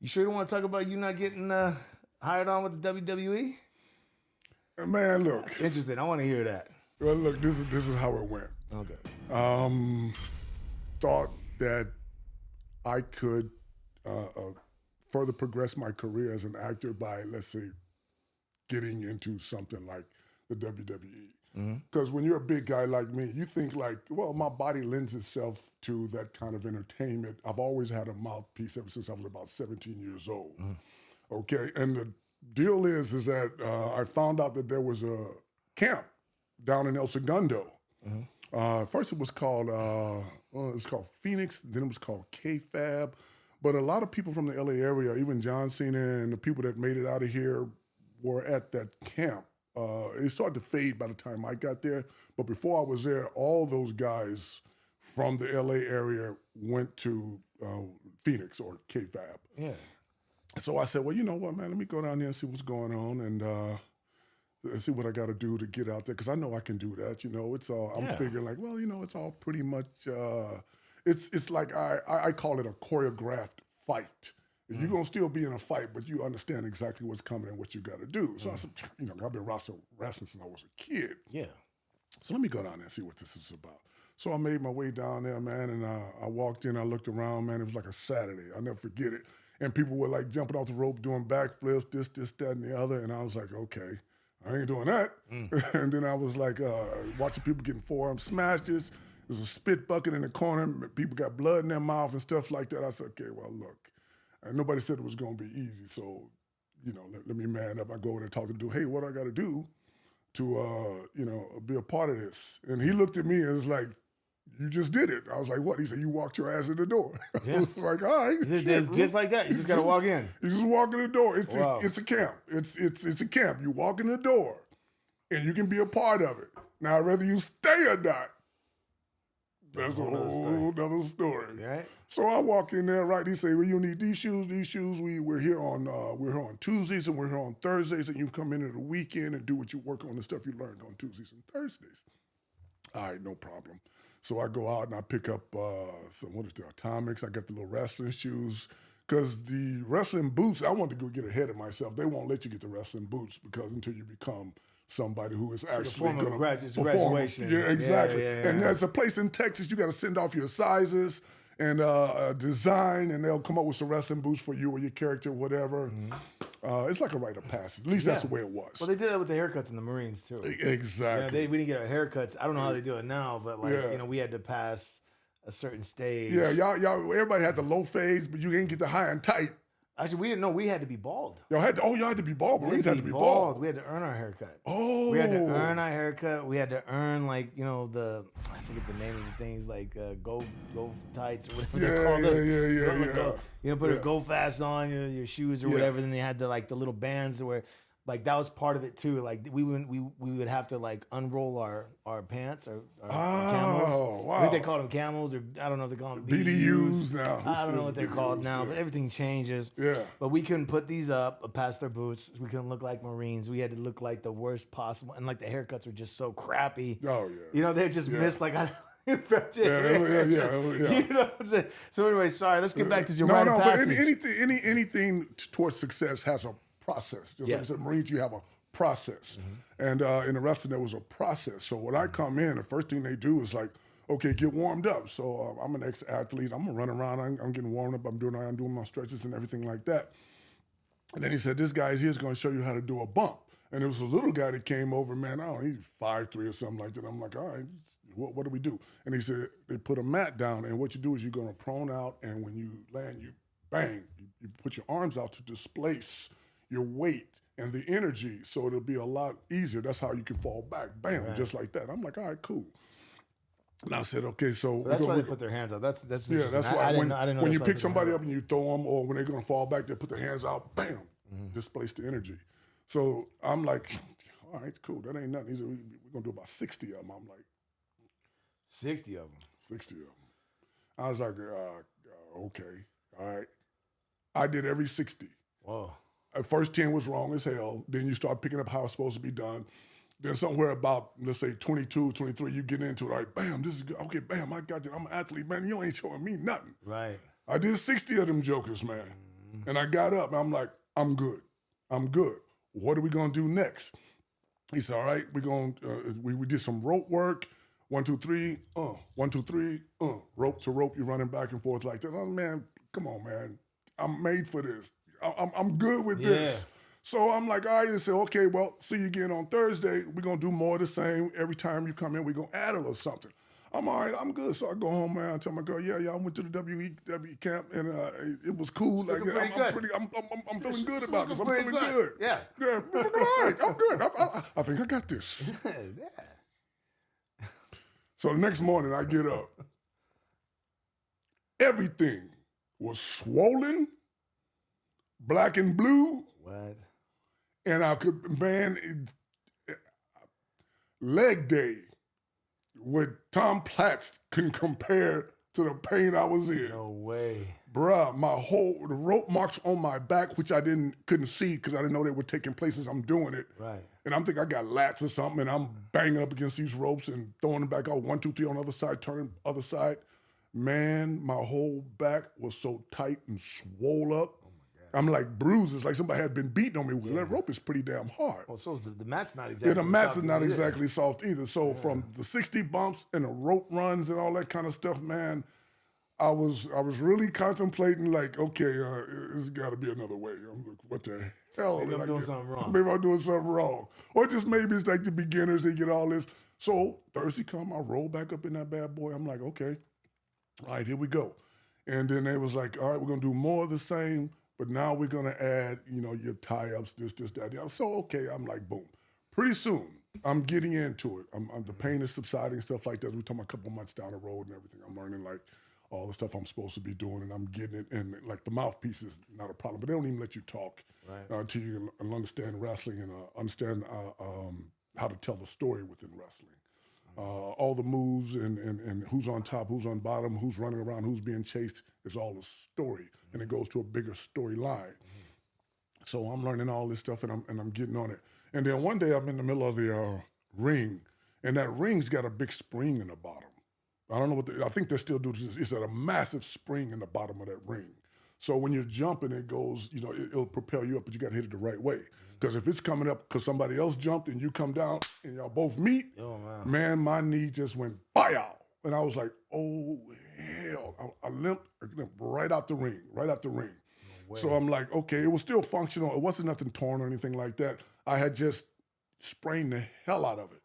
You sure don't want to talk about you not getting hired on with the WWE? Man, look. That's interesting. I want to hear that. Well, look, this is how it went. Okay. Thought that I could further progress my career as an actor by, let's say, getting into something like the WWE. Because when you're a big guy like me, you think like, well, my body lends itself to that kind of entertainment. I've always had a mouthpiece ever since I was about 17 years old. Okay, and the deal is that I found out that there was a camp down in El Segundo. First it was called Phoenix, then it was called K-Fab. But a lot of people from the LA area, even John Cena and the people that made it out of here were at that camp. It started to fade by the time I got there. But before I was there, all those guys from the LA area went to Phoenix or K-Fab. Yeah. So I said, well, you know what, man, let me go down there and see what's going on and see what I got to do to get out there. Because I know I can do that. You know, it's all, I'm figuring like, well, you know, it's all pretty much, it's like I call it a choreographed fight. You're going to still be in a fight, but you understand exactly what's coming and what you got to do. So I said, you know, I've been wrestling since I was a kid. Yeah. So let me go down there and see what this is about. So I made my way down there, man, and I walked in, I looked around, man, it was like a Saturday. I'll never forget it. And people were like jumping off the rope, doing backflips, this, that, and the other. And I was like, okay, I ain't doing that. And then I was like watching people getting forearm smashes. There's a spit bucket in the corner. People got blood in their mouth and stuff like that. I said, okay, well, look. And nobody said it was going to be easy. So, you know, let me man up. I go over there and talk to the dude. Hey, what do I got to do to, you know, be a part of this? And he looked at me and was like, you just did it. I was like, what? He said, you walked your ass in the door. Yeah. I was like, all right. It's just like that. You just got to walk in. You just walk in the door. It's a camp. It's a camp. You walk in the door and you can be a part of it. Now, whether you stay or not, that's a whole other story. Right? So I walk in there, right? He say, well, you need these shoes. We're here on Tuesdays and we're here on Thursdays, and you can come in at the weekend and do what you work on the stuff you learned on Tuesdays and Thursdays. All right, no problem. So I go out and I pick up some Atomics. I got the little wrestling shoes. Because the wrestling boots, I wanted to go get ahead of myself. They won't let you get the wrestling boots because until you become somebody who is actually going to perform. Graduation. Yeah, exactly. Yeah. And there's a place in Texas, you got to send off your sizes and design, and they'll come up with some wrestling boots for you or your character, whatever. It's like a rite of passage. At least that's the way it was. Well, they did that with the haircuts in the Marines, too. Exactly. We didn't get our haircuts. I don't know how they do it now, but, you know, we had to pass a certain stage. Yeah, y'all, everybody had the low fades, but you didn't get the high and tight. Actually, we didn't know we had to be bald. Y'all had to be bald. Marines had to be bald. We had to earn our haircut. Oh. We had to earn our haircut. We had to earn, like, you know, I forget the name of the things, like go tights or whatever they're called. Yeah. You know, put a go fast on your shoes or whatever. Then they had the little bands to where, like, that was part of it too. Like we would have to like unroll our pants or camels. Wow. I think they called them camels, or I don't know if they call them BDUs now. I don't know what they're called now, but everything changes. Yeah. But we couldn't put these up past their boots. We couldn't look like Marines. We had to look like the worst possible, and like the haircuts were just so crappy. Oh yeah. You know, they just missed like. Yeah. You know, so anyway, sorry. Let's get back to your rite of passage. But anything towards success has a process. Just like I said, Marines, you have a process. And in the wrestling, there was a process. So when I come in, the first thing they do is like, okay, get warmed up. So I'm an ex-athlete. I'm going to run around. I'm getting warmed up. I'm doing my stretches and everything like that. And then he said, this guy here is going to show you how to do a bump. And there was a little guy that came over, man, I don't know, he's 5'3" or something like that. I'm like, all right, what do we do? And he said, they put a mat down, and what you do is you're going to prone out, and when you land, you bang. You put your arms out to displace your weight and the energy, so it'll be a lot easier. That's how you can fall back, bam, just like that. I'm like, all right, cool. And I said, okay, so that's why they put their hands out. That's that's why I didn't know when you pick somebody up and you throw them, or when they're gonna fall back, they put their hands out, bam, displace the energy. So I'm like, all right, cool, that ain't nothing. He said, we're gonna do about 60 of them. I'm like, 60 of them. 60 of them. I was like, okay, all right. I did every 60. Whoa. First 10 was wrong as hell. Then you start picking up how it's supposed to be done. Then somewhere about, let's say, 22, 23, you get into it. Like, bam, this is good. Okay, bam, I got it. I'm an athlete, man. You ain't showing me nothing. Right. I did 60 of them jokers, man. And I got up and I'm like, I'm good. I'm good. What are we gonna do next? He said, all right, we're going we did some rope work. 1, 2, 3, 1, 2, 3, rope to rope, you're running back and forth like that. Oh man, come on, man. I'm made for this. I'm good with this. So I'm like, all right, and say, okay, well, see you again on Thursday. We're gonna do more of the same. Every time you come in, we're gonna add a little something. I'm all right, I'm good. So I go home, man. I tell my girl, yeah, I went to the WEW camp and it was cool. Like I'm feeling good about this. I'm feeling good. Yeah. Yeah, all right, I'm good. I think I got this. Yeah. So the next morning I get up. Everything was swollen, black and blue. What? And I could, man, leg day with Tom Platz can compare to the pain I was in. No way. Bruh, the rope marks on my back, which I couldn't see because I didn't know they were taking place as I'm doing it. Right. And I'm thinking I got lats or something, and I'm banging up against these ropes and throwing them back out, 1, 2, 3 on the other side, turning other side. Man, my whole back was so tight and swole up. I'm like bruises, like somebody had been beating on me. Well, that rope is pretty damn hard. Well, so the mat's not exactly. Yeah, the mats soft are not as it exactly soft either. So from the 60 bumps and the rope runs and all that kind of stuff, man, I was really contemplating like, okay, there's got to be another way. I'm like, what the hell? Maybe I'm doing something wrong. Maybe I'm doing something wrong. Or just maybe it's like the beginners, they get all this. So Thursday come, I roll back up in that bad boy. I'm like, okay, all right, here we go. And then they was like, all right, we're going to do more of the same, but now we're going to add, your tie-ups, this, that, that. So, okay, I'm like, boom. Pretty soon, I'm getting into it. The pain is subsiding, stuff like that. We're talking a couple months down the road and everything. I'm learning, like, all the stuff I'm supposed to be doing, and I'm getting it. And, like, the mouthpiece is not a problem, but they don't even let you talk until you understand wrestling and understand how to tell the story within wrestling. All the moves and who's on top, who's on bottom, who's running around, who's being chased is all a story, and it goes to a bigger storyline. So I'm learning all this stuff, and I'm getting on it. And then one day I'm in the middle of the ring, and that ring's got a big spring in the bottom. I don't know what I think they still do this. It's got a massive spring in the bottom of that ring. So when you're jumping, it goes, it'll propel you up, but you got to hit it the right way. Because if it's coming up because somebody else jumped and you come down and y'all both meet, man, my knee just went bow. And I was like, oh, hell. I limped right out the ring. No so I'm like, okay, it was still functional. It wasn't nothing torn or anything like that. I had just sprained the hell out of it.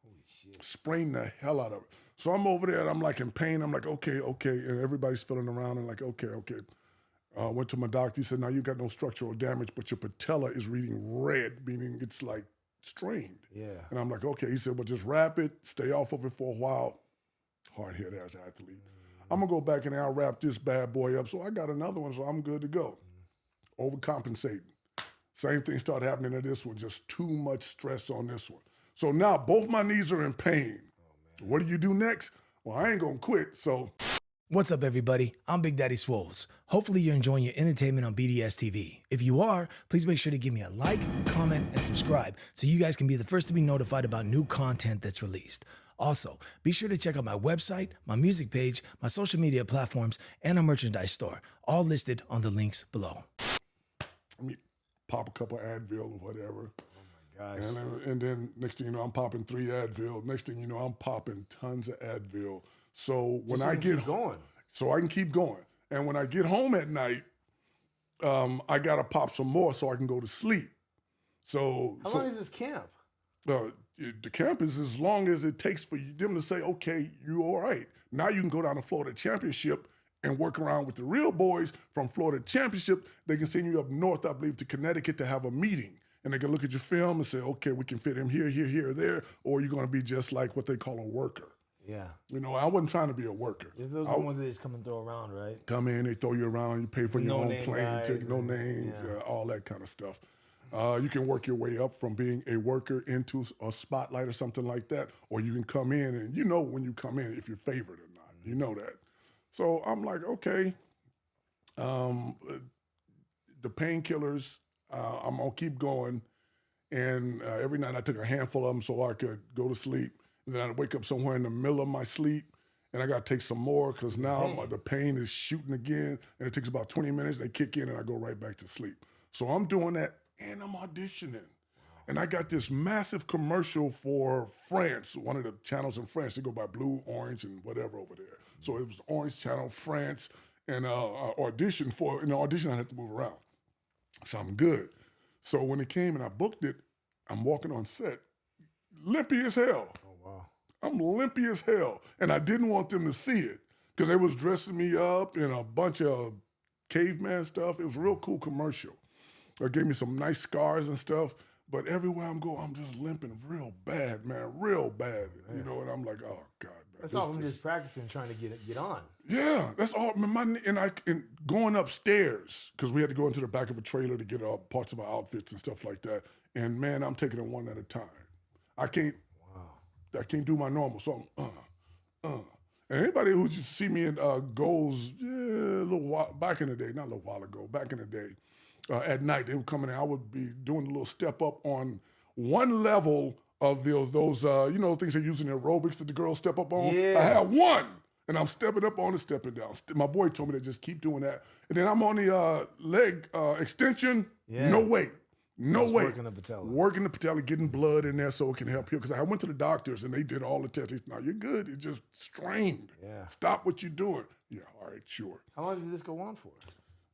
Sprained the hell out of it. So I'm over there and I'm like in pain. I'm like, okay. And everybody's feeling around and like, okay. Went to my doctor. He said, now you got no structural damage, but your patella is reading red, meaning it's like strained. Yeah. And I'm like, okay. He said, well, just wrap it, stay off of it for a while. Hard hit as an athlete. I'm going to go back and I'll wrap this bad boy up. So I got another one, so I'm good to go. Overcompensating. Same thing started happening to this one, just too much stress on this one. So now both my knees are in pain. What do you do next? Well, I ain't going to quit, so... What's up, everybody? I'm Big Daddy Swolls. Hopefully you're enjoying your entertainment on BDS TV. If you are, please make sure to give me a like, comment, and subscribe so you guys can be the first to be notified about new content that's released. Also, be sure to check out my website, my music page, my social media platforms, and our merchandise store, all listed on the links below. Let me pop a couple Advil or whatever. Oh my gosh. And then next thing you know, I'm popping 3 Advil. Next thing you know, I'm popping tons of Advil. So when I get going, so I can keep going. And when I get home at night, I gotta pop some more so I can go to sleep. So how long is this camp? The camp is as long as it takes for them to say, okay, you all right. Now you can go down to Florida Championship and work around with the real boys from Florida Championship. They can send you up north, I believe, to Connecticut to have a meeting. And they can look at your film and say, okay, we can fit him here, or there, or you're gonna be just like what they call a worker. Yeah. I wasn't trying to be a worker. Those are the ones that just come and throw around, right? Come in, they throw you around, you pay for your own plane ticket, no names, yeah. all that kind of stuff. You can work your way up from being a worker into a spotlight or something like that, or you can come in and when you come in if you're favored or not. You know that. So I'm like, okay, the painkillers, I'm going to keep going. And every night I took a handful of them so I could go to sleep. And then I'd wake up somewhere in the middle of my sleep, and I got to take some more because now the pain is shooting again, and it takes about 20 minutes. They kick in, and I go right back to sleep. So I'm doing that, and I'm auditioning. And I got this massive commercial for France, one of the channels in France. They go by blue, orange, and whatever over there. So it was Orange Channel, France, and I auditioned for. In the audition, I had to move around. So I'm good. So when it came and I booked it, I'm walking on set, limpy as hell. Oh, wow. I'm limpy as hell. And I didn't want them to see it because they was dressing me up in a bunch of caveman stuff. It was a real cool commercial. It gave me some nice scars and stuff. But everywhere I'm going, I'm just limping real bad, man, real bad. You know, and I'm like, oh, God. Man, That's all I'm just practicing, trying to get on. Yeah, that's all. And going upstairs, because we had to go into the back of a trailer to get parts of our outfits and stuff like that. And, man, I'm taking it one at a time. I can't do my normal. So I'm, And anybody who used to see me in goals, a little while, back in the day, not a little while ago, back in the day, at night, they would come in and I would be doing a little step up on one level of those things they use in aerobics that the girls step up on. Yeah. I had one, and I'm stepping up on it, stepping down. My boy told me to just keep doing that. And then I'm on the leg extension, no weight. No Just weight. working the patella. Working the patella, getting blood in there so it can help heal. Because I went to the doctors and they did all the tests. They said, no, you're good. It's just strained. Yeah. Stop what you're doing. Yeah, all right, sure. How long did this go on for?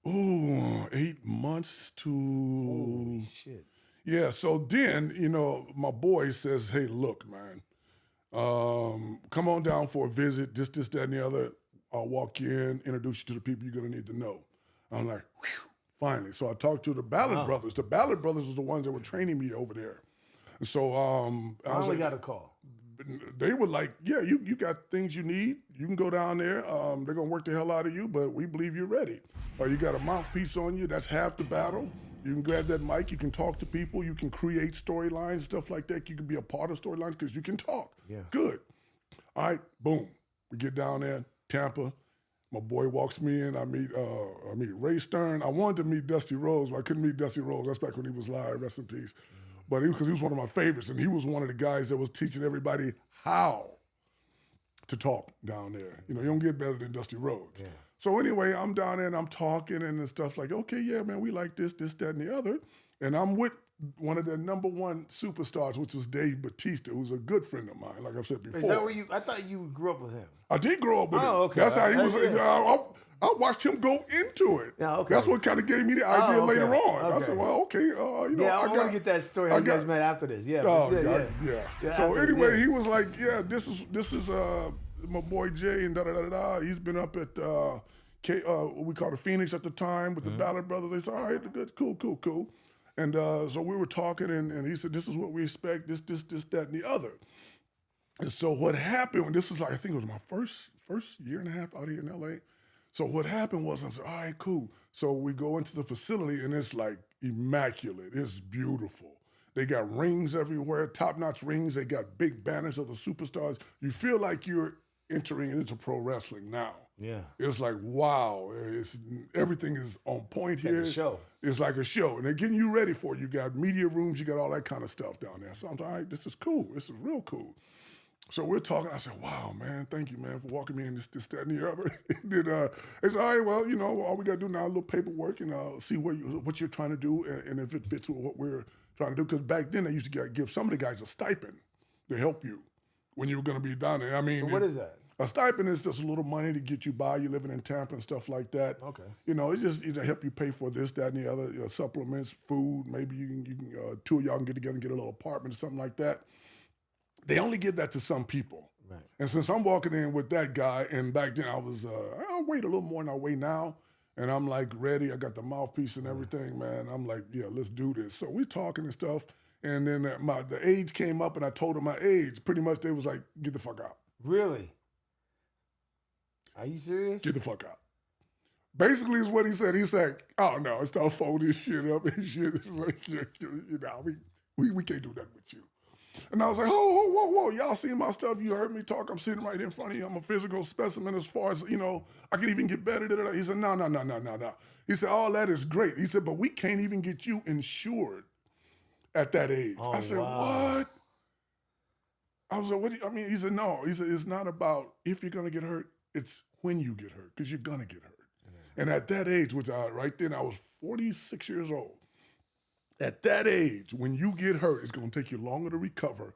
Ooh, 8 months to... Holy shit. Yeah, so then, my boy says, hey, look, man, come on down for a visit, this, that, and the other. I'll walk you in, introduce you to the people you're going to need to know. I'm like, whew, finally. So I talked to the Ballard brothers. The Ballard brothers was the ones that were training me over there. And so I was like, got a call. They were like, yeah, you got things you need. You can go down there. They're going to work the hell out of you, but we believe you're ready. Or you got a mouthpiece on you. That's half the battle. You can grab that mic. You can talk to people. You can create storylines, stuff like that. You can be a part of storylines because you can talk. Yeah. Good. All right, boom. We get down there, Tampa. My boy walks me in. I meet Ray Stern. I wanted to meet Dusty Rhodes, but I couldn't meet Dusty Rhodes. That's back when he was live, rest in peace. But because he was one of my favorites, and he was one of the guys that was teaching everybody how to talk down there. You don't get better than Dusty Rhodes. Yeah. So anyway, I'm down there and I'm talking and stuff like, okay, yeah, man, we like this, that, and the other. And I'm with one of their number one superstars, which was Dave Bautista, who's a good friend of mine, like I've said before. Is that where I thought you grew up with him. I did grow up with him. Okay. That's how he was. I watched him go into it. Yeah, okay. That's what kind of gave me the idea later on. Okay. I said, well, okay, Yeah, I want to get that story how you guys met after this. Yeah. Yeah. So anyway, he was like, yeah, this is my boy Jay and da-da-da-da-da. He's been up at what we call the Phoenix at the time with the Ballard brothers. They said, all right, good, cool. And so we were talking, and he said, this is what we expect, this, that, and the other. And so what happened, and this was like, I think it was my first year and a half out here in L.A., so what happened was, I was like, all right, cool. So we go into the facility, and it's like immaculate. It's beautiful. They got rings everywhere, top-notch rings. They got big banners of the superstars. You feel like you're entering into pro wrestling now. Yeah. It's like, wow, everything is on point here. Like a show. It's like a show. And they're getting you ready for it. You got media rooms, you got all that kind of stuff down there. So I'm like, all right, this is cool. This is real cool. So we're talking. I said, wow, man, thank you, man, for walking me in this, that, and the other. Then they said, all right, well, all we got to do now is a little paperwork and see what you're trying to do and if it fits with what we're trying to do. Because back then, they used to give some of the guys a stipend to help you when you were going to be down there. I mean, so what is that? A stipend is just a little money to get you by. You're living in Tampa and stuff like that. Okay. It's just to help you pay for this, that, and the other, supplements, food. Maybe you can two of y'all can get together and get a little apartment or something like that. They only give that to some people. Right. And since I'm walking in with that guy, and back then I was, I'll wait a little more than I weigh now. And I'm like ready. I got the mouthpiece and everything, man. I'm like, yeah, let's do this. So we're talking and stuff. And then the age came up and I told them my age. Pretty much they was like, get the fuck out. Really? Are you serious? Get the fuck out. Basically is what he said. He said, oh no, it's time to fold this shit up and shit. It's like, we can't do that with you. And I was like, whoa, y'all seen my stuff? You heard me talk. I'm sitting right in front of you. I'm a physical specimen as far as, I can even get better. He said, no. He said, all that is great. He said, but we can't even get you insured at that age. Oh, I said, wow. what? I was like, what do you, I mean, he said, no. He said, it's not about if you're going to get hurt. It's when you get hurt, because you're going to get hurt. And at that age, which right then I was 46 years old. At that age, when you get hurt, it's going to take you longer to recover.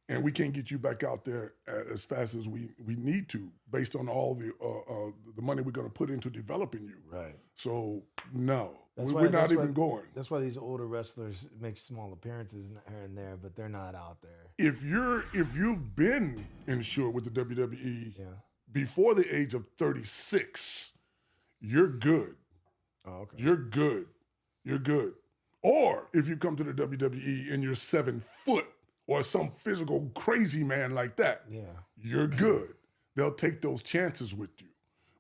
And we can't get you back out there as fast as we need to, based on all the money we're going to put into developing you. Right. So no, That's we're not even going. That's why these older wrestlers make small appearances here and there, but they're not out there. If you've been insured with the WWE Yeah. before the age of 36, you're good. Oh, okay. You're good. You're good. Or if you come to the WWE and you're 7 foot or some physical crazy man like that, Yeah. you're good. They'll take those chances with you.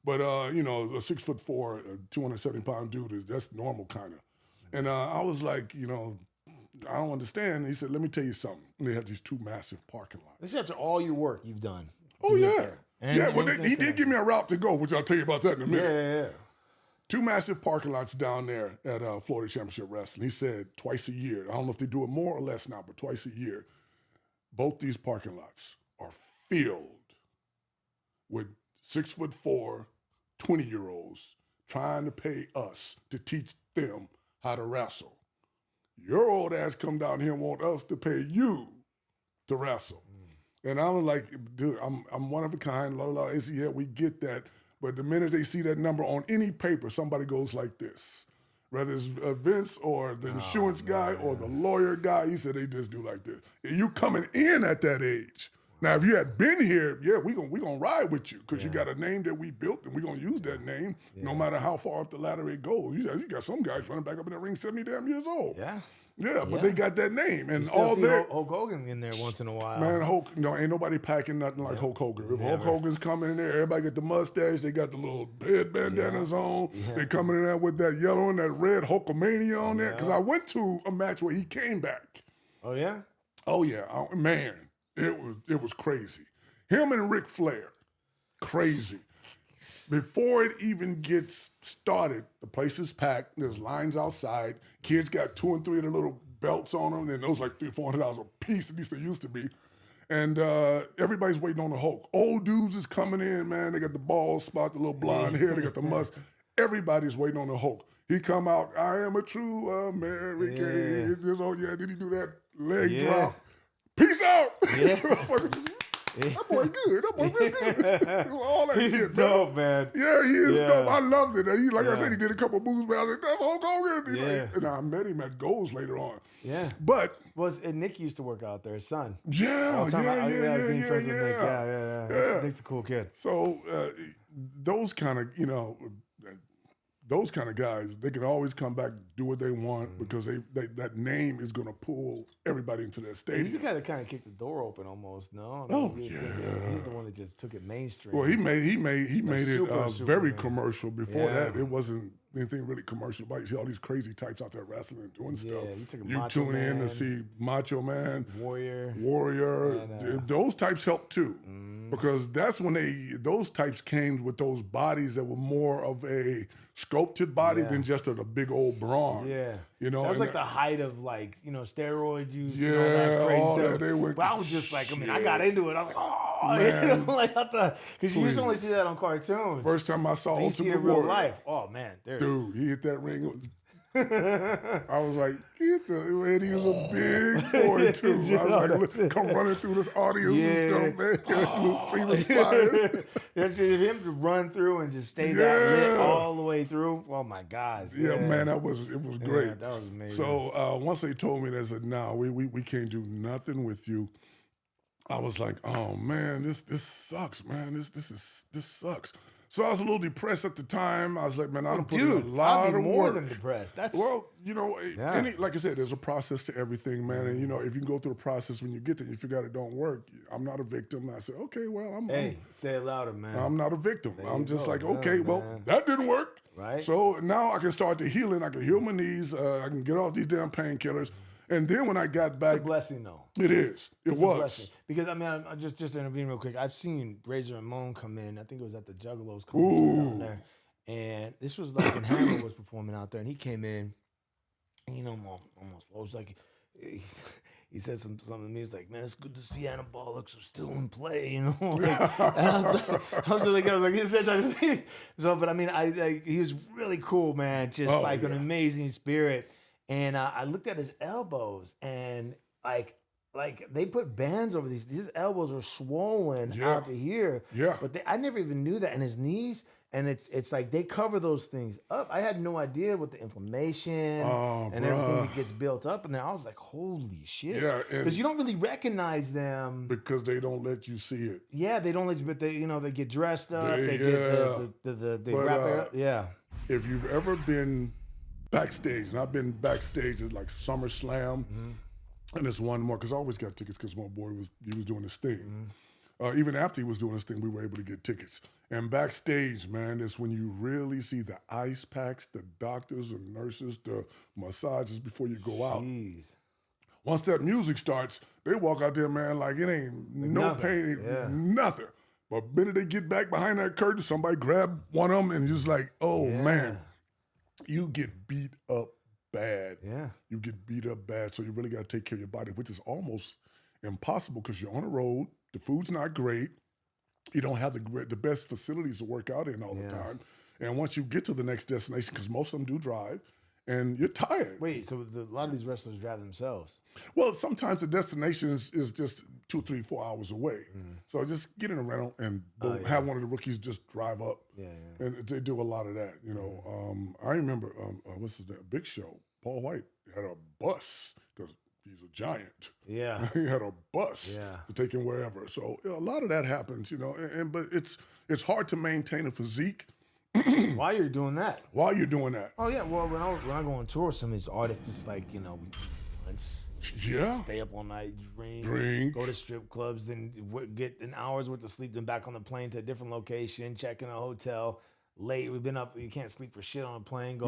But, a 6'4", 270-pound dude, that's normal kind of. And I was like, I don't understand. He said, let me tell you something. And they had these 2 massive parking lots. This is after all your work you've done. Oh, yeah. And He did give me a route to go, which I'll tell you about that in a minute. Yeah. 2 massive parking lots down there at Florida Championship Wrestling. He said twice a year. I don't know if they do it more or less now, but twice a year. Both these parking lots are filled with 6'4", 20-year-olds trying to pay us to teach them how to wrestle. Your old ass come down here and want us to pay you to wrestle. And I was like, dude, I'm one of a kind. They say, yeah, we get that. But the minute they see that number on any paper, somebody goes like this. Whether it's Vince or the insurance guy or the lawyer guy, he said they just do like this. You coming in at that age. Now, if you had been here, yeah, we gonna ride with you because you got a name that we built and we're going to use that name no matter how far up the ladder it goes. You got some guys running back up in the ring 70 damn years old. Yeah. Yeah, but they got that name. And Still all see that. Hulk Hogan in there once in a while. Man, ain't nobody packing nothing like Hulk Hogan. If Hulk Hogan's coming in there, everybody got the mustache, they got the little head bandanas on. Yeah. They coming in there with that yellow and that red Hulkamania on there. Because I went to a match where he came back. Oh, yeah? Oh, yeah. Man, it was crazy. Him and Ric Flair, crazy. Before it even gets started, the place is packed. There's lines outside. Kids got 2 and 3 of the little belts on them, and those like $300-$400 a piece. At least they used to be. And everybody's waiting on the Hulk. Old dudes is coming in, man. They got the bald spot, the little blonde hair. They got the must. Everybody's waiting on the Hulk. He come out. I am a true American. Yeah. Did he do that leg drop? Peace out. Yeah. That boy good. That boy real good. All that He's shit, dope, man. Yeah, he is dope. I loved it. Like I said, he did a couple moves, but I was like, that's Hulk Hogan. And I met him at Goals later on. Yeah. But and Nick used to work out there, his son. Yeah. Nick's a cool kid. So those kind of, those kind of guys, they can always come back, do what they want because that name is going to pull everybody into that stadium. He's the guy that kind of kicked the door open almost, no? He's the one that just took it mainstream. Well, he made it very man. Commercial. Before that, it wasn't anything really commercial. But you see all these crazy types out there wrestling and doing stuff. You tune in to see Macho Man, Warrior. And, those types help too. Because that's when those types came with those bodies that were more of a sculpted body than just a big old brawn. Yeah. That was like the height of steroid use and all that crazy stuff. But I was just like, I got into it. I was like, oh, man. Because you used to only see that on cartoons. First time I saw you see it in real life. Oh, man. Dude, he hit that ring. I was like, he was a big boy too. I was like, come running through this audience and stuff, man. The stream was fire. Him to run through and just stay that lit all the way through. Oh my gosh. Yeah, man, it was great. Yeah, that was amazing. So once they told me, they said, no, we can't do nothing with you. I was like, oh man, this sucks, man. This sucks. So I was a little depressed at the time. I was like, man, I done put in a lot of work. more than depressed. Like I said, there's a process to everything, man. And, if you can go through the process when you get there, you figure out it don't work. I'm not a victim. I said, okay, well, say it louder, man. I'm not a victim. I'm just like, okay, well, that didn't work. Right. So now I can start the healing. I can heal my knees. I can get off these damn painkillers. And then when I got back, it's a blessing, though. It is. It was a blessing. Because I just to intervene real quick. I've seen Razor and Moan come in. I think it was at the Juggalos concert down there, and this was like when Hammer was performing out there, and he came in. And, almost was like, he said something to me. He's like, man, it's good to see anabolics are still in play, you know. Like, and I was like, he said that to me. So, but I mean, he was really cool, man. Just an amazing spirit. And I looked at his elbows, and like they put bands over these. His elbows are swollen out to here. Yeah. But I never even knew that. And his knees, and it's like they cover those things up. I had no idea what the inflammation and everything that gets built up. And then I was like, holy shit. Yeah. Because you don't really recognize them. Because they don't let you see it. Yeah, they don't let you, but they get dressed up. They get they wrap it up. Yeah. If you've ever been backstage, and I've been backstage at like SummerSlam, and it's one more, because I always got tickets because my boy was doing his thing. Even after he was doing his thing, we were able to get tickets. And backstage, man, is when you really see the ice packs, the doctors and nurses, the massages before you go out. Jeez. Once that music starts, they walk out there, man, like it ain't no pain, nothing. But the minute they get back behind that curtain, somebody grab one of them and just like, oh, man, you get beat up bad. Yeah. You get beat up bad, so you really got to take care of your body, which is almost impossible because you're on the road, the food's not great, you don't have the best facilities to work out in all the time. And once you get to the next destination, because most of them do drive, and you're tired. Wait, so a lot of these wrestlers drive themselves? Well, sometimes the destination is just 2, 3, 4 hours away. So just get in a rental and have one of the rookies just drive up. And they do a lot of that, you know. I remember, what's his name? Big Show, Paul White had a bus because he's a giant. Yeah. He had a bus to take him wherever. So a lot of that happens, you know. But it's hard to maintain a physique. While you're doing that. While you're doing that. Oh, yeah. Well, when I go on tour, some of these artists, it's like, you know, let's stay up all night, drink, go to strip clubs, then get an hour's worth of sleep, then back on the plane to a different location, check in a hotel. Late, we've been up, you can't sleep for shit on a plane,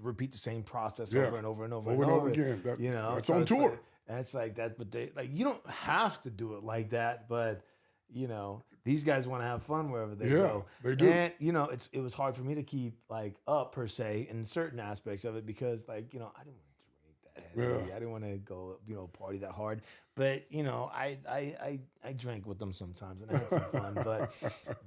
repeat the same process over and over and over and over again. You know, that's on tour. And it's like that, but you don't have to do it like that, but you know, these guys want to have fun wherever they go. They do. And you know, it was hard for me to keep like up per se in certain aspects of it because like, you know, I didn't want to drink that heavy. I didn't want to go, you know, party that hard. But you know, I drank with them sometimes and I had some fun.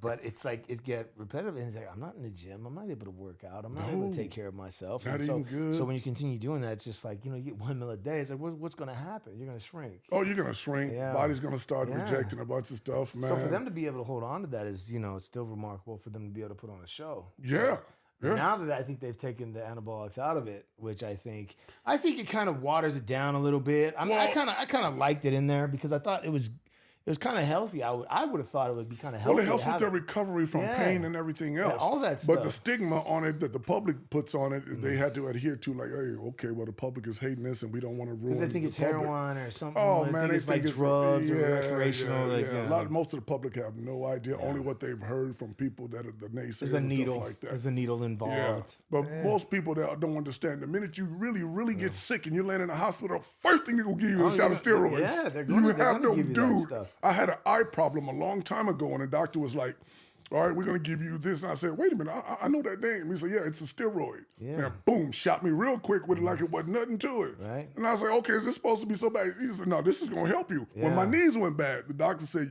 But it's like it get repetitive and it's like I'm not in the gym. I'm not able to work out. I'm not able to take care of myself. Not even good. So when you continue doing that, it's just like, you know, you get 1 meal a day. It's like what's going to happen? You're going to shrink. Oh, you're going to shrink. Body's going to start rejecting a bunch of stuff, man. So for them to be able to hold on to that is, you know, it's still remarkable for them to be able to put on a show. Yeah. Now that I think they've taken the anabolics out of it, which I think it kind of waters it down a little bit. I mean, I kind of liked it in there because I thought it was kind of healthy. I would have thought it would be kind of healthy. Well, it helps with their recovery from pain and everything else. All that stuff. But the stigma on it that the public puts on it, they had to adhere to. Like, hey, okay, well, the public is hating this, and we don't want to ruin. Because they think it's public. Heroin or something. Oh man, they think it's like drugs or recreational. Most of the public have no idea. Only what they've heard from people that are the naysayers. There's a needle. Stuff like that. There's a needle involved. Yeah. But most people that don't understand. The minute you really get sick and you land in the hospital, the first thing they're gonna give you is a shot of steroids. Yeah, they're gonna give you that stuff. I had an eye problem a long time ago, and the doctor was like, all right, we're going to give you this. And I said, wait a minute, I know that name. He said, yeah, it's a steroid. Yeah. And boom, shot me real quick with it like it wasn't nothing to it. Right. And I was like, okay, is this supposed to be so bad? He said, no, this is going to help you. Yeah. When my knees went bad, the doctor said,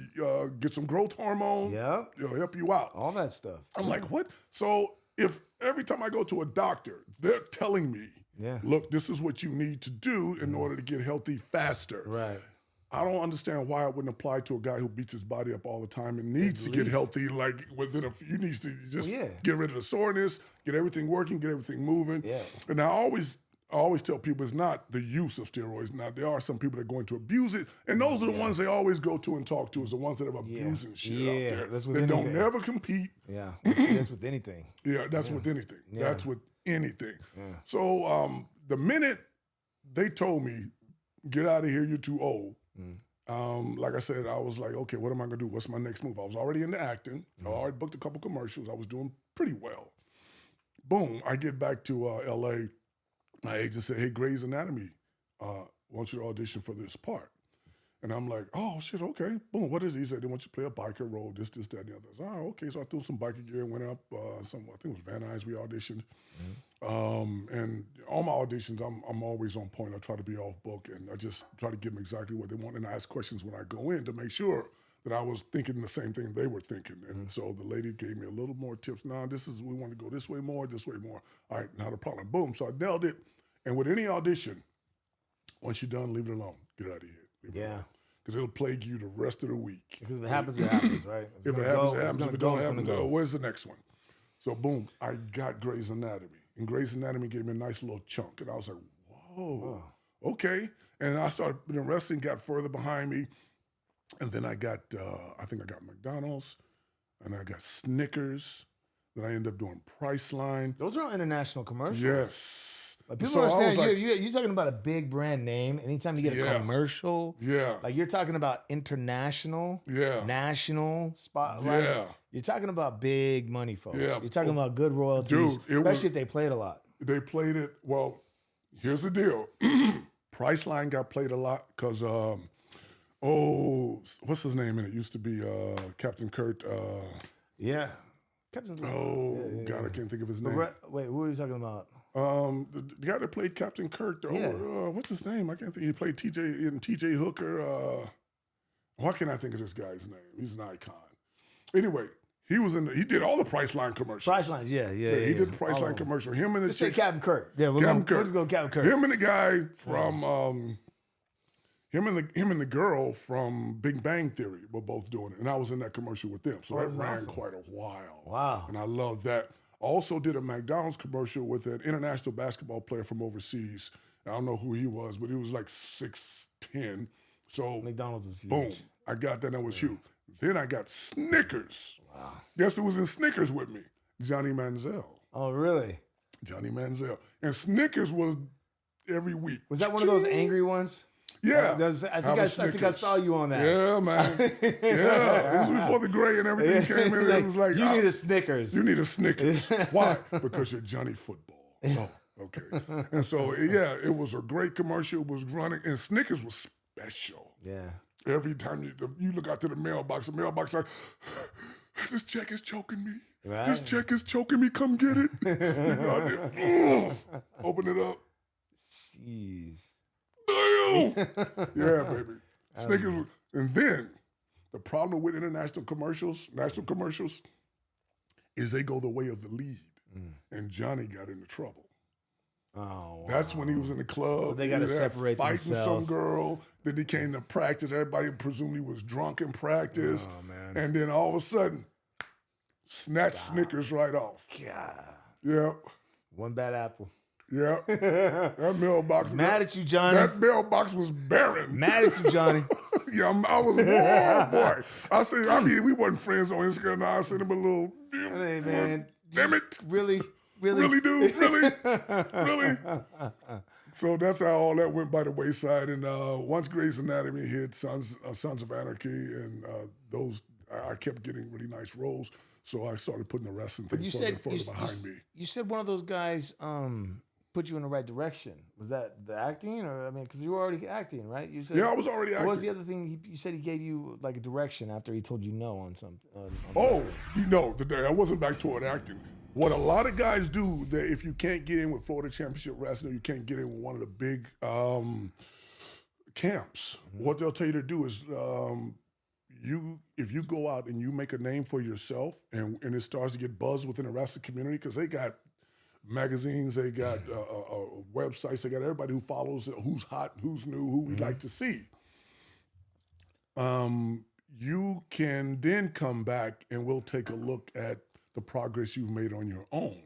get some growth hormone. Yeah. It'll help you out. All that stuff. I'm like, what? So if every time I go to a doctor, they're telling me, look, this is what you need to do in order to get healthy faster. Right. I don't understand why it wouldn't apply to a guy who beats his body up all the time and needs to get healthy. Like within you needs to just get rid of the soreness, get everything working, get everything moving. Yeah. And I always tell people it's not the use of steroids. Now there are some people that are going to abuse it, and those are the ones they always go to and talk to. Is the ones that are abusing shit out there. That's with they anything. Don't never compete. Yeah, that's with anything. Yeah, that's with anything. Yeah. That's with anything. Yeah. So the minute they told me, get out of here, you're too old. Like I said, I was like, okay, what am I gonna do? What's my next move? I was already into acting. I already booked a couple commercials. I was doing pretty well. Boom, I get back to LA. My agent said, hey, Grey's Anatomy wants you to audition for this part. And I'm like, oh, shit, okay. Boom, what is it? He said, they want you to play a biker role, this, that, and the other. I said, oh, okay. So I threw some biker gear, went up, I think it was Van Nuys, we auditioned. And all my auditions, I'm always on point. I try to be off book, and I just try to give them exactly what they want. And I ask questions when I go in to make sure that I was thinking the same thing they were thinking. And so the lady gave me a little more tips. Now, we want to go this way more, this way more. All right, not a problem. Boom. So I nailed it. And with any audition, once you're done, leave it alone. Get out of here. Leave it alone. Because it'll plague you the rest of the week. Because if it happens, it happens, right? If it happens, it happens. If it don't happen, where's the next one? So boom, I got Grey's Anatomy. And Grey's Anatomy gave me a nice little chunk. And I was like, whoa, okay. And I started, wrestling got further behind me. And then I got, I think I got McDonald's, and I got Snickers. Then I ended up doing Priceline. Those are all international commercials. Yes. Like people understand you're talking about a big brand name. Anytime you get a commercial, like you're talking about international, national spotlights. You're talking about big money, folks. You're talking about good royalties, especially if they play it a lot. They played it. Well, here's the deal. Priceline got played a lot because, what's his name in it? Used to be Captain Kurt. God, I can't think of his name. Wait, who are you talking about? The guy that played Captain Kirk, what's his name? I can't think. He played TJ Hooker. Why can't I think of this guy's name? He's an icon. Anyway, he did all the Priceline commercials. Pricelines, yeah. He did the Priceline commercial. Him and the Just say Captain Kirk. Yeah, we'll just go Captain Kirk. Him and the guy from him and the girl from Big Bang Theory were both doing it, and I was in that commercial with them. So that ran quite a while. Wow. And I love that. Also did a McDonald's commercial with an international basketball player from overseas. I don't know who he was, but he was like 6'10". So McDonald's is huge. Boom. I got that. That was huge. Then I got Snickers. Wow. Guess who was in Snickers with me? Johnny Manziel. Oh, really? Johnny Manziel. And Snickers was every week. Was that one of those angry ones? Yeah. I think I saw you on that. Yeah, man. Yeah. It was before the gray and everything came in. It was like, you need a Snickers. You need a Snickers. Why? Because you're Johnny Football. Oh, okay. And so, it was a great commercial. It was running. And Snickers was special. Yeah. Every time you look out to the mailbox like, this check is choking me. Right. This check is choking me. Come get it. You go out there, open it up. Jeez. Damn. Yeah, baby. Snickers. And then the problem with national commercials, is they go the way of the lead. And Johnny got into trouble. Oh, wow. That's when he was in the club. So they got to separate fighting themselves. some girl. Then he came to practice. Everybody presumably was drunk in practice. Oh, man. And then all of a sudden, snatch Snickers right off. God. Yep. One bad apple. Yep. That mailbox. Mad at you, Johnny. That mailbox was barren. Mad at you, Johnny. Yeah, I was boy. I mean, we wasn't friends on Instagram. Now I sent him a little. Hey, man. Damn it. Really, dude. Really. So that's how all that went by the wayside. And once Grey's Anatomy hit, Sons of Anarchy, and those, I kept getting really nice roles. So I started putting the wrestling thing further behind me. You said one of those guys put you in the right direction. Was that the acting, or because you were already acting, right? You said, I was already acting. What was the other thing? You said he gave you like a direction after he told you no on something. I wasn't back toward acting. What a lot of guys do, that if you can't get in with Florida Championship Wrestling, you can't get in with one of the big camps. What they'll tell you to do is, if you go out and you make a name for yourself, and it starts to get buzz within the wrestling community, because they got magazines, they got websites, they got everybody who follows, who's hot, who's new, who we'd like to see. You can then come back and we'll take a look at the progress you've made on your own.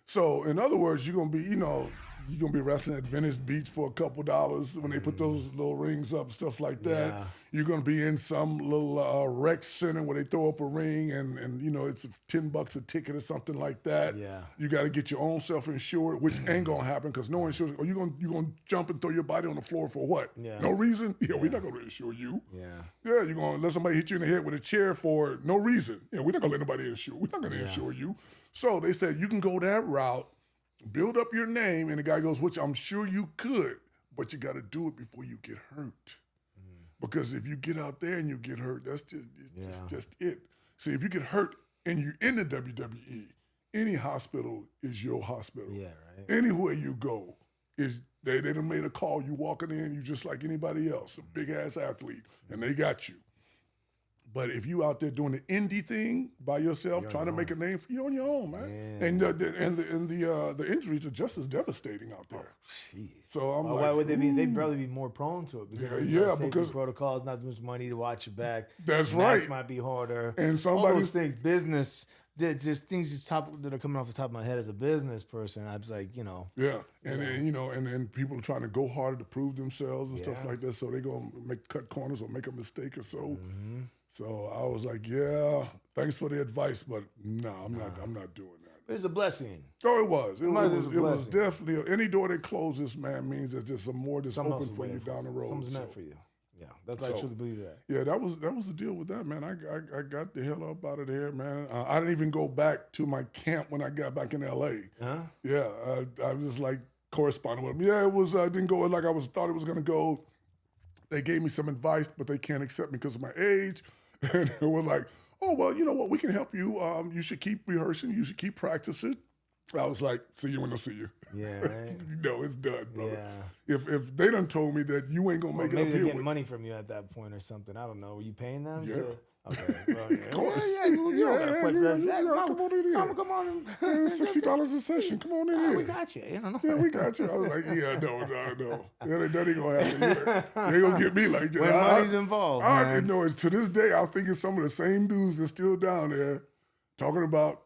So in other words, you're gonna be wrestling at Venice Beach for a couple $, when they put those little rings up, stuff like that. Yeah. You're gonna be in some little rec center where they throw up a ring and it's $10 a ticket or something like that. Yeah. You got to get your own self insured, which ain't gonna happen because no insurance. Or you gonna jump and throw your body on the floor for what? Yeah. No reason. Yeah, we're not gonna insure you. Yeah. Yeah, you're gonna let somebody hit you in the head with a chair for no reason. Yeah, we're not gonna let nobody insure. We're not gonna insure you. So they said you can go that route, build up your name, and the guy goes, which I'm sure you could, but you got to do it before you get hurt. Because if you get out there and you get hurt, that's just it. See, if you get hurt and you're in the WWE, any hospital is your hospital. Yeah, right. Anywhere you go, they done made a call. You walking in, you just like anybody else, a big ass athlete, and they got you. But if you out there doing the indie thing by yourself, trying to make a name for you on your own, man, and the injuries are just as devastating out there. Jeez. So I'm like, why would they be? They'd probably be more prone to it because there's no safety because protocols, not as much money to watch your back. That's Max right. might be harder. And all those things, business. Just things that are coming off the top of my head as a business person. I was like, and then people are trying to go harder to prove themselves and stuff like that. So they go cut corners or make a mistake or so. Mm-hmm. So I was like, yeah, thanks for the advice, but no, I'm not doing that. It was a blessing. Oh, it was. It was definitely any door that closes, man, means there's just some more that's open for you down the road. Something's meant for you. Yeah, that's why I truly believe that. Yeah, that was the deal with that, man. I got the hell up out of there, man. I didn't even go back to my camp when I got back in L.A. Huh? Yeah, I was just like corresponding with them. Yeah, it was. I didn't go like I thought it was gonna go. They gave me some advice, but they can't accept me because of my age, and they were like, "Oh well, you know what? We can help you. You should keep rehearsing. You should keep practicing." I was like, "See you when I see you." Yeah, right. It's done, brother. Yeah. If they done told me that you ain't gonna make it up here, maybe they're getting money from you at that point or something. I don't know. Were you paying them? Yeah. Okay. Well, Of course. Come on in. $60 a session. Come on in here. We got you. Yeah, we got you. I was like, yeah, no. That ain't gonna happen. They ain't gonna get me like that. When money's involved, I didn't know. To this day, I think it's some of the same dudes that's still down there talking about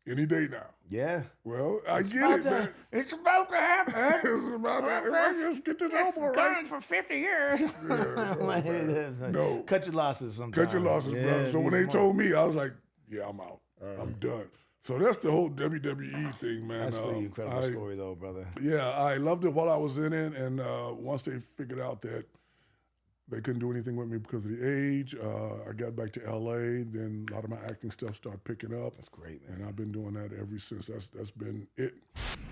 any day now. Yeah. Well, I get it, man. It's about to happen. It's about to happen. Let's get this over, right? Going for 50 years. Yeah, no. Cut your losses sometimes. Cut your losses, bro. So when they told me, I was like, yeah, I'm out. I'm done. So that's the whole WWE thing, man. That's a pretty incredible story, though, brother. Yeah, I loved it while I was in it, and once they figured out that they couldn't do anything with me because of the age, I got back to L.A., then a lot of my acting stuff started picking up. That's great, man. And I've been doing that ever since. That's been it.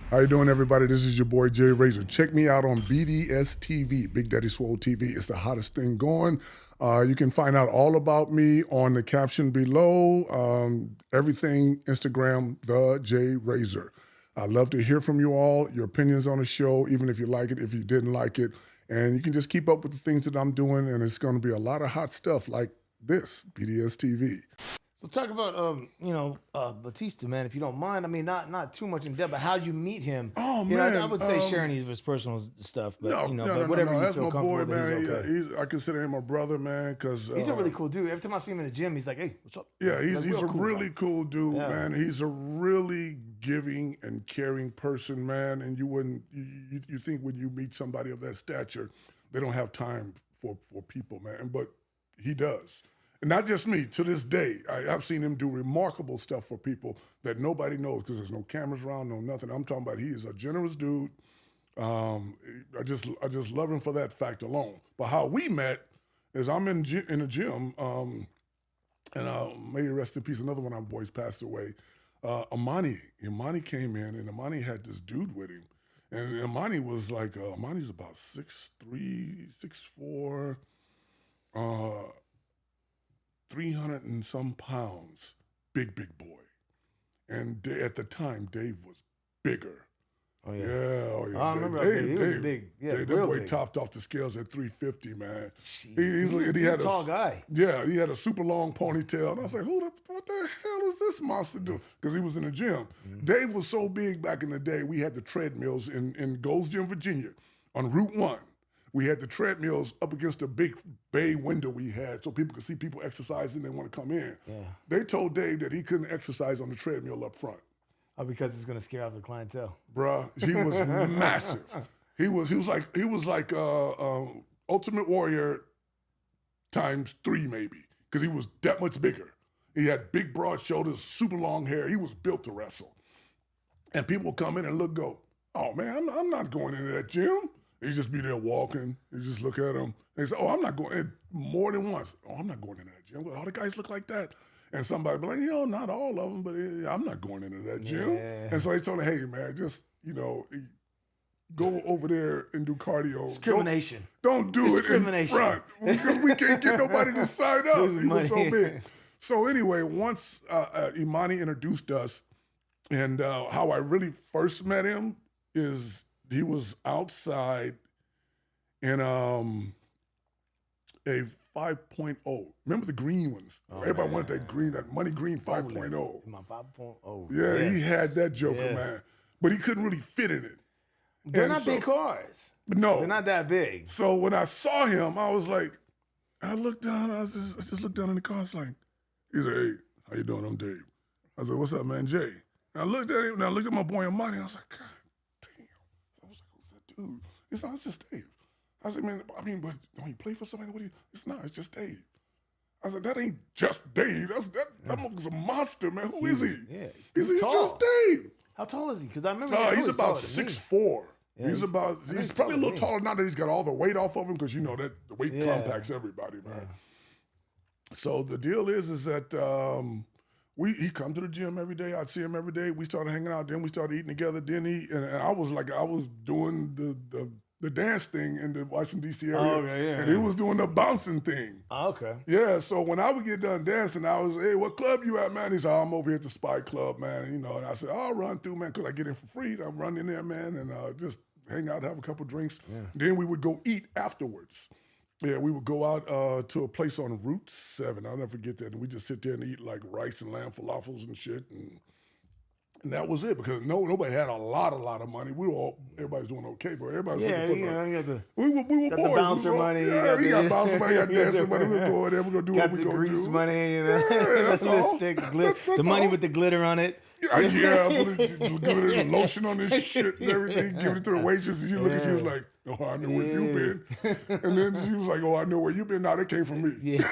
How you doing, everybody? This is your boy, Jaye Razor. Check me out on BDS TV, Big Daddy Swole TV. It's the hottest thing going. You can find out all about me on the caption below. Everything, Instagram, The Jaye Razor. I'd love to hear from you all, your opinions on the show, even if you like it, if you didn't like it. And you can just keep up with the things that I'm doing, and it's going to be a lot of hot stuff like this, BDS TV. So talk about, Batista, man, if you don't mind. I mean, not too much in depth, but how'd you meet him? Oh, man. I would say sharing his personal stuff, but, but whatever you that's feel my comfortable boy, with, man. he's okay. I consider him a brother, man, because... he's a really cool dude. Every time I see him in the gym, he's like, hey, what's up? Yeah, he's a really cool dude, man. He's a really giving and caring person, man, and you think when you meet somebody of that stature, they don't have time for people, man, but he does. And not just me. To this day, I've seen him do remarkable stuff for people that nobody knows because there's no cameras around, no nothing. I'm talking about he is a generous dude. I just love him for that fact alone. But how we met is I'm in a gym, and may he rest in peace. Another one of our boys passed away. Imani came in, and Imani had this dude with him. And Imani was like, Imani's about 6'3", 6'4", 300 and some pounds, big boy. And at the time, Dave was bigger. Oh, yeah. Yeah. I remember Dave. He was big. Yeah, Dave, that boy topped off the scales at 350, man. He's a tall guy. Yeah, he had a super long ponytail. And I was like, what the hell is this monster doing? Because he was in the gym. Mm-hmm. Dave was so big back in the day, we had the treadmills in Gold's Gym, Virginia, on Route 1. We had the treadmills up against the big bay window we had so people could see people exercising and want to come in. Yeah. They told Dave that he couldn't exercise on the treadmill up front. Oh, because it's gonna scare off the clientele. Bruh, he was massive. He was like Ultimate Warrior times 3 maybe, because he was that much bigger. He had big broad shoulders, super long hair. He was built to wrestle. And people would come in and go, oh man, I'm not going into that gym. He'd just be there walking. You just look at him. And he say, oh, I'm not going in more than once. Oh, I'm not going into that gym. All the guys look like that. And somebody be like, not all of them, but I'm not going into that gym. Yeah. And so they told him, hey, man, just, go over there and do cardio. Discrimination. Don't do it in front because we can't get nobody to sign up. He was so big. So anyway, once Imani introduced us, and how I really first met him is he was outside in a 5.0. Remember the green ones? Everybody wanted that green, that money green 5.0. My 5.0. Yeah, he had that Joker, man. But he couldn't really fit in it. They're not big cars. No. They're not that big. So when I saw him, I was like, I looked down, I just looked down in the car, I was like, he said, hey, how you doing? I'm Dave. I said, what's up, man? Jay. And I looked at him, and I looked at my boy Imani, and I was like, God damn. I was like, who's that dude? He said, it's just Dave. I said, man, but don't you play for somebody? What do you? It's not, it's just Dave. I said, that ain't just Dave. That motherfucker's a monster, man. Who is he? Yeah. He's just Dave. How tall is he? Because I remember he's about 6'4". Yeah, he's probably a little taller now that he's got all the weight off of him, because you know that the weight compacts everybody, man. Yeah. So the deal is that he come to the gym every day. I'd see him every day. We started hanging out. Then we started eating together. Then and I was doing the dance thing in the Washington, D.C. area. And he was doing the bouncing thing. Oh, okay. Yeah, so when I would get done dancing, I was, hey, what club you at, man? He said, I'm over here at the Spy Club, man. And I said, I'll run through, man, because I get in for free. I'll run in there, man, and just hang out, have a couple drinks. Yeah. Then we would go eat afterwards. Yeah, we would go out to a place on Route 7. I'll never forget that. And we just sit there and eat like rice and lamb falafels and shit. And that was it, because nobody had a lot of money. Everybody's doing okay, but everybody's looking for we were boys. The bouncer money. Yeah, he got bouncer money, got dancing money. We're going there. We're going to do what we're going to do. Got the grease money, Yeah, that's all. Lipstick, the money with the glitter on it. Yeah, put the glitter and lotion on this shit and everything. Give it to the waitress, and she looked at she was like, oh, I know where you been. And then she was like, oh, I know where you been. Now that came from me. Yeah.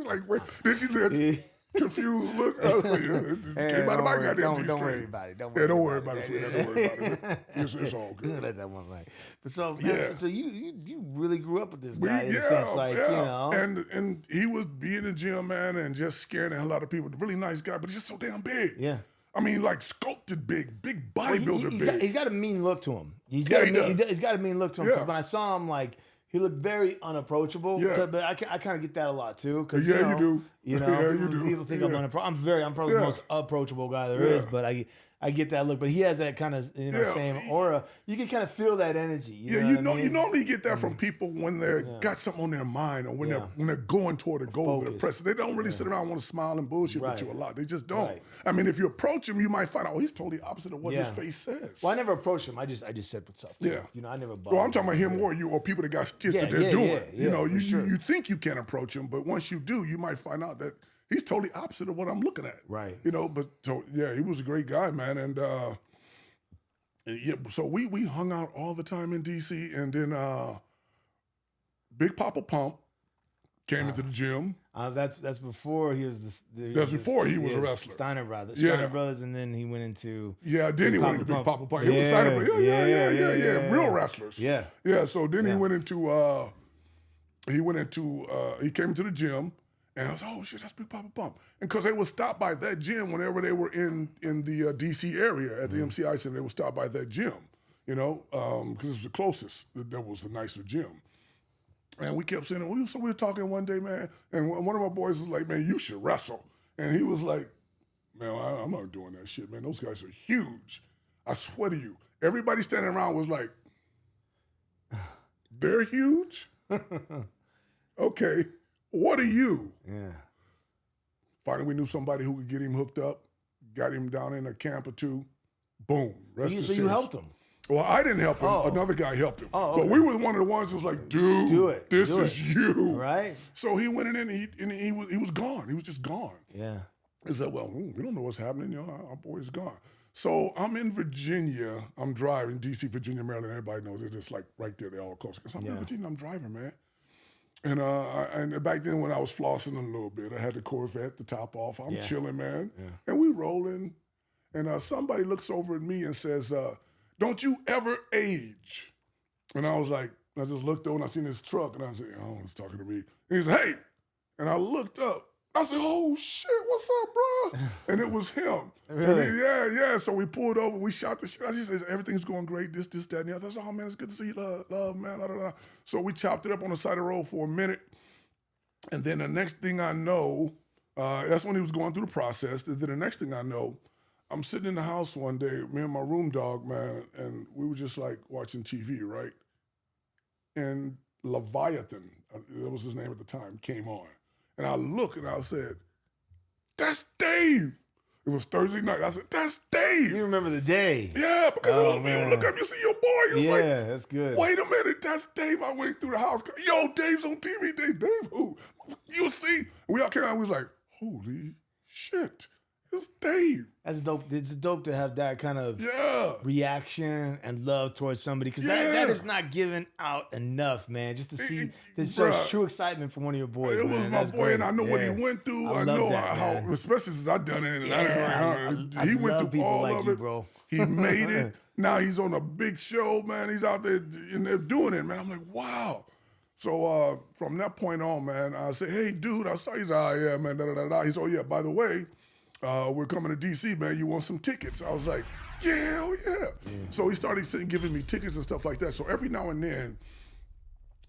Like, wait. Then she looked confused look. I was like, it just came out of my goddamn G-string. Don't worry about it. Don't worry about it, sweetheart. Don't worry about it. It's all good. Let that one lie. But so you really grew up with this guy in a sense, like, you know. And he was being in the gym, man, and just scaring the hell out of people. Really nice guy, but he's just so damn big. Yeah. I mean, like sculpted big bodybuilder big. He's got a mean look to him. He's got a mean look to him. Because when I saw him, like, he looked very unapproachable. Yeah. But I kind of get that a lot too. Yeah, you do. You know, people think I'm unapproachable. I'm probably the most approachable guy there is, but I get that look. But he has that kind of same aura. You can kind of feel that energy. You normally get that from people when they're got something on their mind, or when they're going toward a goal with a press. They don't really sit around and want to smile and bullshit with you a lot. They just don't. Right. I mean, if you approach him, you might find out, he's totally opposite of what his face says. Well, I never approached him. I just said what's up. Yeah. I never. Well, I'm talking about him or people that got shit that they're doing. You think you can approach him, but once you do, you might find out that he's totally opposite of what I'm looking at. Right. But so he was a great guy, man. And so we hung out all the time in DC, and then Big Papa Pump came into the gym. That's before he was before he was a wrestler. Steiner Brothers. And then he went into then he went into Big Papa Pump. He was Steiner Brothers. Yeah. Real wrestlers. Yeah. Yeah. So then he went into he came into the gym. And I was like, oh, shit, that's Big Papa Pump. And because they would stop by that gym whenever they were in the D.C. area at the MCI Center, they would stop by that gym, because it was the closest. That was the nicer gym. And we kept saying, so we were talking one day, man, and one of my boys was like, man, you should wrestle. And he was like, man, I'm not doing that shit, man. Those guys are huge. I swear to you. Everybody standing around was like, they're huge? Okay. What are you? Yeah. Finally, we knew somebody who could get him hooked up, got him down in a camp or two. Boom. So you helped him? Well, I didn't help him. Oh. Another guy helped him. Oh, okay. But we were one of the ones who was like, dude, this is you. Right. So he went in and he was gone. He was just gone. Yeah. He said, well, we don't know what's happening. Our boy's gone. So I'm in Virginia. I'm driving, D.C., Virginia, Maryland. Everybody knows they're just like right there. They're all close. So I'm in Virginia. I'm driving, man. And back then when I was flossing a little bit, I had the Corvette, the top off. I'm chilling, man. Yeah. And we rolling. And somebody looks over at me and says, don't you ever age? And I was like, I just looked over and I seen this truck and I said, oh, he's talking to me. And he said, hey. And I looked up I said, oh shit, what's up, bro? And it was him. Really? And yeah. So we pulled over, we shot the shit. She says, everything's going great, this, that, and the other. I said, oh man, it's good to see you, love, man. Blah, blah, blah. So we chopped it up on the side of the road for a minute. And then the next thing I know, that's when he was going through the process. And then the next thing I know, I'm sitting in the house one day, me and my room dog, man, and we were just like watching TV, right? And Leviathan, that was his name at the time, came on. And I looked and I said, that's Dave. It was Thursday night. I said, that's Dave. You remember the day. Yeah, because you look up, you see your boy. It's like, that's good. Wait a minute, that's Dave. I went through the house. Yo, Dave's on TV. Dave who? You see? And we all came out and we was like, holy shit. It's Dave. That's dope. It's dope to have that kind of reaction and love towards somebody, because that is not given out enough, man. Just to see this shows true excitement from one of your boys. It was my boy, great. And I know what he went through. I know how, especially since I've done it. And he went through all like of it, bro. He made it. Now he's on a big show, man. He's out there and they're doing it, man. I'm like, wow. So from that point on, man, I said, hey, dude, I saw you. He's like, oh, yeah, man. He said, oh, yeah, by the way, we're coming to D.C., man. You want some tickets? I was like, yeah, hell yeah. So he started giving me tickets and stuff like that. So every now and then,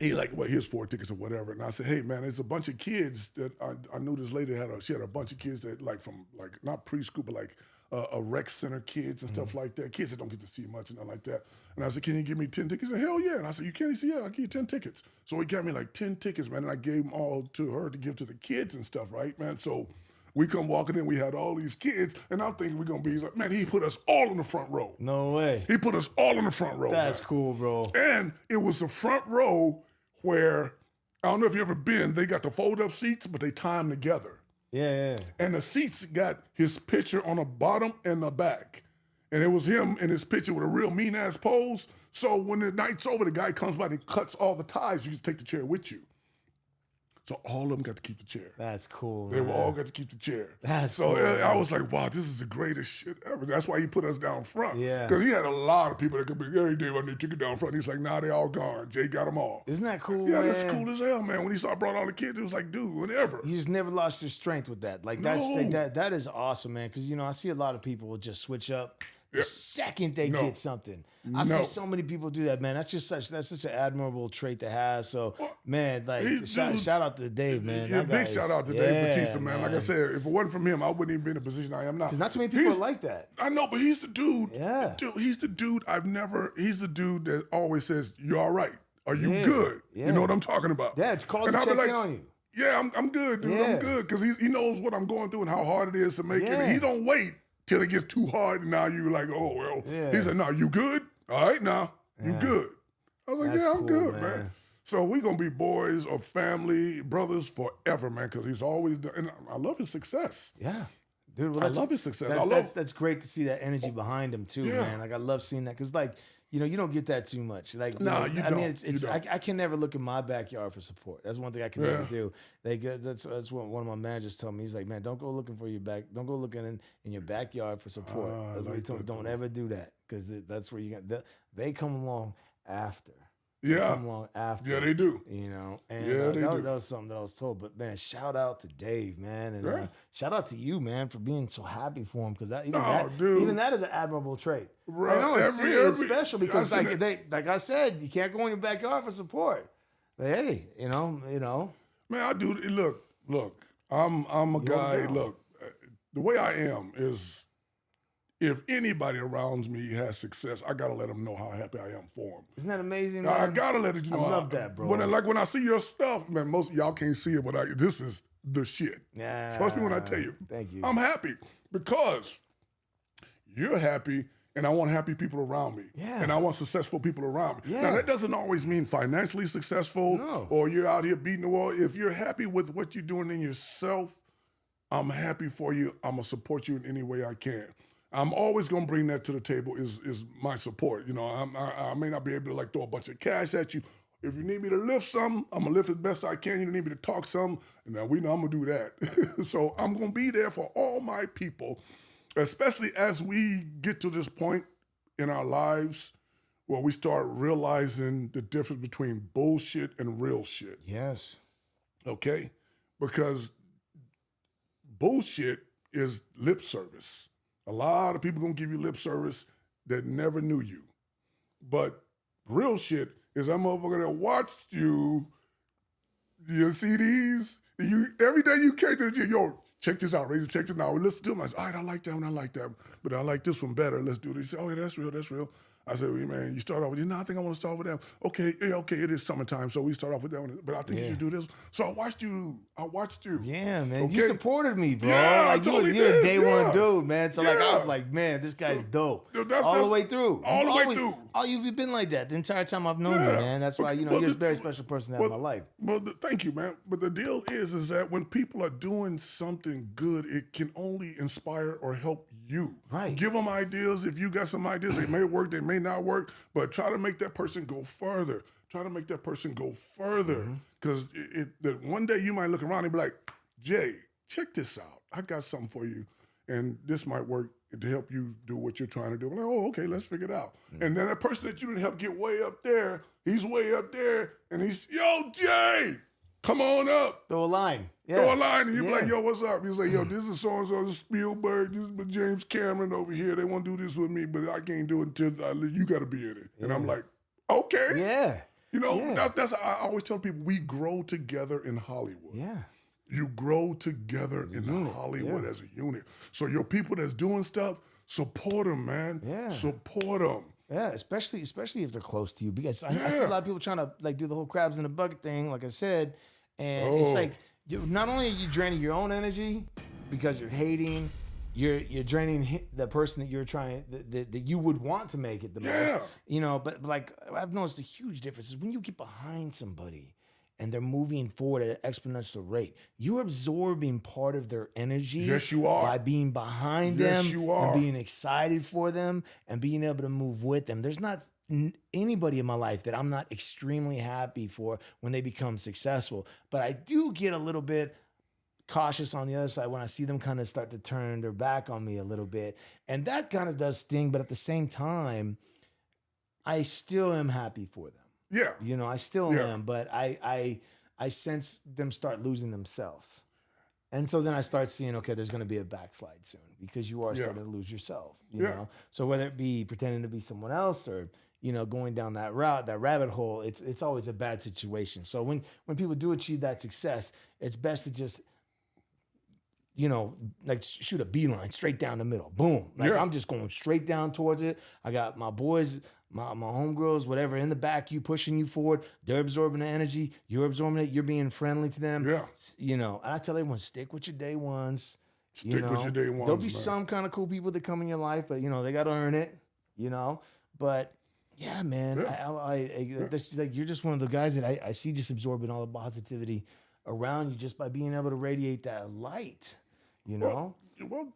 he like, well, here's 4 tickets or whatever. And I said, hey, man, there's a bunch of kids that I knew this lady she had a bunch of kids that like from like not preschool, but like a rec center kids and stuff like that. Kids that don't get to see much and nothing like that. And I said, can you give me 10 tickets? He said, hell yeah. And I said, you can't? He said, yeah, I'll give you 10 tickets. So he got me like 10 tickets, man. And I gave them all to her to give to the kids and stuff, right, man? So we come walking in, we had all these kids, and I'm thinking we're going to be like, man, he put us all in the front row. No way. He put us all in the front row. That's cool, bro. And it was the front row where, I don't know if you ever been, they got the fold-up seats, but they tie them together. Yeah. And the seats got his picture on the bottom and the back. And it was him in his picture with a real mean-ass pose. So when the night's over, the guy comes by and he cuts all the ties. You just take the chair with you. So all of them got to keep the chair. That's cool, They all got to keep the chair. That's cool. So I was like, wow, this is the greatest shit ever. That's why he put us down front. Yeah. Because he had a lot of people that could be, hey, Dave, I need a ticket down front. He's like, nah, they all gone. Jay got them all. Isn't that cool, Yeah, man? that's cool as hell, man. When he brought all the kids, it was like, dude, whatever. You just never lost your strength with that. Like, that is awesome, man. Because, I see a lot of people will just switch up the second they get something. I see so many people do that, man. That's such an admirable trait to have. So, man, like shout out to Dave, man. Yeah, big shout out to Dave Bautista, man. Like I said, if it wasn't from him, I wouldn't even be in the position I am now. Because not too many people are like that. I know, but he's the dude. Yeah. He's the dude he's the dude that always says, you all right? Are you good? Yeah. You know what I'm talking about? Yeah, calls to check in on you. Yeah, I'm good, dude. I'm good. Because he knows what I'm going through and how hard it is to make it. And he don't wait till it gets too hard, and now you're like, oh, well. Yeah. He said, no, you good? All right, now. You good. I was like, I'm good, man. So we're going to be boys or family, brothers forever, man, because he's always done. And I love his success. Yeah. Dude, well, I love his success. That's great to see that energy behind him, too, man. Like, I love seeing that, because, like, you don't get that too much. Like, you don't. I mean, I can never look in my backyard for support. That's one thing I can never do. Like, that's what one of my managers told me. He's like, man, don't go looking Don't go looking in your backyard for support. That's what he told me. Don't ever do that, because that's where you got. They come along after. Yeah. They come along after. Yeah, they do. And that was something that I was told. But man, shout out to Dave, man, and shout out to you, man, for being so happy for him, because even that is an admirable trait. Right. I know it's special, because like I said, you can't go in your backyard for support. But hey, Man, I do. Look. I'm a guy. Look, the way I am is, if anybody around me has success, I gotta let them know how happy I am for them. Isn't that amazing, man? I gotta let it know. I love that, bro. When I see your stuff, man, most of y'all can't see it, but this is the shit. Yeah. Trust me when I tell you. Thank you. I'm happy because you're happy, and I want happy people around me. Yeah. And I want successful people around me. Yeah. Now, that doesn't always mean financially successful or you're out here beating the wall. If you're happy with what you're doing in yourself, I'm happy for you. I'm going to support you in any way I can. I'm always going to bring that to the table is my support. I may not be able to like throw a bunch of cash at you. If you need me to lift something, I'm going to lift as best I can. You need me to talk something, and now we know I'm going to do that. So I'm going to be there for all my people, especially as we get to this point in our lives where we start realizing the difference between bullshit and real shit. Yes. Okay? Because bullshit is lip service. A lot of people gonna give you lip service that never knew you. But real shit is that motherfucker that watched you, your CDs, every day you came to the gym, yo, check this out, Razor, check this out. We listen to them. I said, all right, I like that one, I like that one, but I like this one better. Let's do this. He said, oh, yeah, that's real, that's real. I said, well, man, you start off with this. No, I think I want to start with that. Okay, yeah, okay, it is summertime, so we start off with that one. But I think you should do this. So I watched you. Yeah, man. Okay? You supported me, bro. Yeah, like, I totally you're a did. day one dude, man. So like, I Yeah. was like, man, this guy's dope. That's all the way through. All the way through. Oh, you've been like that the entire time I've known you, man. That's why, you're a very special person in my life. Well, thank you, man. But the deal is that when people are doing something good, it can only inspire or help you. Right. Give them ideas. If you got some ideas, they may work, they may not work, but try to make that person go further. Try to make that person go further. Because one day you might look around and be like, Jay, check this out. I got something for you. And this might work to help you do what you're trying to do. I'm like, oh, okay, let's figure it out. And then that person that you didn't help get way up there, he's way up there, and he's, yo, Jay, come on up. Throw a line. Yeah. Throw a line, and you're like, yo, what's up? He's like, yo, this is so-and-so, Spielberg, this is James Cameron over here. They want to do this with me, but I can't do it until you got to be in it. And I'm like, okay. Yeah. You know, that's how I always tell people, we grow together in Hollywood. Yeah. You grow together in Hollywood as a unit. So your people that's doing stuff, support them, man. Yeah. Support them. Yeah, especially if they're close to you. Because I see a lot of people trying to like do the whole crabs in a bucket thing, like I said. And it's like, not only are you draining your own energy because you're hating, you're draining the person that you're trying, that you would want to make it the most. You know, but like I've noticed a huge difference is when you get behind somebody and they're moving forward at an exponential rate, you're absorbing part of their energy. Yes, you are. By being behind them and being excited for them and being able to move with them. There's not anybody in my life that I'm not extremely happy for when they become successful. But I do get a little bit cautious on the other side when I see them kind of start to turn their back on me a little bit. And that kind of does sting. But at the same time, I still am happy for them. Yeah. You know, I still am, but I sense them start losing themselves. And so then I start seeing, okay, there's going to be a backslide soon because you are starting to lose yourself, you know? So whether it be pretending to be someone else or, you know, going down that route, that rabbit hole, it's always a bad situation. So when people do achieve that success, it's best to just, you know, like shoot a beeline straight down the middle. Boom. Like I'm just going straight down towards it. I got my boys, my homegirls, whatever, in the back, you pushing you forward. They're absorbing the energy. You're absorbing it. You're being friendly to them. Yeah. You know, and I tell everyone, stick with your day ones. Stick with your day ones. There'll be some kind of cool people that come in your life, but, you know, they got to earn it, you know. But, yeah, man, that's like, you're just one of the guys that I see just absorbing all the positivity around you just by being able to radiate that light, you know. Well,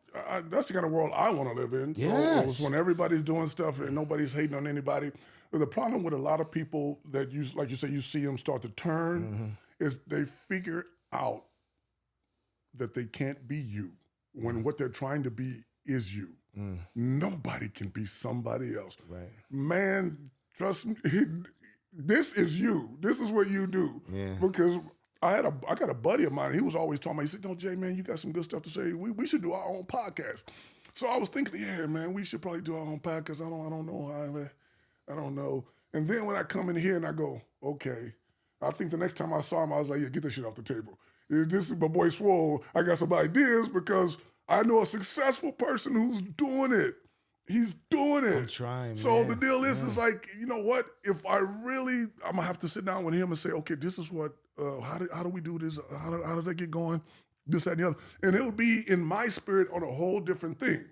that's the kind of world I want to live in. So it's when everybody's doing stuff and nobody's hating on anybody. But the problem with a lot of people that you, like you say, you see them start to turn, is they figure out that they can't be you when what they're trying to be is you. Nobody can be somebody else. Right. Man, trust me, this is you. This is what you do. Yeah. Because I got a buddy of mine. He was always talking about. He said, "No, Jay, man, you got some good stuff to say. We should do our own podcast." So I was thinking, yeah, man, we should probably do our own podcast. I don't know. And then when I come in here and I go, okay, I think the next time I saw him, I was like, yeah, get this shit off the table. This is my boy Swolls. I got some ideas because I know a successful person who's doing it. He's doing it. I'm trying, so the deal is, it's like, you know what? If I'm going to have to sit down with him and say, okay, this is what, how do we do this? How does that get going? This, that, and the other. And it'll be in my spirit on a whole different thing.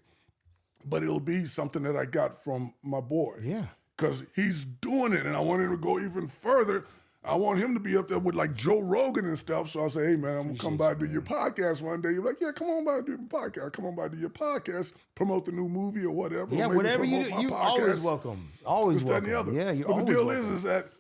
But it'll be something that I got from my boy. Yeah. Because he's doing it, and I want him to go even further. I want him to be up there with like Joe Rogan and stuff. So I'll say, hey, man, I'm going to come by and do your podcast one day. You're like, yeah, come on by and do your podcast. Come on by and do your podcast, promote the new movie or whatever. Yeah, or whatever you do, you always welcome. Always welcome. That and the other. Yeah, you're but always the deal welcome. is that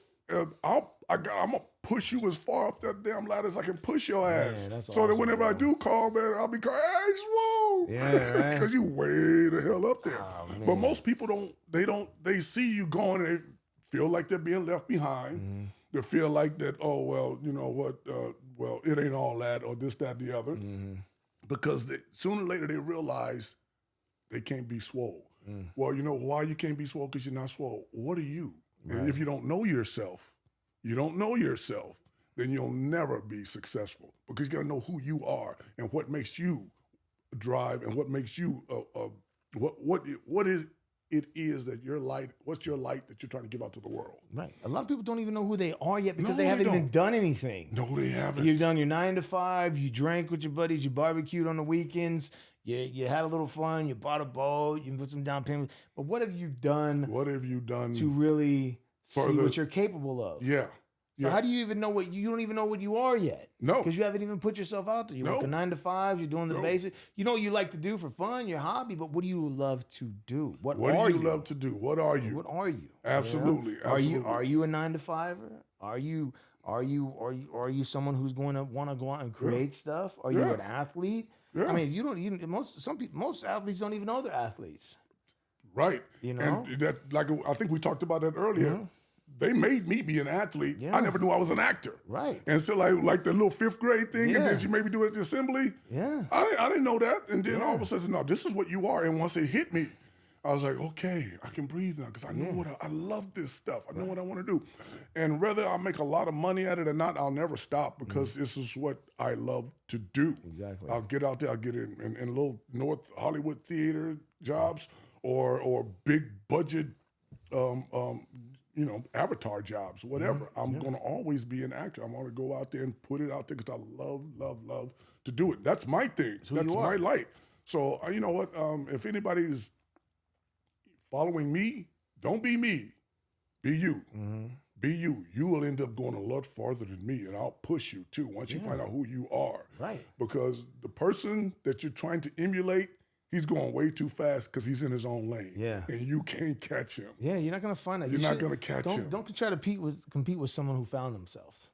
I'm going to push you as far up that damn ladder as I can push your ass. That's so that whenever I do call, man, I'll be calling, hey, Swole. Yeah, right. Because you way the hell up there. Oh, but most people they see you going and they feel like they're being left behind. They feel like that, oh, well, you know what, well, it ain't all that or this, that, and the other. because sooner or later they realize they can't be swole. Well, you know why you can't be swole? Because you're not swole. What are you? Right. And if you don't know yourself, then you'll never be successful, because you got to know who you are and what makes you drive and what makes you what is that your light. What's your light that you're trying to give out to the world? Right. A lot of people don't even know who they are yet because they haven't even done anything. No, they haven't. You've done your 9 to 5. You drank with your buddies. You barbecued on the weekends. You had a little fun. You bought a boat. You put some down payment. But what have you done? What have you done to really see what you're capable of? Yeah. So how do you even know you don't even know what you are yet? No. Because you haven't even put yourself out there. You work a 9 to 5, you're doing the basic. You know what you like to do for fun, your hobby, but what do you love to do? What do you love to do? What are you? What are you? Absolutely. You know? Absolutely. Are you a 9 to 5er? Are you someone who's going to want to go out and create stuff? Are you an athlete? Yeah. I mean, most athletes don't even know they're athletes. Right. You know? And that, like, I think we talked about that earlier. Mm-hmm. They made me be an athlete. Yeah. I never knew I was an actor. Right. And so like the little 5th grade thing, and then she made me do it at the assembly. Yeah. I didn't know that. And then all of a sudden, no, this is what you are. And once it hit me, I was like, okay, I can breathe now, because I know what I love this stuff. I know what I want to do. And whether I make a lot of money at it or not, I'll never stop, because this is what I love to do. Exactly. I'll get out there, I'll get in little North Hollywood theater jobs or big budget avatar jobs, whatever. I'm going to always be an actor. I'm going to go out there and put it out there, because I love to do it. That's my thing. That's my light. So, you know what? If anybody's following me, don't be me. Be you. Mm-hmm. Be you. You will end up going a lot farther than me, and I'll push you too once you find out who you are. Right. Because the person that you're trying to emulate, he's going way too fast because he's in his own lane. Yeah. And you can't catch him. Yeah, you're not going to find that. You're not going to catch him. Don't try to compete with someone who found themselves.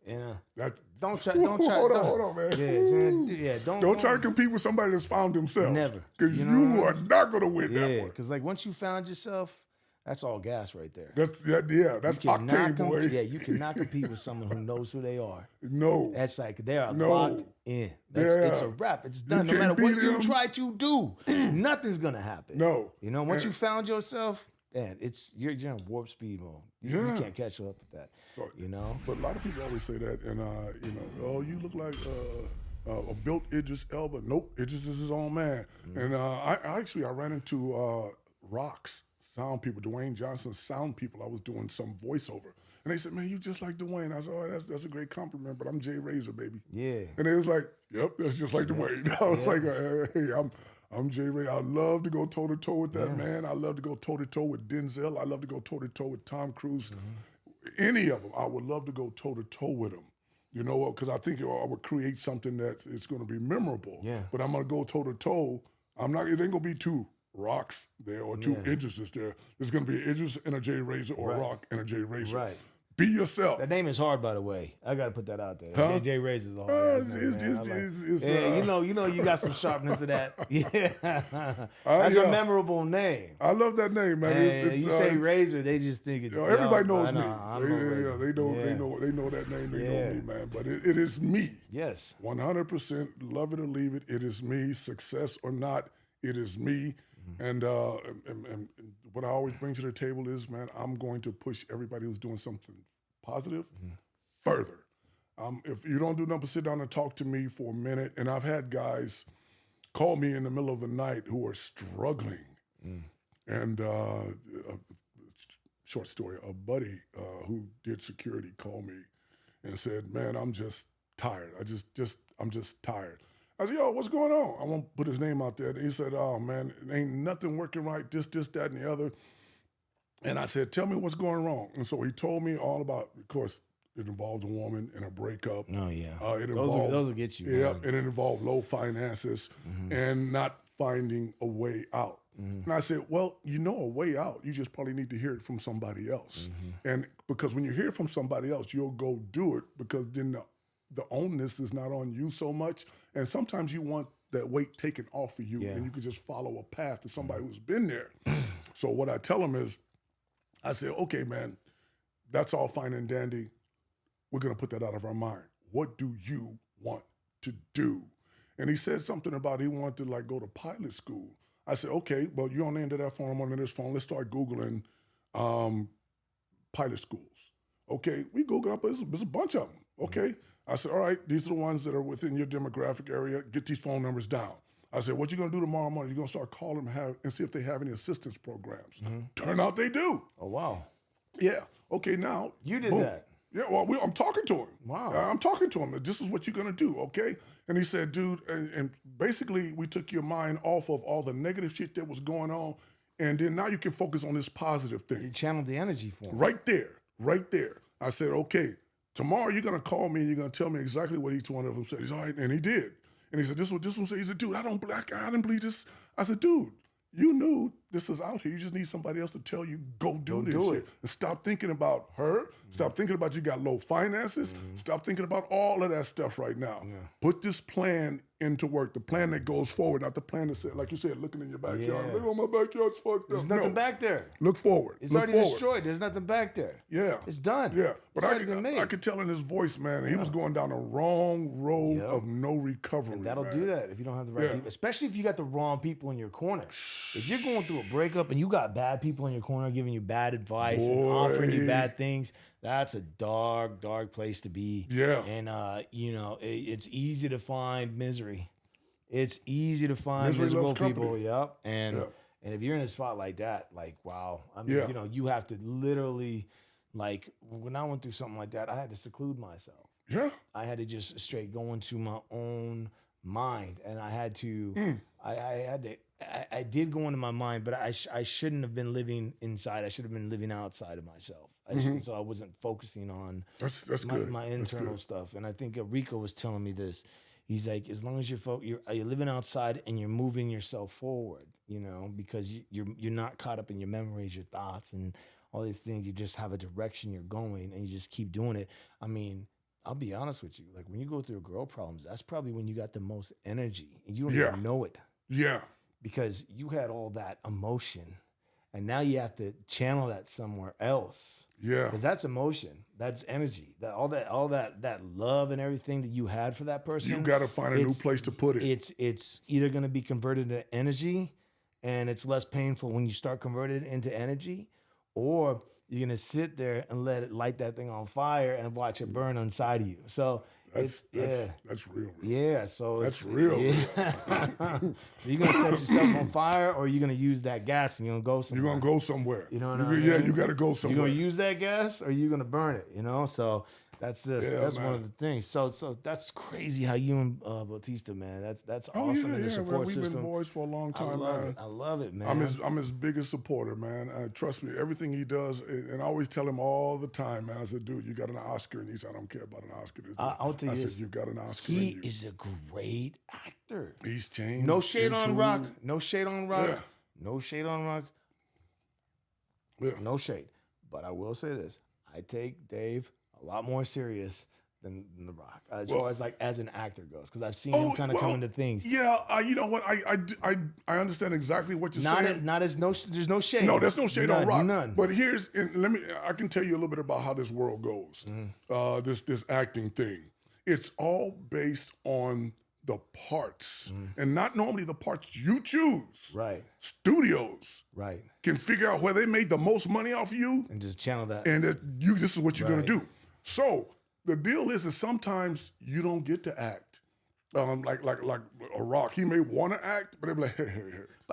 Don't try. Hold on, man. Don't try to compete with somebody that's found themselves. Never. Because you are not going to win that one. Because once you found yourself, that's all gas right there. That's octane, boy. Yeah, you cannot compete with someone who knows who they are. No. That's like they are locked in. It's a wrap. It's done. No matter what you try to do, nothing's gonna happen. No. You know, once you found yourself, man, you're in warp speed mode. You can't catch up with that. So, you know. But a lot of people always say that, and oh, you look like a built Idris Elba. Nope, Idris is his own man. And I ran into Rock's sound people, Dwayne Johnson's sound people. I was doing some voiceover, and they said, "Man, you just like Dwayne." I said, "Oh, that's a great compliment, but I'm Jaye Razor, baby." Yeah. And they was like, "Yep, that's just like Dwayne." I was like, "Hey, I'm Jaye Razor. I love to go toe to toe with that man. I love to go toe to toe with Denzel. I love to go toe to toe with Tom Cruise. Any of them, I would love to go toe to toe with them. You know what? Because I think I would create something that it's going to be memorable. Yeah. But I'm going to go toe to toe. It ain't going to be two Rocks there or two Idrises there. There's going to be an Idris and a Jaye Razor, or a Rock and a Jaye Razor. Right. Be yourself. That name is hard, by the way. I got to put that out there. Huh? Jaye Razor is a hard name. You know, you got some sharpness to that. Yeah. That's a memorable name. I love that name, man. You say Razor, they just think it's everybody knows me. They know that name. They know me, man. But it is me. Yes. 100%. Love it or leave it. It is me. Success or not, it is me. And what I always bring to the table is, man, I'm going to push everybody who's doing something positive further. If you don't do nothing but sit down and talk to me for a minute, and I've had guys call me in the middle of the night who are struggling. And short story, a buddy who did security called me and said, "Man, I'm just tired. I'm just tired." I said, "Yo, what's going on?" I won't put his name out there. He said, "Oh, man, ain't nothing working right, this, that, and the other." And I said, "Tell me what's going wrong." And so he told me all about, of course, it involved a woman and a breakup. Oh, yeah. Those will get you. Yeah, and it involved low finances and not finding a way out. And I said, "Well, you know a way out. You just probably need to hear it from somebody else." And because when you hear it from somebody else, you'll go do it, because then the onus is not on you so much. And sometimes you want that weight taken off of you, and you can just follow a path to somebody who's been there. So what I tell them is, I say, "Okay, man, that's all fine and dandy. We're going to put that out of our mind. What do you want to do?" And he said something about he wanted to like go to pilot school. I said, okay, well, you're on the end of that phone, I'm on the end of this phone. Let's start Googling pilot schools. Okay, we Googled up, there's a bunch of them. Okay. I said, all right, these are the ones that are within your demographic area. Get these phone numbers down. I said, what you gonna do tomorrow morning? You're gonna start calling them and see if they have any assistance programs. Turn out they do. Oh, wow. Yeah. Okay, now. You did that. Yeah, well, I'm talking to him. Wow. I'm talking to him. This is what you're going to do, okay? And he said, dude, and basically we took your mind off of all the negative shit that was going on, and then now you can focus on this positive thing. You channeled the energy for him. Right there. I said, okay, tomorrow you're going to call me and you're going to tell me exactly what each one of them said. He's all right, and he did. And he said, this is what this one said. He said, dude, I didn't believe this. I said, dude, you knew this is out here. You just need somebody else to tell you, go do this shit. And stop thinking about her. Stop thinking about you got low finances. Stop thinking about all of that stuff right now. Put this plan into work. The plan that goes forward, not the plan that said, like you said, looking in your backyard. Look, my backyard's fucked up. There's nothing back there. Look forward. It's already destroyed. There's nothing back there. Yeah. It's done. Yeah. But I could tell in his voice, man, he was going down the wrong road of no recovery. And that'll do that if you don't have the right people, especially if you got the wrong people in your corner. If you're going through a breakup and you got bad people in your corner giving you bad advice and offering you bad things, that's a dark, dark place to be. Yeah. And, it's easy to find misery. It's easy to find miserable people. Yep. And if you're in a spot like that, like, wow. I mean, you have to literally, like, when I went through something like that, I had to seclude myself. Yeah. I had to just straight go into my own mind. And I had to, I did go into my mind, but I shouldn't have been living inside. I should have been living outside of myself. So I wasn't focusing on my internal stuff. And I think Rico was telling me this. He's like, as long as you're living outside and you're moving yourself forward, because you're not caught up in your memories, your thoughts, and all these things. You just have a direction you're going, and you just keep doing it. I mean, I'll be honest with you. Like when you go through girl problems, that's probably when you got the most energy, and you don't even know it. Yeah. Because you had all that emotion, and now you have to channel that somewhere else. Yeah. Because that's emotion. That's energy. All that love and everything that you had for that person. You got to find a new place to put it. It's either going to be converted into energy, and it's less painful when you start converting it into energy, or you're going to sit there and let it light that thing on fire and watch it burn inside of you. So that's real. Yeah, so that's real. Yeah. So you're gonna set yourself on fire, or you're gonna use that gas and you're gonna go somewhere. You're gonna go somewhere. You know what I mean? Yeah, you gotta go somewhere. You're gonna use that gas, or you're gonna burn it. So that's that's man. one of the things. So that's crazy how you and Bautista, man. That's awesome in the support we've system. Been boys for a long time, man. I love it, man. I'm his biggest supporter, man. Trust me, everything he does, and I always tell him all the time, man. I said, dude, you got an Oscar, and he said, I don't care about an Oscar. I'll tell you I this. said, you got an Oscar. He is a great actor. He's changed. No shade on Rock. No shade on Rock. Yeah. No shade on Rock. Yeah. No shade. But I will say this. I take Dave a lot more serious than The Rock, as far as like as an actor goes, because I've seen him kind of come into things. Yeah, you know what? I understand exactly what you're saying. There's no shade. No, there's no shade on Rock. None. But I can tell you a little bit about how this world goes. This acting thing. It's all based on the parts, and not normally the parts you choose. Right. Studios. Right. Can figure out where they made the most money off you, and just channel that. And this is what you're gonna do. So the deal is sometimes you don't get to act. Like a Rock, he may want to act, but they'll be like, hey,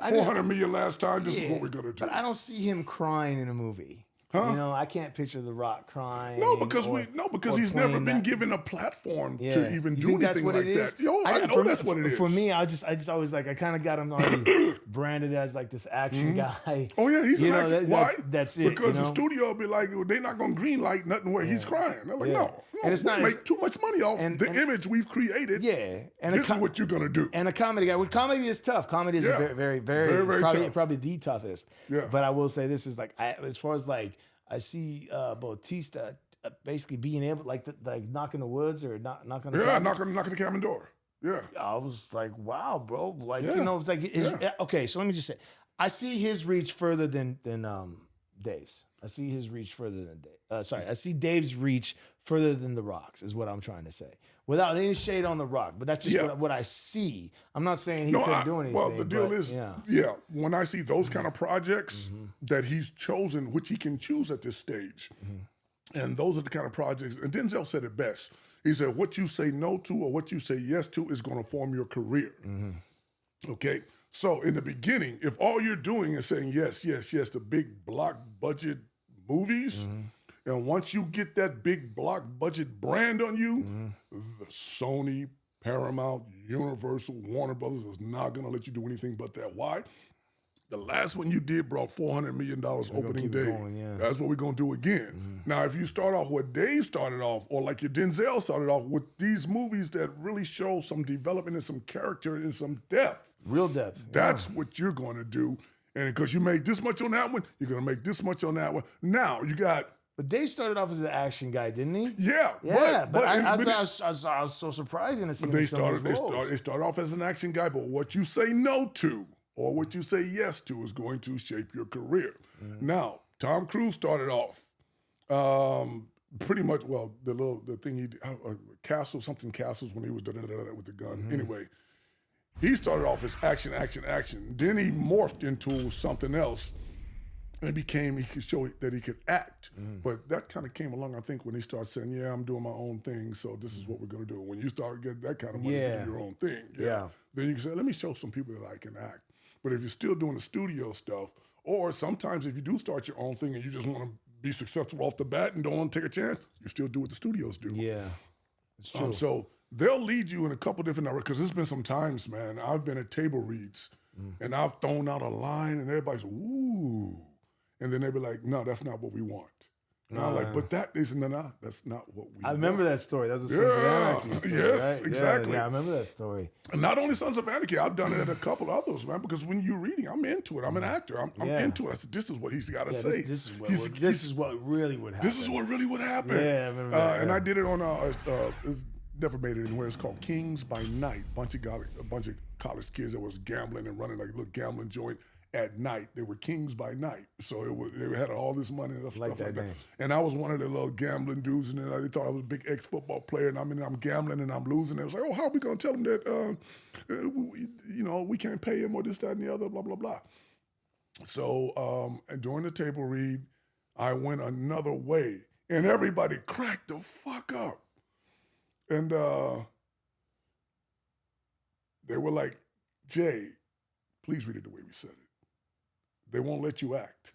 400 million last time. This is what we're gonna do. But I don't see him crying in a movie. Huh? I can't picture The Rock crying. No, because he's never been given a platform to even do anything like that. Yo, I know that's what it is. For me, I just always like I kind of got him already branded as like this action guy. Oh yeah, he's an action. Why? That's it. Because the studio will be like, they're not gonna green light nothing where he's crying. I'm like, no, and it's not make too much money off the image we've created. Yeah, and this is what you're gonna do. And a comedy guy. Well, comedy is tough. Comedy is very tough. Probably the toughest. Yeah. But I will say this is like as far as like. I see Bautista basically being able, like knocking the woods or knocking the cabin. knocking the cabin door. Yeah, I was like, wow, bro. Like it's like okay. So let me just say, I see his reach further than Dave's. I see his reach further than Dave. I see Dave's reach further than The Rock's, is what I'm trying to say. Without any shade on The Rock, but that's just what I see. I'm not saying he couldn't do anything. Well, the deal is, when I see those kind of projects that he's chosen, which he can choose at this stage, and those are the kind of projects, and Denzel said it best. He said, what you say no to or what you say yes to is going to form your career. Okay? So in the beginning, if all you're doing is saying yes, yes, yes to big block budget movies, and once you get that big block budget brand on you, the Sony, Paramount, Universal, Warner Brothers is not going to let you do anything but that. Why? The last one you did brought $400 million opening day. That's what we're going to do again. Now, if you start off what Dave started off, or like your Denzel started off with these movies that really show some development and some character and some depth. Real depth. That's what you're going to do. And because you made this much on that one, you're going to make this much on that one. Now, you got... But Dave started off as an action guy, didn't he? Yeah. But I was so surprised to see him. They started off as an action guy, but what you say no to or what you say yes to is going to shape your career. Now, Tom Cruise started off pretty much, well, the thing he did, castles when he was with the gun. Anyway, he started off as action. Then he morphed into something else. And he could show that he could act. But that kind of came along, I think, when he started saying, yeah, I'm doing my own thing, so this is what we're going to do. When you start getting that kind of money, you do your own thing. Then you can say, let me show some people that I can act. But if you're still doing the studio stuff, or sometimes if you do start your own thing and you just want to be successful off the bat and don't want to take a chance, you still do what the studios do. Yeah, it's true. So they'll lead you in a couple different directions. Because there's been some times, man, I've been at table reads, and I've thrown out a line, and everybody's, ooh. And then they'd be like, no, that's not what we want. And I'm like, but that isn't enough. That's not what we want. I remember that story. That was a Sons of Anarchy story, yes, right? exactly. Yeah, I remember that story. And not only Sons of Anarchy, I've done it at a couple others, man, because when you're reading, I'm into it. I'm an actor. I'm into it. I said, this is what he's got to say. This is what really would happen. This is what really would happen. Yeah, I remember that. And I did it on, it's never made it anywhere. It's called Kings by Night. A bunch of college kids that was gambling and running like a little gambling joint at night. They were kings by night. So they had all this money and stuff like that. And I was one of the little gambling dudes, and they thought I was a big ex-football player, and I'm gambling and I'm losing. They was like, oh, how are we going to tell them that, we can't pay him or this, that, and the other, blah, blah, blah. So and during the table read, I went another way, and everybody cracked the fuck up. And they were like, Jay, please read it the way we said it. They won't let you act.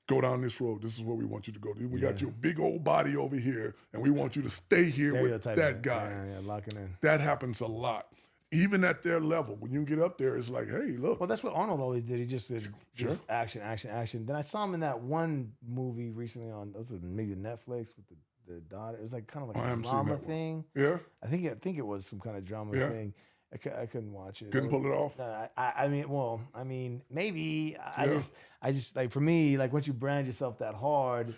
Go down this road. This is where we want you to go. We got your big old body over here, and we want you to stay here with that guy. Yeah, locking in. That happens a lot. Even at their level, when you get up there, it's like, hey, look. Well, that's what Arnold always did. He just did just action. Then I saw him in that one movie recently on maybe Netflix with the daughter. It was like kind of like a drama thing. Yeah. I think it was some kind of drama thing. I couldn't watch it. Couldn't pull it off. I mean, maybe. I just like, for me, like, once you brand yourself that hard,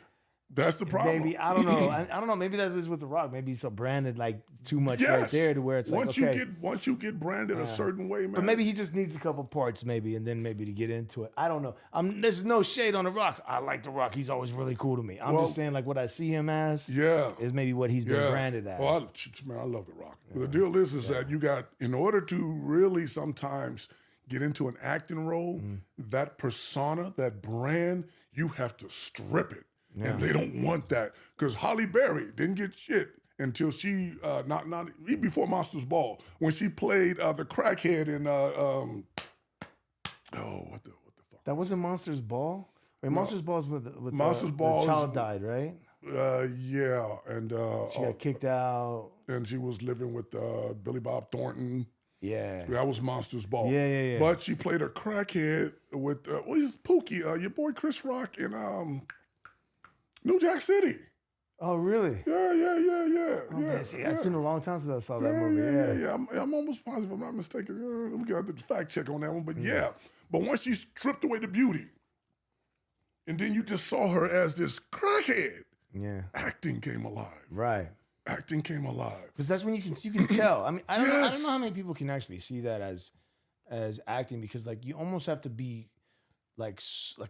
that's the problem. Maybe I don't know. I don't know. Maybe that's what's with The Rock. Maybe he's so branded like too much right there to where it's once you get branded a certain way, man. But maybe he just needs a couple parts, maybe, and then maybe to get into it. I don't know. There's no shade on The Rock. I like The Rock. He's always really cool to me. I'm just saying, like, what I see him as is maybe what he's been branded as. Well, I love The Rock. Yeah. The deal is that you got, in order to really sometimes get into an acting role, that persona, that brand, you have to strip it. Yeah. And they don't want that, because Halle Berry didn't get shit until she even before Monsters Ball, when she played the crackhead in what the fuck? That wasn't Monsters Ball. Wait, Monsters Ball is with Monsters Ball. The child died, right? Yeah, and she got kicked out, and she was living with Billy Bob Thornton. Yeah, that was Monsters Ball. Yeah. But she played a crackhead with Pookie, your boy Chris Rock in New Jack City. Oh, really? Yeah. Oh, man, see, it's been a long time since I saw that movie. Yeah. I'm almost positive, if I'm not mistaken. We got the fact check on that one, but But once she stripped away the beauty, and then you just saw her as this crackhead, acting came alive. Right. Acting came alive. Because that's when you can tell. I mean, I don't know how many people can actually see that as acting, because like you almost have to be like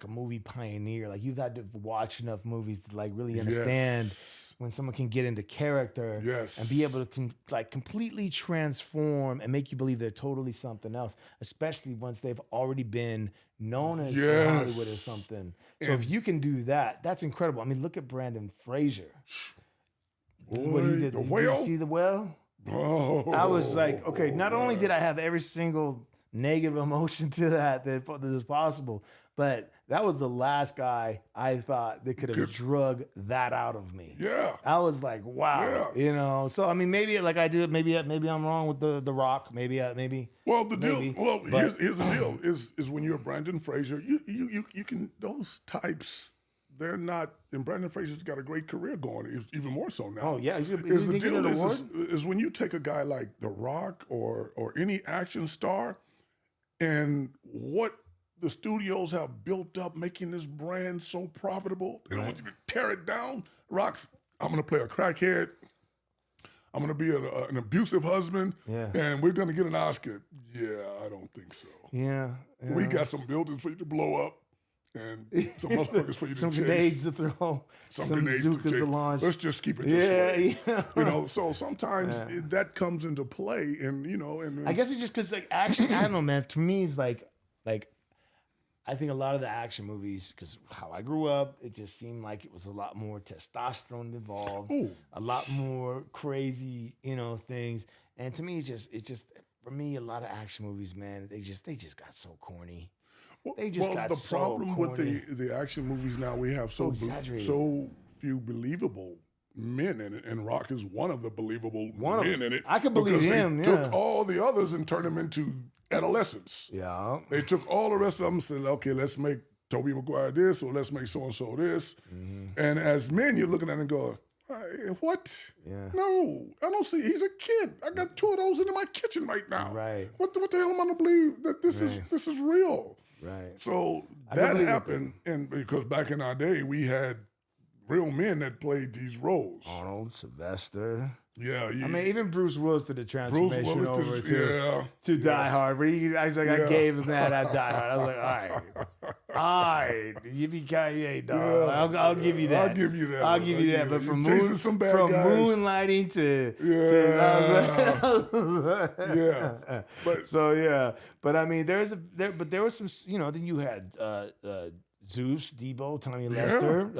a movie pioneer. Like you've had to watch enough movies to like really understand when someone can get into character and be able to like completely transform and make you believe they're totally something else, especially once they've already been known as in Hollywood or something. So if you can do that, that's incredible. I mean, look at Brendan Fraser. What he did. Did you see The Whale? Oh. I was like, okay, not only did I have every single negative emotion to that is possible, but that was the last guy I thought that could have drug that out of me. Yeah. I was like, wow, you know. So I mean, maybe like I do. Maybe I'm wrong with the Rock. Maybe. Well, the deal. Well, here's the deal: is when you're Brendan Fraser, you can those types. They're not, and Brendan Fraser's got a great career going, even more so now. Oh yeah, the deal is when you take a guy like The Rock or any action star, and what the studios have built up, making this brand so profitable, they don't want you to tear it down. Rock's, I'm going to play a crackhead. I'm going to be an abusive husband, and we're going to get an Oscar. Yeah, I don't think so. Yeah. We got some buildings for you to blow up. And some motherfuckers for you to some chase. Grenades to throw. Some grenades to launch. Let's just keep it this way. Yeah. You know, so sometimes that comes into play, and you know, and I guess it's just because like action. I don't know, man. To me, it's like I think a lot of the action movies, because how I grew up, it just seemed like it was a lot more testosterone involved, a lot more crazy, you know, things. And to me, it's just for me, a lot of action movies, man, they just got so corny. They just got the problem corny. with the action movies now, we have so few believable men in it, and Rock is one of the believable men in it. I could believe him. They took all the others and turned them into adolescents. Yeah, they took all the rest of them and said, okay, let's make Tobey Maguire this, or let's make so and so this. And as men, you're looking at it and going, what? Yeah. No, I don't see. He's a kid. I got 2 of those in my kitchen right now. Right. What the hell am I to believe that this is real? Right. So that happened, and because back in our day, we had real men that played these roles. Arnold, Sylvester. Yeah. I mean, even Bruce Willis did the transformation over to Die Hard. But I was like, I gave him that at Die Hard. I was like, all right, yippee-ki-yay, dog. I'll give you that. I'll give you that. I'll give you that. But from moonlighting to But I mean, there was some, you know. Then you had Zeus, Debo, Tommy Lester.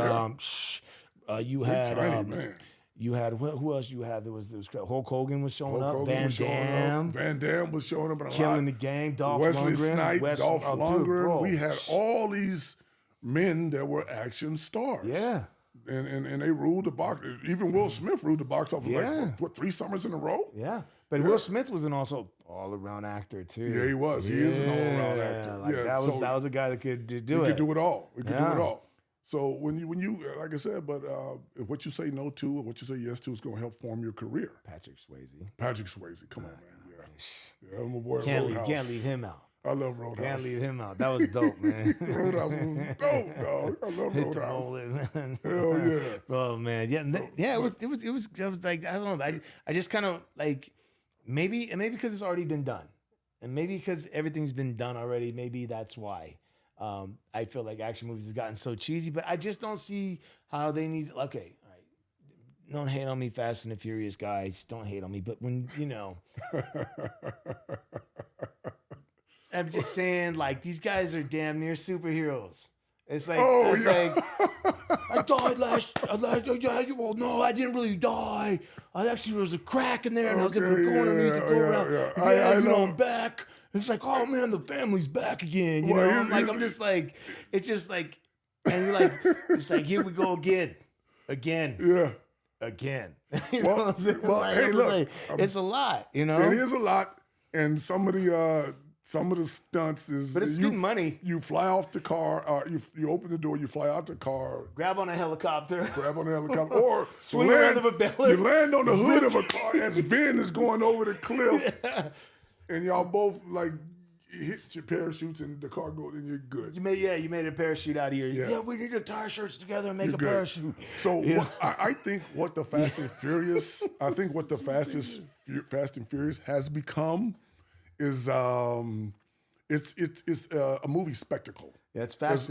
You had you had who else? You had there was Hulk Hogan was showing up. Van Damme. Van Damme was showing up. Killing the Gang. Dolph Wesley Lundgren. Snipes. Dolph Lundgren. We had all these men that were action stars. Yeah. And they ruled the box. Even Will Smith ruled the box office like what 3 summers in a row. Yeah. But Will Smith was an also all-around actor too. Yeah, he was. He is an all-around actor. Like that was a guy that could do it. He could do it all. He could do it all. So when you like I said, but what you say no to or what you say yes to is going to help form your career. Patrick Swayze, come on, man. Yeah, my boy. Can't leave him out. I love Roadhouse. Can't leave him out. That was dope, man. Roadhouse was dope, dog. I love Roadhouse. Man. Hell yeah. Oh man, it was like I don't know. I just kind of like maybe because it's already been done, and maybe because everything's been done already. Maybe that's why. I feel like action movies have gotten so cheesy, but I just don't see how they need. Okay, all right, don't hate on me, Fast and the Furious guys. Don't hate on me, but when you know, I'm just saying, like these guys are damn near superheroes. It's like, like I died last. Well, no, I didn't really die. I actually there was a crack in there, and I was able to go underneath and go around. I'm back. It's like, oh man, the family's back again. You know, I'm just like, it's just like, and you're like, it's like, here we go again. You know what I'm saying? Well, hey, look, it's a lot. You know, it is a lot, and some of the stunts is. But it's good money. You fly off the car. You open the door. You fly out the car. Grab on a helicopter. Or swing around the propeller. You land on the hood of a car as Vin is going over the cliff. Yeah. And y'all both like hit your parachutes and the car goes and you're good. You made a parachute out of here. Yeah, we need to tie our shirts together and make a parachute. So I think what the Fast and Furious, Fast and Furious has become is it's a movie spectacle. Yeah, it's fast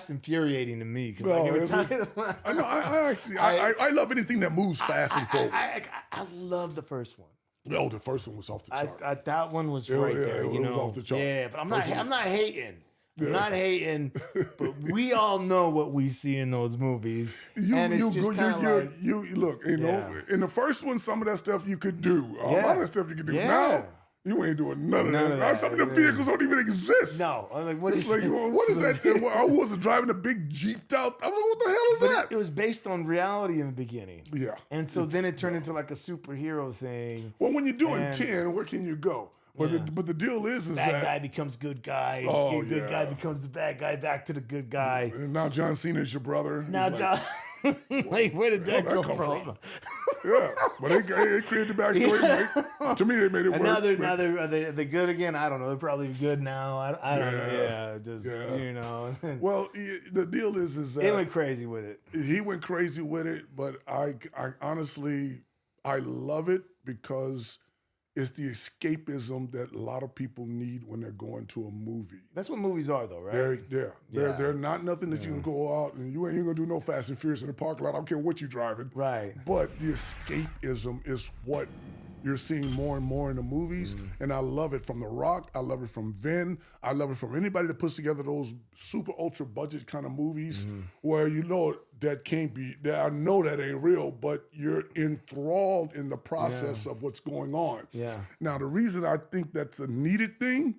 infuriating to me. I know. I love anything that moves fast and forward. I love the first one. Oh, the first one was off the chart. That one was right there. It was off the chart. Yeah, but I'm not hating. I'm not hating, but we all know what we see in those movies. And it's just kind of like... Look, in the first one, some of that stuff you could do. A lot of that stuff you could do. Now, you ain't doing none of that. Some of the vehicles don't even exist. No. I'm like, what is that? I wasn't driving a big Jeep out. I'm like, what the hell is that? It was based on reality in the beginning. Yeah. And so then it turned into like a superhero thing. Well, when you're doing 10, where can you go? But the deal is bad guy becomes good guy. Good guy becomes the bad guy. Back to the good guy. And now John Cena is your brother. Now John, like where did that come from? Yeah, but they created the backstory. To me, they made it work. Now they're good again. I don't know. They're probably good now. I don't know. Yeah, you know. Well, the deal is that he went crazy with it. He went crazy with it, but I honestly love it because it's the escapism that a lot of people need when they're going to a movie. That's what movies are, though, right? They're not nothing that you can go out and you ain't gonna do no Fast and Furious in the parking lot. I don't care what you're driving. Right. But the escapism is what you're seeing more and more in the movies, and I love it from The Rock. I love it from Vin. I love it from anybody that puts together those super ultra budget kind of movies where you know that can't be. That I know that ain't real, but you're enthralled in the process of what's going on. Yeah. Now the reason I think that's a needed thing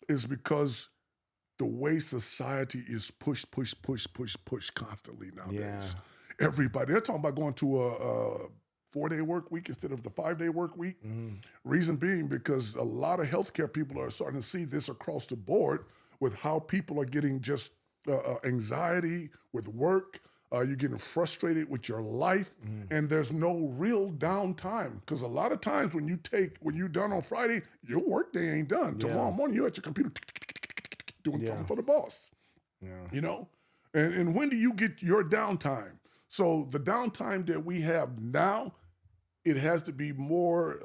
is because the way society is push constantly nowadays. Yeah. Everybody, they're talking about going to a 4-day work week instead of the 5-day work week. Reason being because a lot of healthcare people are starting to see this across the board with how people are getting just anxiety with work. You're getting frustrated with your life, and there's no real downtime. Because a lot of times when you're done on Friday, your work day ain't done. Tomorrow morning, you're at your computer doing something for the boss. Yeah. You know? And when do you get your downtime? So the downtime that we have now, it has to be more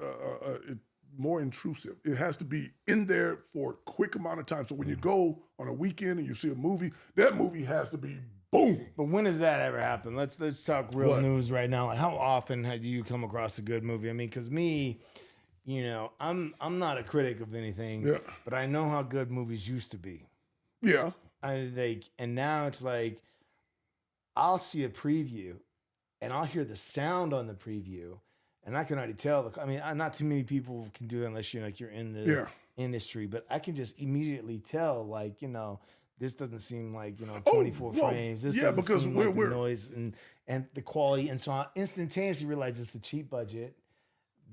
intrusive. It has to be in there for a quick amount of time. So when you go on a weekend and you see a movie, that movie has to be boom. But when does that ever happen? Let's talk real news right now. Like, how often have you come across a good movie? I mean, because me, you know, I'm not a critic of anything, but I know how good movies used to be. Yeah. And now it's like, I'll see a preview and I'll hear the sound on the preview and I can already tell. I mean, not too many people can do that unless you're in the industry, but I can just immediately tell, like, you know, this doesn't seem like, 24 frames. This doesn't seem like the noise and the quality. And so I instantaneously realize it's a cheap budget.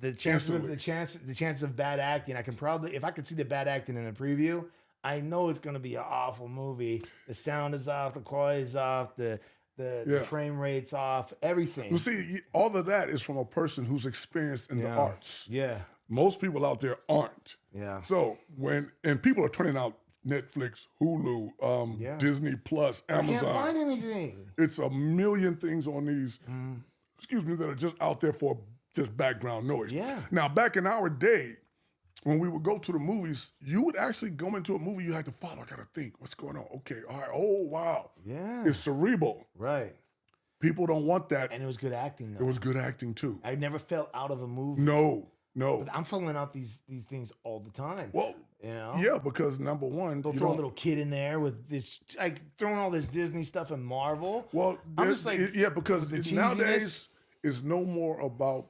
The chances of bad acting, I can probably, if I could see the bad acting in the preview, I know it's going to be an awful movie. The sound is off, the quality is off, the frame rate's off, everything. You see, all of that is from a person who's experienced in the arts. Yeah. Most people out there aren't. Yeah. So and people are turning out Netflix, Hulu, Disney Plus, Amazon. I can't find anything. It's a million things on these, that are just out there for just background noise. Yeah. Now, back in our day, when we would go to the movies, you would actually go into a movie, you had to follow. I got to think, what's going on? Okay, all right. Oh, wow. Yeah. It's cerebral. Right. People don't want that. And it was good acting, though. It was good acting, too. I never felt out of a movie. No. But I'm filling out these things all the time. Well, yeah, because number one, they'll throw a little kid in there with this, like throwing all this Disney stuff and Marvel. Well, I'm just like, because nowadays it's no more about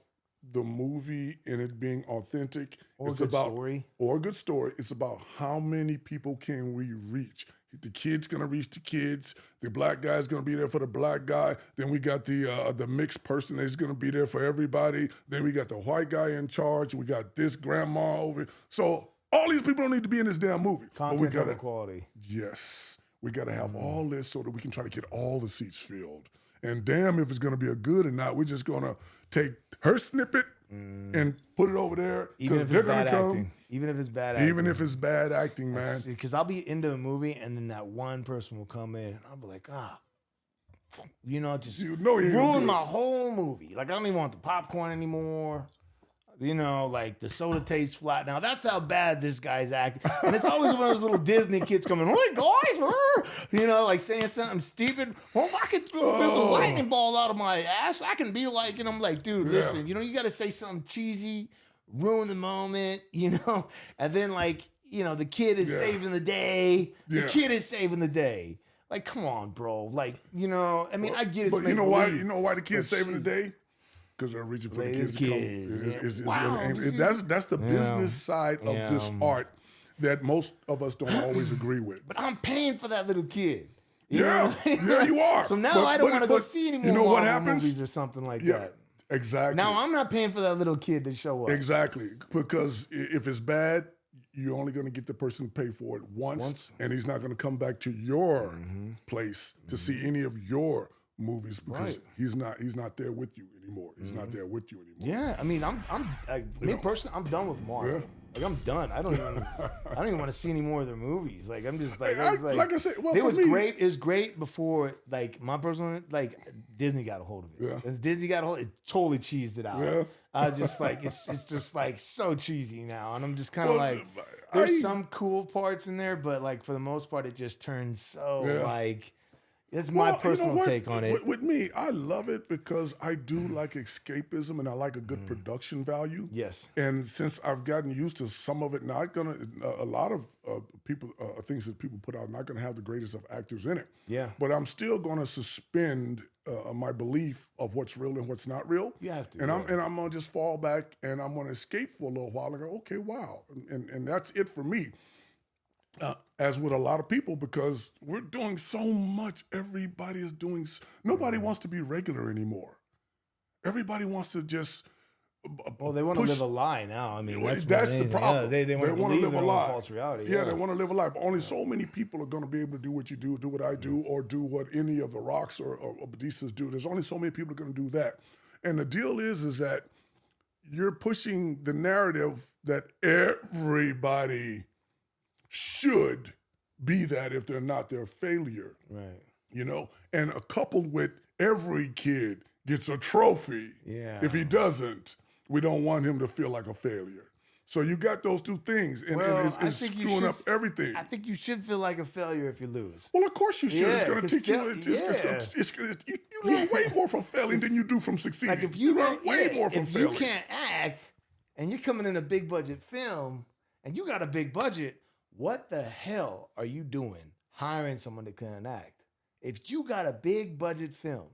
the movie and it being authentic. It's about story. Or a good story. It's about how many people can we reach. The kid's gonna reach the kids. The black guy's gonna be there for the black guy. Then we got the mixed person that's gonna be there for everybody. Then we got the white guy in charge. We got this grandma over. So all these people don't need to be in this damn movie. Content over quality. Yes, we gotta have all this so that we can try to get all the seats filled. And damn if it's gonna be a good or not. We're just gonna take her snippet and put it over there. Even if it's bad acting. Even if it's bad acting. Even if it's bad acting, man. Because I'll be into a movie and then that one person will come in and I'll be like, just ruin my whole movie. Like, I don't even want the popcorn anymore. You know, like the soda tastes flat now. That's how bad this guy's acting. And it's always one of those little Disney kids coming, hey guys, you know, like saying something stupid. Well, if I could throw the lightning ball out of my ass, I can be like, and I'm like, dude, listen, you know, you got to say something cheesy, ruin the moment, you know, and then like, you know, the kid is saving the day. The kid is saving the day. Like, come on, bro. Like, you know, I mean, I get it. But you know why? You know why the kid's saving the day? Because they're reaching for the kids to come. That's the business side of this art that most of us don't always agree with. But I'm paying for that little kid. Yeah, you are. So now I don't want to go see any more you know what happens? movies or something like that. Exactly. Now I'm not paying for that little kid to show up. Exactly. Because if it's bad, you're only going to get the person to pay for it once. And he's not going to come back to your place to see any of your movies because he's not there with you anymore. He's not there with you anymore. Yeah, I mean, me personally, I'm done with Marvel. Yeah. Like I'm done. I don't even want to see any more of their movies. Like I'm just like, like I said, well, it was great. It was great before like my personal like Disney got a hold of it. Yeah. As Disney got a hold, it totally cheesed it out. Yeah. I just like it's just like so cheesy now, and I'm just kind of like there's some cool parts in there, but like for the most part, it just turns so like. That's my personal take on it. With me, I love it because I do like escapism and I like a good production value. Yes. And since I've gotten used to some of it, a lot of people things that people put out are not gonna have the greatest of actors in it. Yeah. But I'm still gonna suspend my belief of what's real and what's not real. You have to. And I'm gonna just fall back and I'm gonna escape for a little while and go, okay, wow, and that's it for me. As with a lot of people, because we're doing so much. Everybody is doing. Nobody wants to be regular anymore. Everybody wants to just. Well, they want to live a lie now. I mean, that's the problem. Yeah, they want to live a lie. False reality. Yeah, they want to live a lie. But only so many people are going to be able to do what you do what I do, or do what any of the Rocks or Batistas do. There's only so many people are going to do that. And the deal is that you're pushing the narrative that everybody should be that if they're not, they're a failure. Right. You know, and coupled with every kid gets a trophy. Yeah. If he doesn't, we don't want him to feel like a failure. So you got those two things, and it's screwing up everything. I think you should feel like a failure if you lose. Well, of course you should. Yeah, it's going to teach you. You learn way more from failing than you do from succeeding. Like if you learn way more from failing. If you can't act, and you're coming in a big budget film, and you got a big budget, what the hell are you doing hiring someone that can act? If you got a big budget film,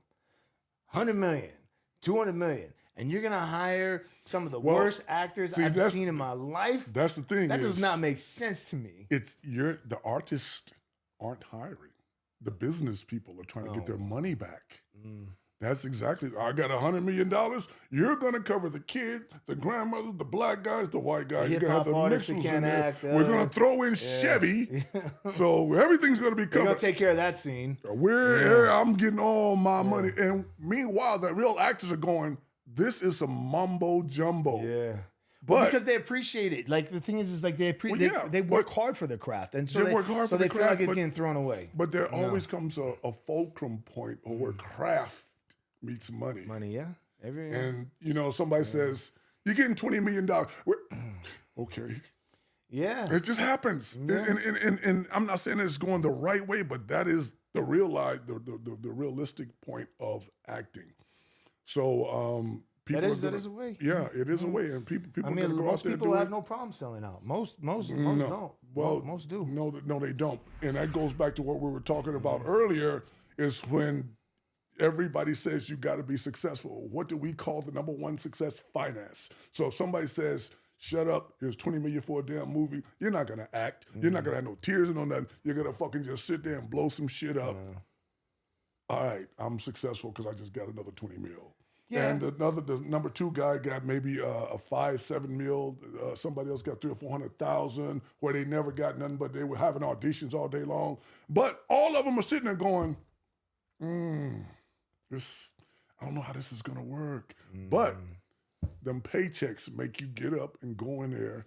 100 million, 200 million, and you're going to hire some of the worst actors I've seen in my life, that's the thing. That does not make sense to me. The artists aren't hiring. The business people are trying to get their money back. That's exactly. I got $100 million. You're going to cover the kids, the grandmothers, the black guys, the white guys. You're going to have the mixers in there. We're going to throw in Chevy. So everything's going to be covered. We're going to take care of that scene. I'm getting all my money. And meanwhile, the real actors are going, this is some mumbo jumbo. Yeah. But because they appreciate it. Like the thing is like they work hard for their craft. And so they work hard for their craft. So they feel like it's getting thrown away. But there always comes a fulcrum point where craft meets money. Money, yeah. And, somebody says, you're getting $20 million. Okay. Yeah. It just happens. Yeah. And I'm not saying it's going the right way, but that is the the realistic point of acting. So people that is a way. Yeah, it is a way. And people I mean, go most out there people have no problem selling out. Most don't. Well, most do. No, they don't. And that goes back to what we were talking about earlier, is when everybody says you got to be successful. What do we call the number one success? Finance. So if somebody says, shut up, here's $20 million for a damn movie, you're not going to act. You're not going to have no tears and no nothing. You're going to fucking just sit there and blow some shit up. All right, I'm successful because I just got another 20 mil. Yeah. And the number two guy got maybe a 5-7 mil. Somebody else got 300,000 or 400,000, where they never got nothing, but they were having auditions all day long. But all of them are sitting there going, I don't know how this is gonna work. But them paychecks make you get up and go in there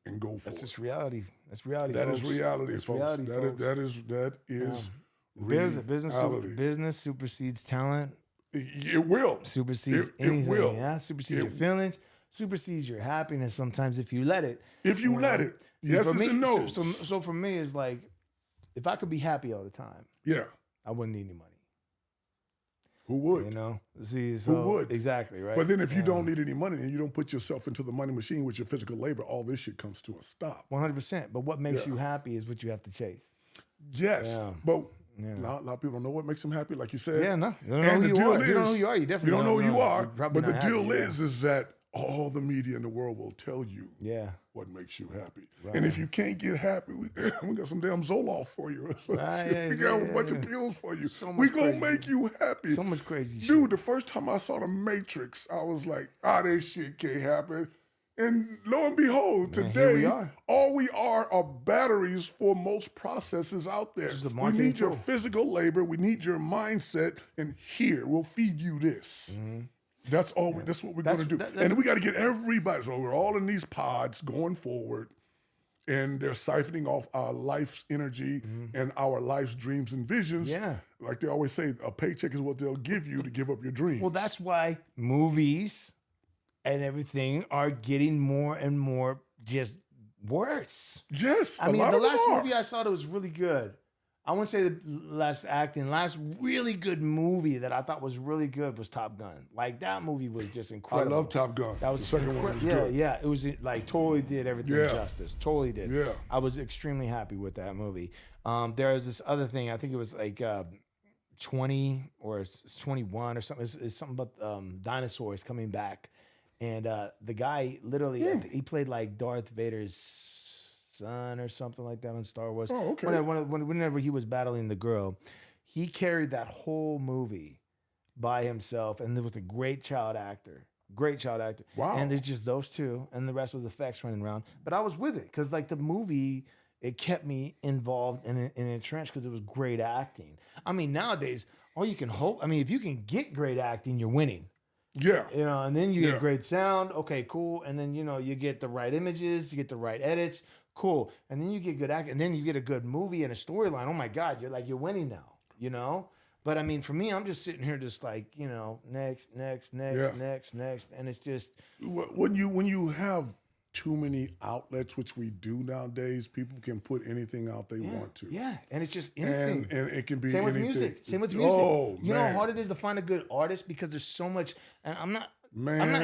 and go for it. That's just reality. That's reality. That is reality, folks. Reality, folks. That is reality. Business supersedes talent. It will. Supersedes anything. It will. Yeah, supersedes your feelings. supersedes your happiness sometimes if you let it. If you let it. Yes and no. So for me, it's like, if I could be happy all the time, I wouldn't need any money. Who would? You know? See, so, who would? Exactly, right? But then if you don't need any money and you don't put yourself into the money machine with your physical labor, all this shit comes to a stop. 100%. But what makes you happy is what you have to chase. Yes. But a lot of people don't know what makes them happy, like you said. Yeah, no. You don't know who you are. You don't know who you are. You definitely don't know who you are. But the deal happy, is that all the media in the world will tell you what makes you happy. Right. And if you can't get happy, we got some damn Zoloft for you. Right, we got a bunch of pills for you. So we gonna make you happy. So much crazy shit. Dude, the first time I saw The Matrix, I was like, this shit can't happen. And lo and behold, today, all we are batteries for most processes out there. We need your physical labor. We need your mindset. And here, we'll feed you this. Mm-hmm. That's all. That's what we're going to do. And we got to get everybody. So we're all in these pods going forward. And they're siphoning off our life's energy and our life's dreams and visions. Yeah. Like they always say, a paycheck is what they'll give you to give up your dreams. Well, that's why movies and everything are getting more and more just worse. Yes. I mean, the last movie I saw that was really good. I wouldn't say the last really good movie that I thought was really good was Top Gun. Like, that movie was just incredible. I love Top Gun. That was the second one was good. Yeah. It was like totally did everything justice. Totally did. Yeah. I was extremely happy with that movie. There was this other thing. I think it was like 20 or 21 or something. It's something about dinosaurs coming back. And the guy literally, he played like Darth Vader's son or something like that on Star Wars. Oh, okay. Whenever he was battling the girl, he carried that whole movie by himself, and there was a great child actor. Wow. And there's just those two, and the rest was effects running around. But I was with it, because like the movie, it kept me involved and entrenched because it was great acting. I mean, nowadays, all you can hope, I mean, if you can get great acting, you're winning. Yeah. You know, and then you get great sound. Okay, cool. And then, you know, you get the right images, you get the right edits. Cool. And then you get good acting, and then you get a good movie and a storyline. Oh my God, you're winning now, you know? But I mean, for me, I'm just sitting here just like, you know, next. And it's just. When you have too many outlets, which we do nowadays, people can put anything out they want to. Yeah. And it's just anything. And it can be Same anything. Same with music. Oh, you know how hard it is to find a good artist, because there's so much, and I'm not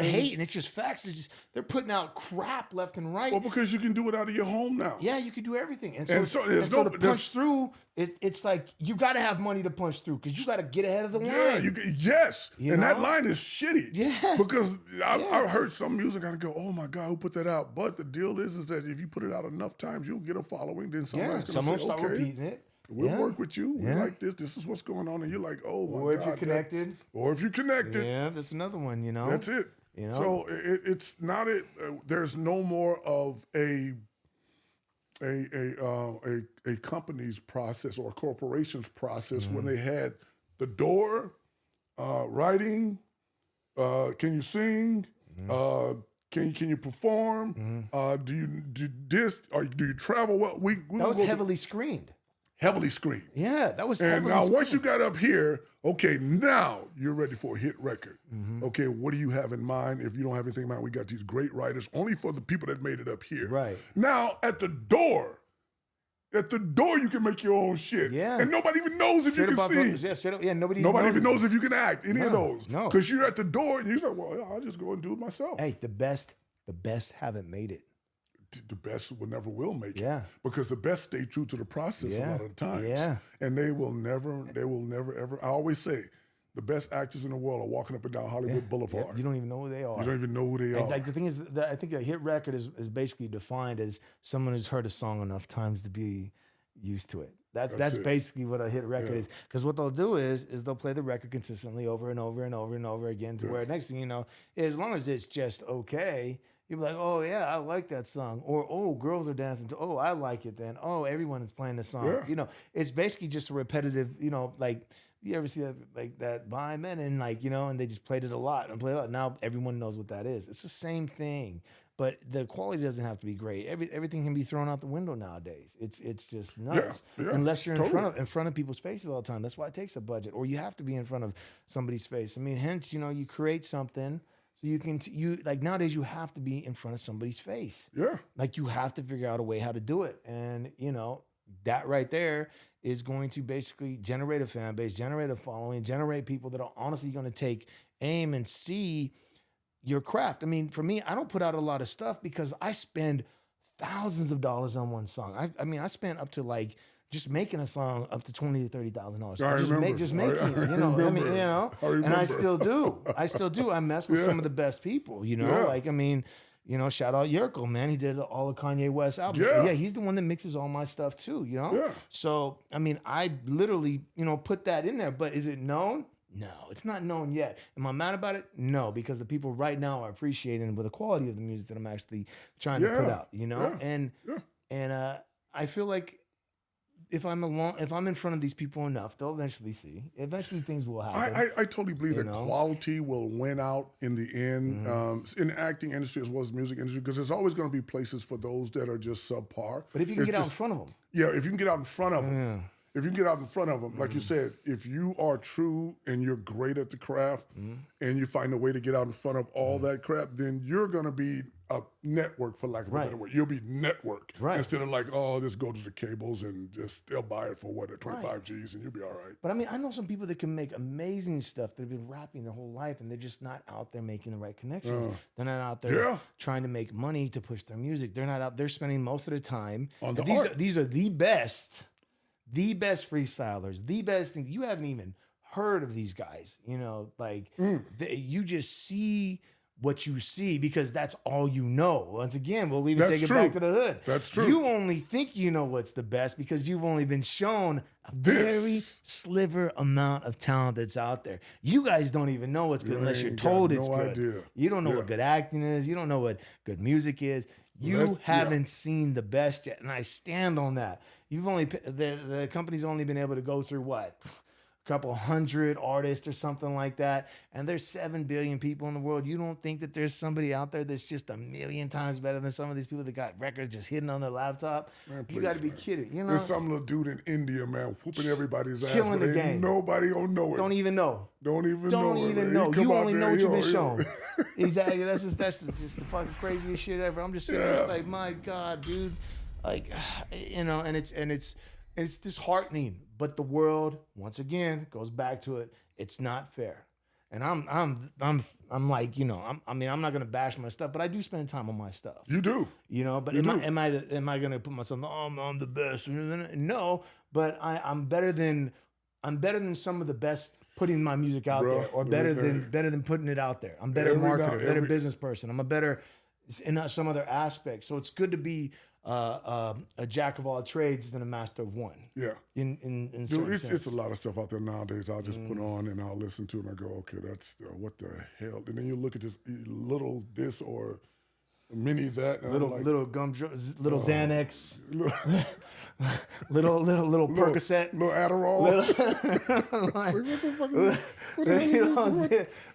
hating. It's just facts. It's just they're putting out crap left and right. Well, because you can do it out of your home now. Yeah, you can do everything. And so to punch through, it's like you got to have money to punch through, because you got to get ahead of the line. Yes. And that line is shitty. Yeah. Because I heard some music and I go, oh my God, who put that out? But the deal is that if you put it out enough times, you'll get a following. Then someone start repeating it. We'll work with you. We like this. This is what's going on. And you're like, oh, my God. Or if you're connected. Yeah, that's another one, you know. That's it. You know? So it's not there's no more of a company's process or a corporation's process when they had the door, writing, can you sing, can you perform, do you do this, or do you travel? Well, that was heavily screened. Heavily screened. Yeah, that was heavily screened. And now once you got up here, okay, now you're ready for a hit record. Okay, what do you have in mind? If you don't have anything in mind, we got these great writers, only for the people that made it up here. Right. Now, at the door, you can make your own shit. Yeah. And nobody even knows if you can sing. Nobody even knows if you can act, any of those. No. Because you're at the door and you're like, well, I'll just go and do it myself. Hey, the best haven't made it. The best will make it. Yeah. Because the best stay true to the process a lot of the times. Yeah. And they will never, ever. I always say, the best actors in the world are walking up and down Hollywood Boulevard. Yeah. You don't even know who they are. You don't even know who they are. Like, the thing is, I think a hit record is basically defined as someone who's heard a song enough times to be used to it. That's basically what a hit record is. Because what they'll do is they'll play the record consistently over and over and over and over again to where next thing you know, as long as it's just okay, you'll be like, oh, yeah, I like that song. Or, oh, girls are dancing to, oh, I like it then. Oh, everyone is playing the song. Yeah. You know, it's basically just a repetitive, you know, like, you ever see that, like that by men and like, you know, and they just played it a lot. Now everyone knows what that is. It's the same thing. But the quality doesn't have to be great. Everything can be thrown out the window nowadays. It's just nuts. Yeah, unless you're in front of people's faces all the time. That's why it takes a budget. Or you have to be in front of somebody's face. I mean, hence, you know, you create something So you like nowadays you have to be in front of somebody's face. Yeah. Like you have to figure out a way how to do it. And you know, that right there is going to basically generate a fan base, generate a following, generate people that are honestly going to take aim and see your craft. I mean, for me, I don't put out a lot of stuff because I spend thousands of dollars on one song. I mean, I spent up to like just making a song up to $20,000 to $30,000. Just making it, you know. I mean, you know, and I still do. I mess with some of the best people, you know. Like, I mean, you know, shout out Yerkel, man. He did all the Kanye West albums. Yeah, he's the one that mixes all my stuff too, you know. Yeah. So, I mean, I literally, you know, put that in there. But is it known? No, it's not known yet. Am I mad about it? No, because the people right now are appreciating the quality of the music that I'm actually trying to put out, you know. And I feel like if I'm in front of these people enough, they'll eventually see. Eventually, things will happen. I totally believe that quality will win out in the end, in the acting industry as well as the music industry, because there's always going to be places for those that are just subpar. But if you can get out in front of them. Yeah, if you can get out in front of them. If you can get out in front of them, like you said, if you are true and you're great at the craft and you find a way to get out in front of all that crap, then you're going to be a network, for lack of a better word. You'll be network instead of like, oh, just go to the cables and just they'll buy it for what, 25 G's and you'll be all right. But I mean, I know some people that can make amazing stuff that have been rapping their whole life and they're just not out there making the right connections. They're not out there trying to make money to push their music. They're not out there spending most of their time on the art. These are the best freestylers, the best things. You haven't even heard of these guys, you know, like you just see what you see because that's all you know. Once again, we'll even take it back to the hood. That's true. You only think you know what's the best because you've only been shown a very sliver amount of talent that's out there. You guys don't even know what's good unless you're told it's good. Idea. You don't know what good acting is. You don't know what good music is. You haven't seen the best yet, and I stand on that. You've only the company's only been able to go through what? A couple hundred artists or something like that, and there's 7 billion people in the world. You don't think that there's somebody out there that's just a million times better than some of these people that got records just hidden on their laptop? Man, please, you got to be kidding. You know, there's some little dude in India, man, whooping everybody's ass, killing the game. Nobody gonna know it. Don't even know. Don't even know. You only know what you've been shown. Exactly. That's just the fucking craziest shit ever. I'm just saying, it's like, my God, dude. Like, you know, and it's disheartening. But the world, once again, goes back to it. It's not fair. And I'm like, you know, I'm not gonna bash my stuff, but I do spend time on my stuff. You do. You know, but am I gonna put myself? Oh, I'm the best. No, but I'm better than some of the best putting my music out there, or better than putting it out there. I'm better marketer, better business person. I'm a better in some other aspects. So it's good to be a jack of all trades than a master of one. Yeah. In dude, it's a lot of stuff out there nowadays. I'll just put on and I'll listen to it and I go, okay, that's what the hell. And then you look at this little this or mini that. Little Xanax. little Percocet. Little Adderall.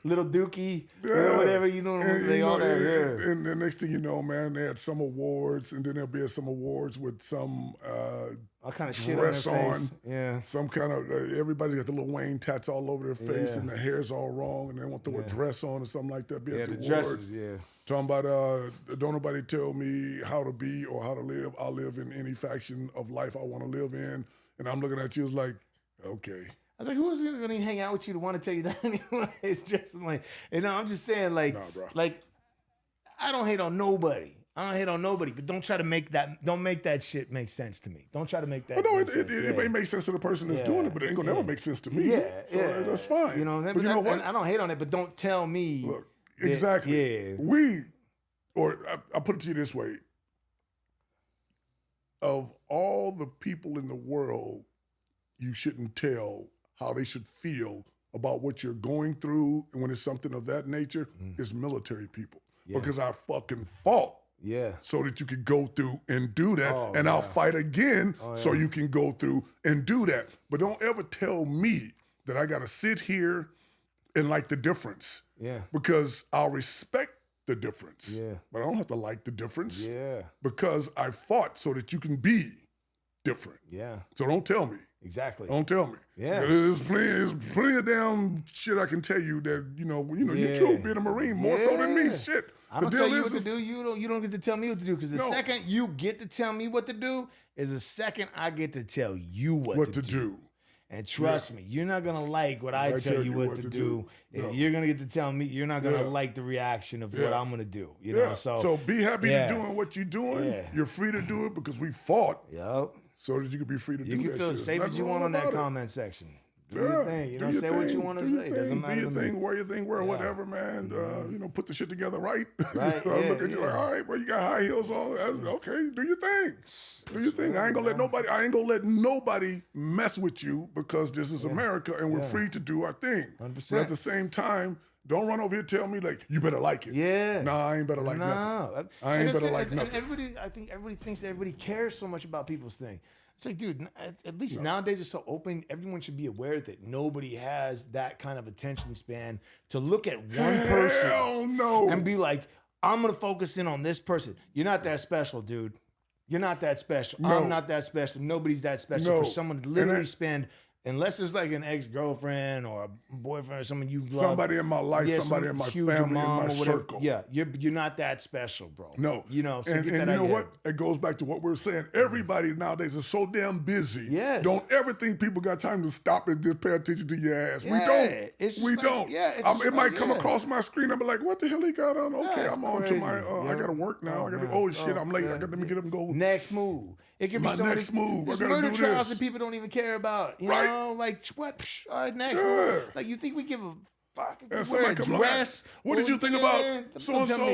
Little Dookie. Whatever, you know. And the next thing you know, man, they had some awards, and then there'll be some awards with some all kind of shit dress on their face. Yeah. Some kind of everybody's got the little Wayne tats all over their face, and their hair's all wrong, and they want to throw a dress on or something like that. Be at the dresses, talking about don't nobody tell me how to be or how to live. I'll live in any faction of life I want to live in. And I'm looking at you as like, okay. I was like, who's going to hang out with you to want to tell you that anyway? It's just like, you know, I'm just saying, like, like, I don't hate on nobody. But don't try to make that shit make sense to me. Don't try to make that. No, it may make sense to the person that's doing it, but it ain't gonna never make sense to me. So that's fine. You know, but you know what? I don't hate on it, but don't tell me. Look, exactly. I put it to you this way. Of all the people in the world, you shouldn't tell how they should feel about what you're going through, and when it's something of that nature, is military people. Because I fucking fought. So that you could go through and do that. I'll fight again so you can go through and do that. But don't ever tell me that I got to sit here and like the difference. Because I'll respect the difference. But I don't have to like the difference. Because I fought so that you can be different. Yeah. So don't tell me. Exactly. Don't tell me. Yeah. There's plenty of damn shit I can tell you that, you too, being a Marine, more so than me. Shit. I don't tell you what to do. You don't get to tell me what to do, because the second you get to tell me what to do is the second I get to tell you what to do. And trust me, you're not gonna like what I tell you what to do. No. You're gonna get to tell me. You're not gonna like the reaction of what I'm gonna do. You know. So be happy to doing what you're doing. Yeah. You're free to do it because we fought. Yep. So that you can be free to do that. You can feel as safe as you want on that comment section. Do your thing. You know, say what you want to say. Doesn't matter. Do your thing, wear your thing, whatever, man. Put the shit together right. Right. Look at you like, all right, bro, you got high heels on. Okay, do your thing. Do your thing. I ain't gonna let nobody mess with you, because this is America and we're free to do our thing. 100%. But at the same time, don't run over here and tell me like you better like it. Yeah. Nah, I ain't better like nothing. I ain't better like nothing. I think everybody thinks that everybody cares so much about people's thing. It's like, dude, at least nowadays it's so open. Everyone should be aware that nobody has that kind of attention span to look at one person and be like, I'm going to focus in on this person. You're not that special, dude. You're not that special. No. I'm not that special. Nobody's that special for someone to literally spend, unless it's like an ex-girlfriend or a boyfriend or someone you love. Somebody in my life, somebody in my family, in my circle. Yeah, you're not that special, bro. No. So and you know what? It goes back to what we're saying. Everybody nowadays is so damn busy. Yes. Don't ever think people got time to stop and just pay attention to your ass. Yeah. We don't. Yeah, it might come across my screen. I'm like, what the hell he got on? Okay, I'm on to my, I got to work now. I got to, shit, I'm late. Let me get up and go. Next move. It can be my next move. There's murder trials that people don't even care about. You know, like what? Psh, all right, next. Like you think we give a fuck if you wear a dress? What did you think about so and so?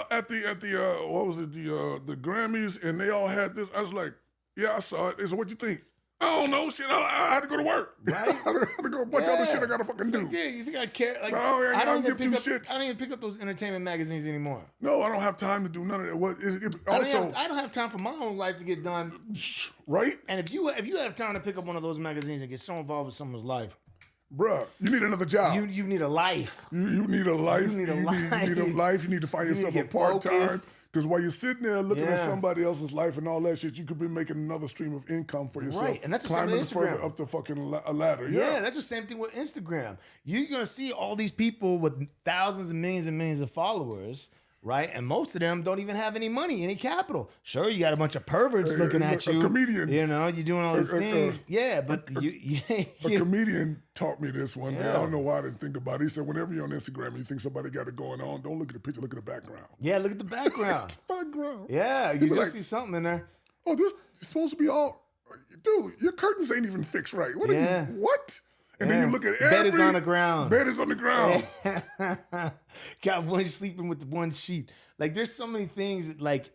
At the what was it? The Grammys, and they all had this. I was like, yeah, I saw it. They said, what you think? I don't know, shit. I had to go to work. Right? I had to go a bunch of other shit I gotta fucking do. Yeah, you think I care? Like, I don't give two shits. I don't even pick up those entertainment magazines anymore. No, I don't have time to do none of that. I don't have time for my own life to get done. Right? And if you have time to pick up one of those magazines and get so involved with someone's life, bruh, you need another job. You need a life. You need a life. You need a life. You need to find yourself a part-time. Because while you're sitting there looking at somebody else's life and all that shit, you could be making another stream of income for yourself. Right, and that's the same with Instagram. Further up the fucking ladder. Yeah, that's the same thing with Instagram. You're going to see all these people with thousands and millions of followers, right? And most of them don't even have any money, any capital. Sure, you got a bunch of perverts looking at you. A comedian. You know, you're doing all these things. A comedian taught me this one day. I don't know why I didn't think about it. He said, whenever you're on Instagram and you think somebody got it going on, don't look at the picture, look at the background. Yeah, look at the background. Background. Yeah, you just see something in there. Oh, this is supposed to be all... Dude, your curtains ain't even fixed right. What? And then you look at bed is on the ground. Bed is on the ground. Got one sleeping with the one sheet. Like, there's so many things that, like...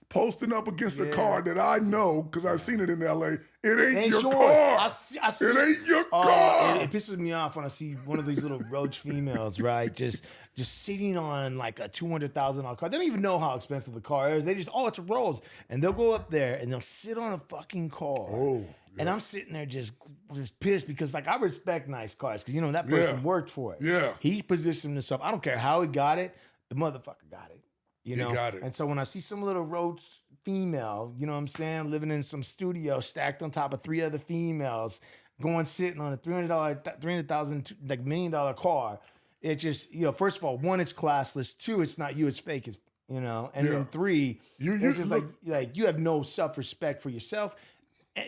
Posting up against a car that I know, because I've seen it in L.A., it ain't your car. I see it ain't your car. It pisses me off when I see one of these little roach females, right? Just sitting on like a $200,000 car. They don't even know how expensive the car is. They just, it's a Rolls. And they'll go up there and they'll sit on a fucking car. Oh. And I'm sitting there just pissed because, like, I respect nice cars because, that person worked for it. Yeah. He positioned himself. I don't care how he got it. The motherfucker got it. He got it. And so when I see some little roach female, you know what I'm saying, living in some studio stacked on top of 3 other females, sitting on a $300,000, like $1 million car, it just, first of all, 1, it's classless. 2, it's not you, it's fake, and then 3, it's just like you have no self-respect for yourself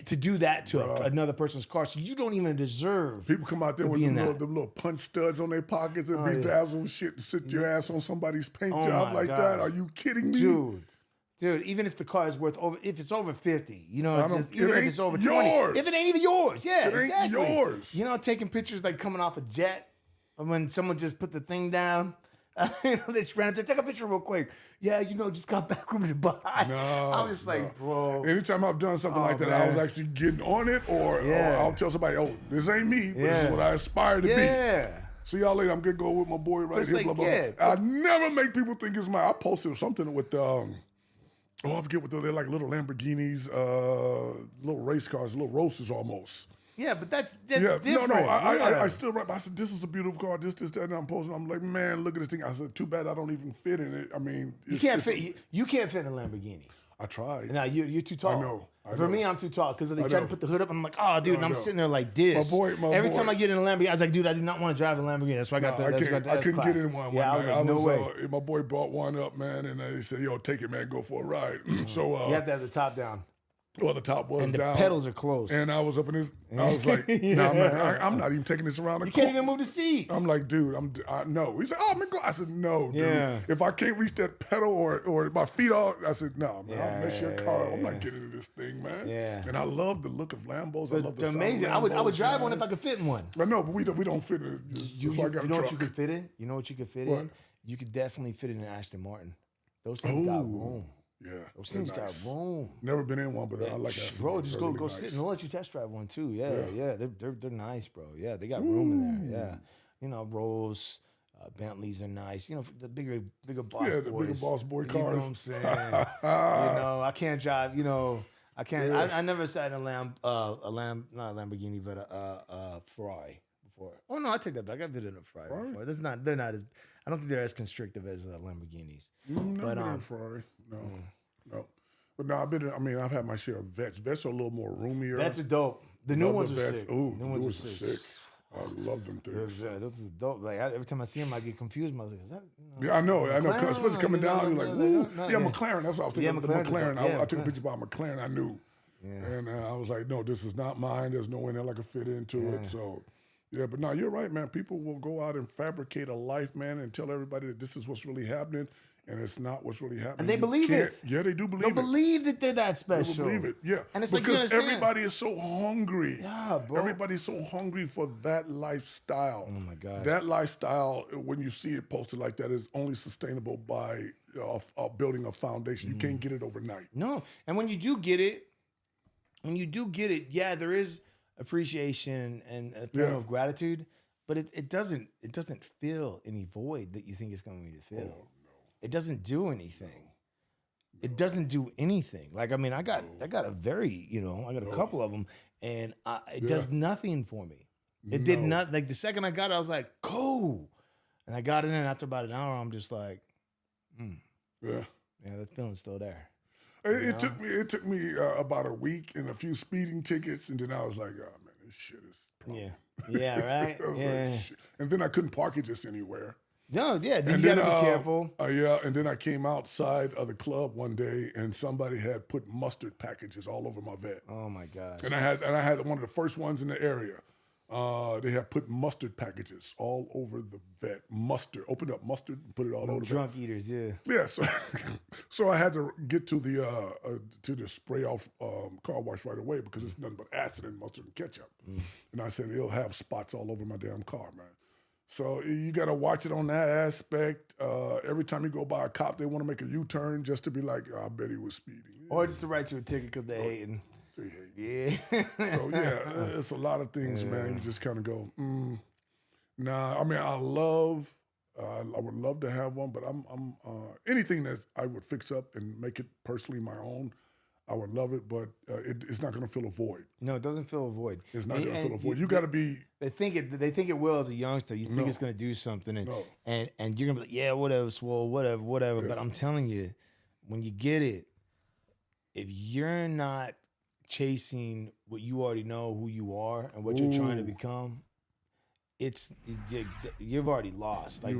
to do that to another person's car, so you don't even deserve. People come out there with them little punch studs on their pockets and bedazzle shit to sit your ass on somebody's paint job like that. Are you kidding me, dude? Even if the car is if it's over 50, even if it's over 20, yours. If it ain't even yours, it ain't yours. Taking pictures like coming off a jet, when someone just put the thing down. They just ran up there, take a picture real quick. Yeah, just got back from Dubai. I was just like, bro. Anytime I've done something like that, I was actually getting on it, or I'll tell somebody, this ain't me, but this is what I aspire to be. See y'all later. I'm gonna go with my boy right here. Blah, blah, blah. I never make people think it's mine. I posted something with I forget what they're like, little Lamborghinis, little race cars, little roasters almost. Yeah, but that's different. No, I still write. I said, this is a beautiful car, this, that, and I'm posting. I'm like, man, look at this thing. I said, too bad I don't even fit in it. I mean, you can't fit in a Lamborghini. I tried. Now you're too tall. I know. For me, I'm too tall because they try to put the hood up. And I'm like, oh, dude, and I'm sitting there like this. Every time I get in a Lamborghini, I was like, dude, I do not want to drive a Lamborghini. That's why I got the I couldn't get in one. Yeah, I was like, no way. My boy brought one up, man, and they said, yo, take it, man, go for a ride. So you have to have the top down. Well, the top was and down. And the pedals are close. And I was up in this. I was like, no, I'm not even taking this around the You can't even move the seat. I'm like, dude, no. He said, oh, man, go. I said, no, dude. Yeah. If I can't reach that pedal or my feet off, I said, no, man, I'll mess your car. I'm not getting into this thing, man. Yeah. And I love the look of Lambos. I love the amazing. Lambos, I would drive one if I could fit in one. I know, but we don't fit in it. You know what you could fit in? You know what you could fit in? You could definitely fit in an Aston Martin. Those things got room. Yeah, those things got room. Never been in one, but I like that. Bro, just go really sit and they'll let you test drive one too. Yeah. They're nice, bro. Yeah, they got room in there. Yeah, you know, Rolls, Bentleys are nice. You know, the bigger boss boys. Yeah, the bigger boss boy cars. You know what I'm saying? You know, I can't drive. You know, I can't. Yeah. I never sat in not a Lamborghini, but a Ferrari before. Oh no, I take that back. I've been in a Ferrari before. They're not as. I don't think they're as constrictive as Lamborghinis. But Ferrari, no. But no, I've had my share of vets. Vets are a little more roomier. Vets are dope. The new ones are sick. Ooh, new ones are sick. I love them things. Those is dope. Like every time I see them, I get confused. I was like, is that? Yeah, I know. Especially coming down, you're like, woo. Yeah, McLaren. That's what I was thinking. The McLaren. I took a picture about McLaren. I knew, and I was like, no, this is not mine. There's no way that I could fit into it. So. Yeah, but no, you're right, man. People will go out and fabricate a life, man, and tell everybody that this is what's really happening, and it's not what's really happening. And they believe it. Yeah, they do believe it. They believe that they're that special. They believe it, yeah. And it's because everybody is so hungry. Yeah, bro. Everybody's so hungry for that lifestyle. Oh, my God. That lifestyle, when you see it posted like that, is only sustainable by building a foundation. You can't get it overnight. No, and when you do get it, yeah, there is appreciation and a feeling of gratitude, but it doesn't fill any void that you think it's going to fill. Oh, no. It doesn't do anything. No. It doesn't do anything. Like, I mean, I got a very, I got a couple of them, and it does nothing for me. It did not. Like the second I got it, I was like, cool, and I got it in. After about an hour, I'm just like, that feeling's still there. It took me about a week and a few speeding tickets, and then I was like, oh man, this shit is a problem. Yeah, right. Like, and then I couldn't park it just anywhere. No, yeah, then you gotta be careful. And then I came outside of the club one day, and somebody had put mustard packages all over my vet. Oh my gosh! And I had one of the first ones in the area. They had put mustard packages all over the vet. Mustard, opened up mustard, and put it all over the drunk eaters, yeah. Yeah, so I had to get to the spray off car wash right away because it's nothing but acid and mustard and ketchup. And I said it'll have spots all over my damn car, man. So you got to watch it on that aspect. Every time you go by a cop, they want to make a U-turn just to be like, I bet he was speeding. Or just to write you a ticket because they're hating. Yeah. So it's a lot of things, man. You just kind of go, nah. I mean, I would love to have one, but I'm anything that I would fix up and make it personally my own. I would love it, but it's not going to fill a void. No, it doesn't fill a void. It's not going to fill a void. You got to be. They think it will as a youngster. You think it's going to do something, and you're going to be like, yeah, whatever, Swole, whatever. Yeah. But I'm telling you, when you get it, if you're not chasing what you already know who you are and what you're trying to become, you've already lost. Like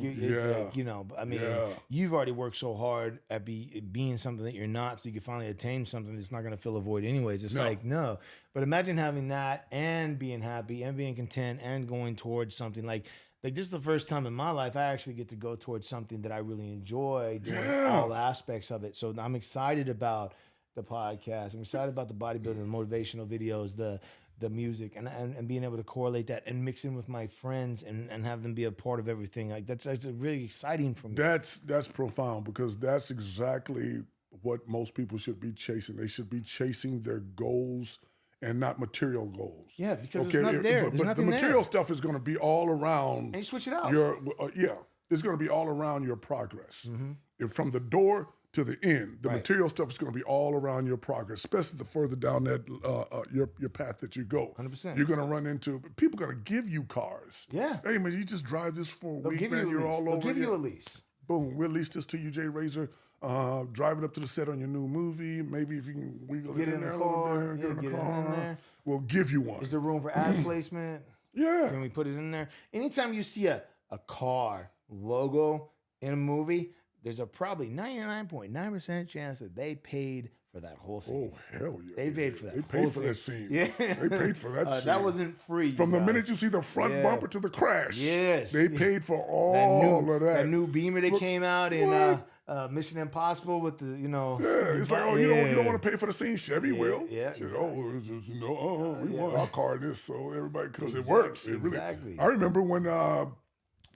you've already worked so hard at being something that you're not, so you can finally attain something that's not going to fill a void anyways. It's no. But imagine having that and being happy and being content and going towards something like this is the first time in my life I actually get to go towards something that I really enjoy doing all aspects of it. So I'm excited about the podcast. I'm excited about the bodybuilding, the motivational videos, the music, and being able to correlate that and mix in with my friends and have them be a part of everything. Like that's really exciting for me. That's profound because that's exactly what most people should be chasing. They should be chasing their goals and not material goals. Yeah, because it's not there. But the material stuff is going to be all around. And you switch it out. It's going to be all around your progress. From the door to the end, the material stuff is going to be all around your progress, especially the further down that your path that you go. 100%. You're going to run into people. Going to give you cars. Yeah. Hey man, you just drive this for a week, man. You're all over. They'll give you a lease. boom, we'll lease this to you, Jaye Razor. Driving up to the set on your new movie. Maybe if you can wiggle get it in there a little bit, get in the car. We'll give you one. Is there room for ad placement? Yeah. Can we put it in there? Anytime you see a car logo in a movie, there's a probably 99.9% chance that they paid for that whole scene. Oh, hell yeah. They paid for that. They paid for that scene. Yeah. They paid for that scene. That wasn't free. From the minute you see the front bumper to the crash. Yes. They paid for all of that. That new Beamer that came out in Mission Impossible with the, Yeah, it's like, you don't want to pay for the scene. Chevy will. Yeah. Exactly. We want our car in this, so everybody, because it works. It really. I remember when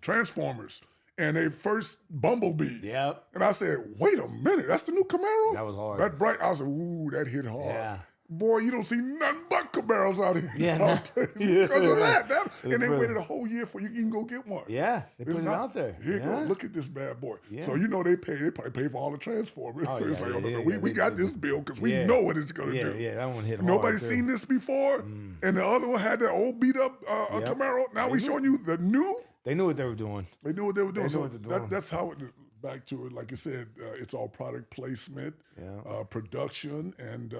Transformers and they first Bumblebee. Yep. And I said, wait a minute, that's the new Camaro? That was hard. That bright, I said, ooh, that hit hard. Yeah. Boy, you don't see nothing but Camaros out here. Yeah. Because of that. And they waited a whole year for you can go get one. Yeah. They put it out there. Here you go. Look at this bad boy. Yeah. So you know they probably pay for all the Transformers. So it's like, we got this bill because we know what it's going to do. Yeah, that one hit hard. Nobody's seen this before. And the other one had that old beat up Camaro. Now we showing you the new. They knew what they were doing. They knew what they were doing. So that's how it, back to it, like you said, it's all product placement, production, and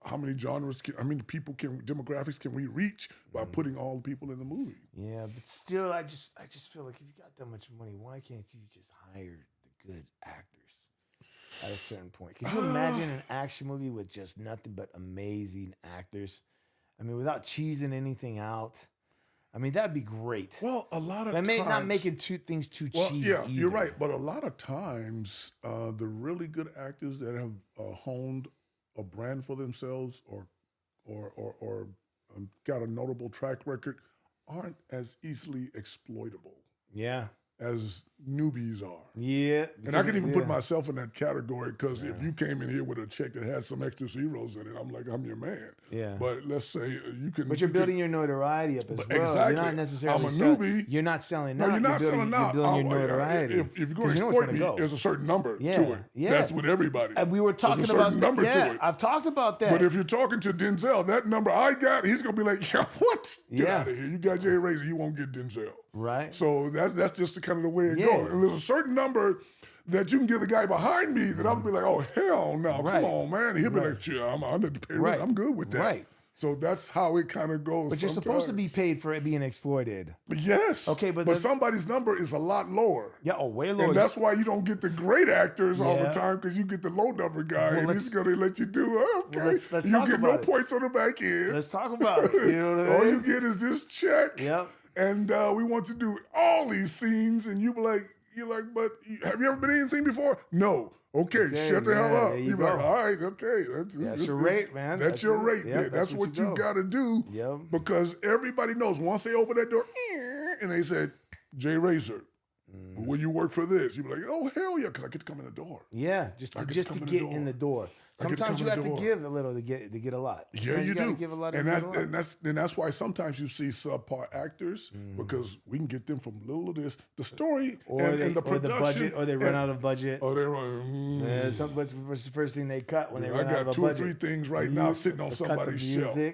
how many genres, demographics can we reach by putting all the people in the movie? Yeah, but still, I just feel like if you got that much money, why can't you just hire the good actors at a certain point? Could you imagine an action movie with just nothing but amazing actors? I mean, without cheesing anything out. I mean, that'd be great. Well, a lot of times... not making things too cheesy either. You're right. But a lot of times, the really good actors that have honed a brand for themselves or got a notable track record aren't as easily exploitable. Yeah. As newbies are. Yeah. And I can even put myself in that category because if you came in here with a check that had some extra zeros in it, I'm like, I'm your man. Yeah. But let's say you can... But you're building your notoriety up as well. Exactly. You're not necessarily... I'm a newbie. You're not selling out. No, you're not selling out. You're building your notoriety. If you're going to exploit me, there's a certain number to it. Yeah. That's with everybody. And we were talking there's a certain about... number to it. I've talked about that. But if you're talking to Denzel, that number I got, he's going to be like, what? Get out of here. You got Jaye Razor, you won't get Denzel. Right. So that's just kind of the way it goes. And there's a certain number that you can give the guy behind me that I'm going to be like, oh, hell no, come on, man. And he'll be like, yeah, I'm under the pay rate. I'm good with that. Right. So that's how it kind of goes. But you're supposed to be paid for it being exploited. Yes. Okay, but somebody's number is a lot lower. Yeah, way lower. And that's why you don't get the great actors all the time because you get the low number guy and he's going to let you do okay. Let's you get no points on the back end. Let's talk about it. You know what I mean? All you get is this check. Yep. And we want to do all these scenes, and you're like, but have you ever been in anything before? No. Okay, shut the hell up. You're like, all right, okay. That's your rate, man. That's your rate. Yep, that's what you got to do. Yep. Because everybody knows once they open that door, and they said, Jaye Razor, will you work for this? You'd be like, oh, hell yeah, because I get to come in the door. Yeah, just to get in the door. Sometimes you have to give a little to get a lot. Sometimes you do. Give a lot and that's why sometimes you see subpar actors because we can get them from little of this, the story and the production, or the budget, or they run out of budget. Or they run. What's the first thing they cut when they run out of budget? I got 2 or 3 things right now sitting on somebody's shelf. They'll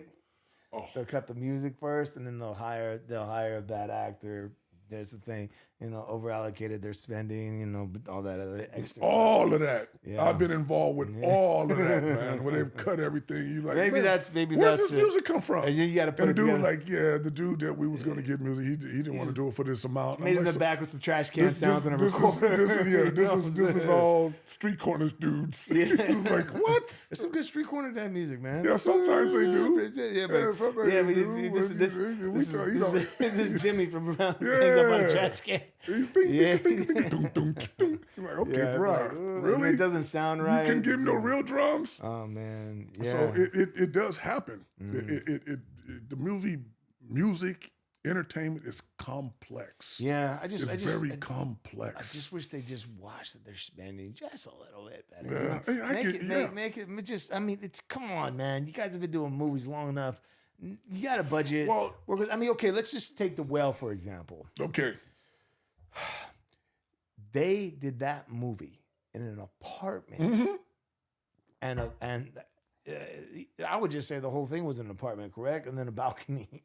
cut the music first, and then they'll hire a bad actor. There's the thing, over allocated their spending, all that other extra. All of that. Yeah. I've been involved with all of that, man. Where they've cut everything. You like, maybe where's this music come from? You got to put and the dude like, the dude that we was going to get music, he didn't want to do it for this amount. Made in the back with some trash can sounds and a recorder. This is all street corners dudes. It's like, what? There's some good street corner type music, man. Yeah, sometimes they do. This is Jimmy from around. Yeah. On a trash can. You're like, okay, bro, really? It doesn't sound right. You can give him no real drums. Oh man, yeah. So it does happen. The music entertainment is complex. Yeah, it's very complex. I just wish they just watched that they're spending just a little bit better. Make it. Just, I mean, come on, man. You guys have been doing movies long enough. You got a budget. Well, okay, let's just take The Whale, for example. Okay. They did that movie in an apartment. And I would just say the whole thing was an apartment, correct? And then a balcony.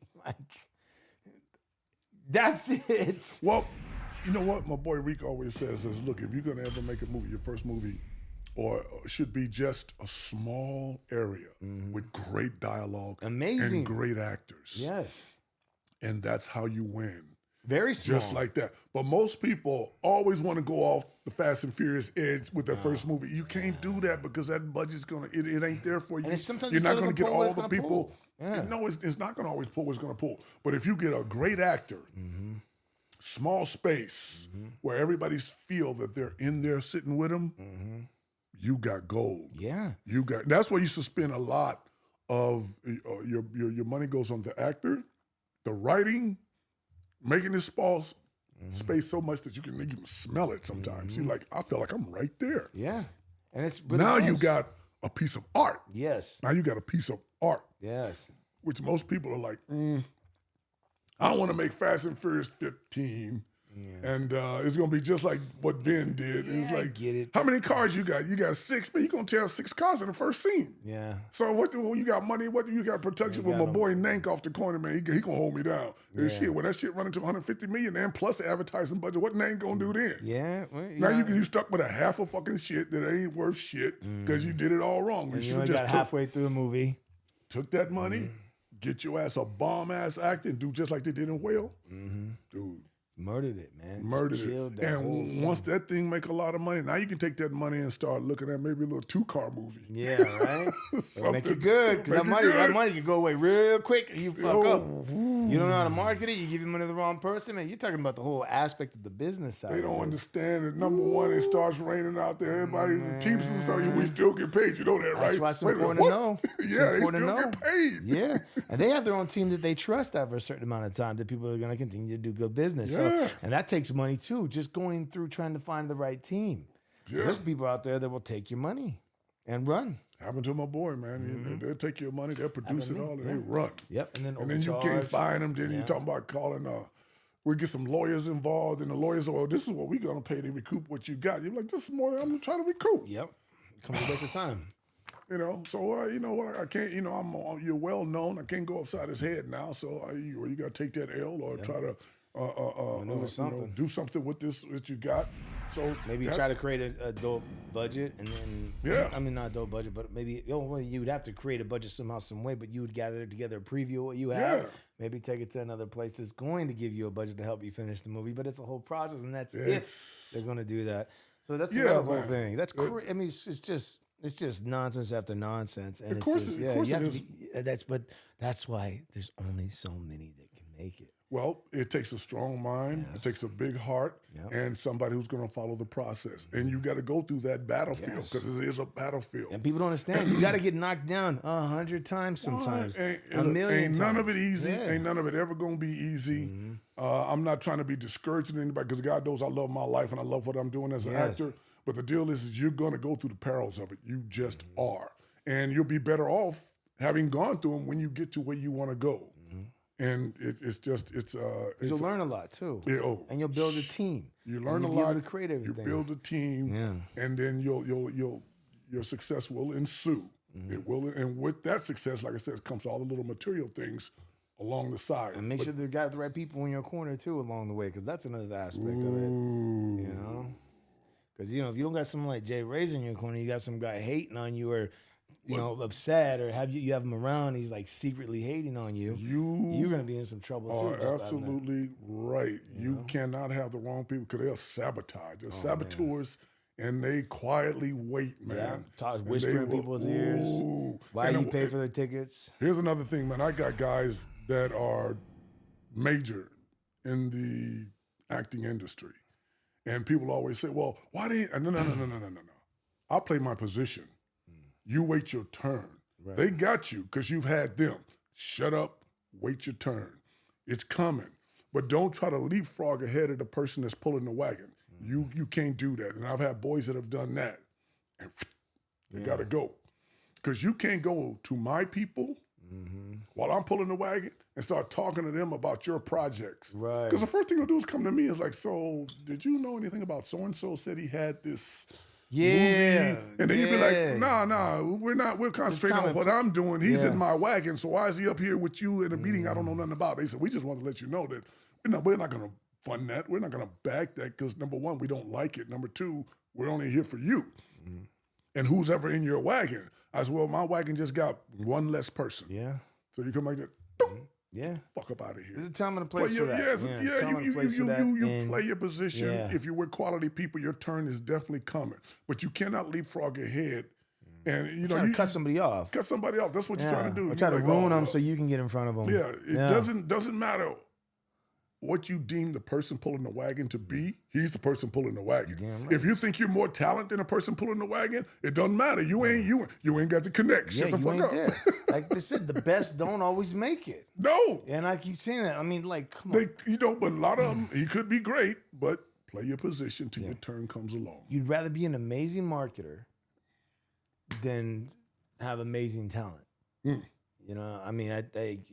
That's it. Well, you know what? My boy Rick always says is, look, if you're going to ever make a movie, your first movie should be just a small area with great dialogue and great actors. Yes. And that's how you win. Very small. Just like that. But most people always want to go off the Fast and Furious edge with their first movie. You can't do that because that budget's it ain't there for you. And sometimes you're not going to get all the people. Pull. Yeah. No, it's not going to always pull what it's going to pull. But if you get a great actor, small space, where everybody's feel that they're in there sitting with them, you got gold. Yeah. That's where you should spend a lot of your money goes on the actor, the writing, making this space so much that you can even smell it sometimes. You're like, I feel like I'm right there. Yeah. And it's really now nice. you got a piece of art. Yes. Now you got a piece of art. Yes. Which most people are like, I want to make Fast and Furious 15. Yeah. And it's going to be just like what Vin did. Yeah, it's like, I get it. How many cars you got? You got 6, but you're going to tear 6 cars in the first scene. Yeah. So you got money? What do you got protection with my boy Nank off the corner, man? He going to hold me down. And shit, when that shit running to 150 million and plus the advertising budget, what Nank going to do then? Yeah. Well, now you stuck with a half of fucking shit that ain't worth shit because you did it all wrong. You only got halfway through the movie. Took that money, get your ass a bomb-ass actor and do just like they did in Whale. Dude. Murdered it, man. Murdered it. And once that thing make a lot of money, now you can take that money and start looking at maybe a little 2-car movie. Yeah, right? Make it good, because that money can go away real quick and you fuck up. You don't know how to market it, you give your money to the wrong person, man. You're talking about the whole aspect of the business side. They don't understand that, number one, it starts raining out there. Everybody's the teams and stuff, we still get paid. You know that, right? That's why it's important to know. Yeah, they still get paid. Yeah, and they have their own team that they trust after a certain amount of time that people are going to continue to do good business. Yeah. And that takes money too, just going through trying to find the right team. Yeah. There's people out there that will take your money and run. Happened to my boy, man. They'll take your money, they'll produce it all, and they run. Yep, and then you can't find them. Then you talking about calling, we get some lawyers involved, and the lawyers are, well, this is what we're going to pay to recoup what you got. You're like, this is more than I'm trying to recoup. Yep, comes a waste of time. So you know what? I can't. You're well known. I can't go upside his head now. So you got to take that L or try to do something with this that you got. So maybe try to create a dope budget, and then I mean not a dope budget, but maybe you would have to create a budget somehow, some way. But you would gather together a preview of what you have. Maybe take it to another place that's going to give you a budget to help you finish the movie. But it's a whole process, and that's if they're going to do that. So that's the whole thing. That's I mean, it's just nonsense after nonsense, and of course you have to be. That's why there's only so many that can make it. Well, it takes a strong mind, it takes a big heart, and somebody who's going to follow the process. And you got to go through that battlefield because it is a battlefield. And people don't understand. You got to get knocked down 100 times sometimes, a million times. None of it easy. Ain't none of it ever going to be easy. I'm not trying to be discouraging anybody because God knows I love my life and I love what I'm doing as an actor. But the deal is you're going to go through the perils of it. You just are. And you'll be better off having gone through them when you get to where you want to go. And you'll learn a lot too. And you'll build a team. You learn a lot. To create everything. You build a team, and then your success will ensue. It will, and with that success, like I said, comes all the little material things along the side. And make sure you got the right people in your corner too along the way, because that's another aspect of it. Because if you don't got someone like Jaye Razor in your corner, you got some guy hating on you or upset, or you have him around, he's like secretly hating on you. You're gonna be in some trouble too. Absolutely right. You cannot have the wrong people because they'll sabotage. They're saboteurs, and they quietly wait, man. Whispering in people's ears. Why do you pay for their tickets? Here's another thing, man. I got guys that are major in the acting industry, and people always say, "Well, why didn't?" No. I play my position. You wait your turn. Right. They got you because you've had them. Shut up, wait your turn. It's coming. But don't try to leapfrog ahead of the person that's pulling the wagon. You can't do that. And I've had boys that have done that. And they got to go. Because you can't go to my people while I'm pulling the wagon and start talking to them about your projects. Right. Because the first thing they'll do is come to me and is like, so did you know anything about so-and-so said he had this movie? And then you'd be like, nah, we're concentrating on what I'm doing. He's in my wagon, so why is he up here with you in a meeting I don't know nothing about? They said, we just want to let you know that we're not going to fund that. We're not going to back that because, number one, we don't like it. Number two, we're only here for you. Mm-hmm. And who's ever in your wagon. I said, well, my wagon just got one less person. Yeah. So you come like that, yeah. fuck up out of here. There's a time and a place for that. You play your position. Yeah. If you're with quality people, your turn is definitely coming. But you cannot leapfrog ahead. And you cut somebody off. Cut somebody off. That's what you're trying to do. Or try to ruin them so you can get in front of them. Yeah. It doesn't matter what you deem the person pulling the wagon to be. He's the person pulling the wagon. Right. If you think you're more talented than a person pulling the wagon, it doesn't matter. You ain't got the connect. Shut the fuck up. There. Like they said, the best don't always make it. No. And I keep saying that. I mean, like, come on. But a lot of them, he could be great, but play your position till your turn comes along. You'd rather be an amazing marketer than have amazing talent. You know, I mean, I think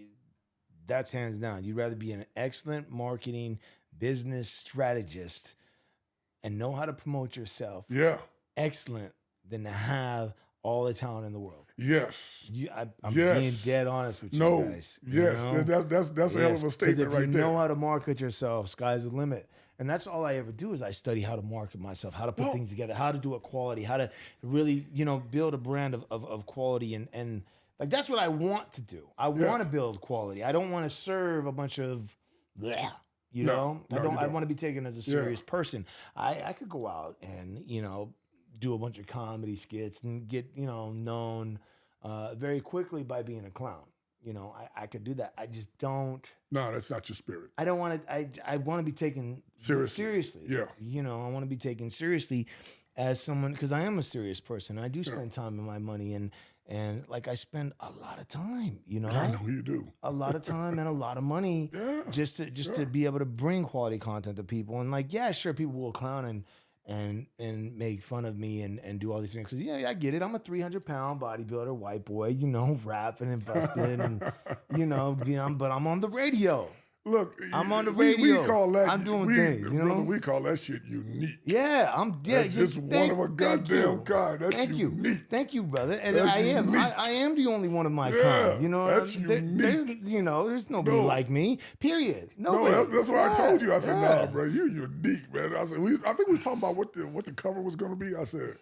that's hands down. You'd rather be an excellent marketing business strategist and know how to promote yourself. Yeah. Excellent than to have all the talent in the world. Yes. I'm being dead honest with you guys. Yes. That's a hell of a statement right there. Because if you know how to market yourself, sky's the limit. And that's all I ever do is I study how to market myself, how to put things together, how to do it quality, how to really, build a brand of quality and like that's what I want to do. I want to build quality. I don't want to serve a bunch of you know. I want to be taken as a serious person. I could go out and, do a bunch of comedy skits and get, known very quickly by being a clown. I could do that. I just don't. No, that's not your spirit. I don't want to. I want to be taken seriously. Yeah. I want to be taken seriously as someone because I am a serious person. I do spend time and my money and like I spend a lot of time. I know you do. A lot of time and a lot of money just to be able to bring quality content to people. And like, yeah, sure, people will clown and make fun of me and do all these things. Because, I get it. I'm a 300-pound bodybuilder, white boy, rapping and busting. And, but I'm on the radio. Look, I'm on the radio. We call that, I'm doing things, brother, we call that shit unique. Yeah, That's just one of a goddamn kind. That's unique. Thank you, brother. And I am the only one of my kind. That's unique. There's nobody like me. Period. Nobody. No, that's why I told you. I said, nah, bro, you're unique, man. I said, I think we were talking about what the cover was going to be. I said,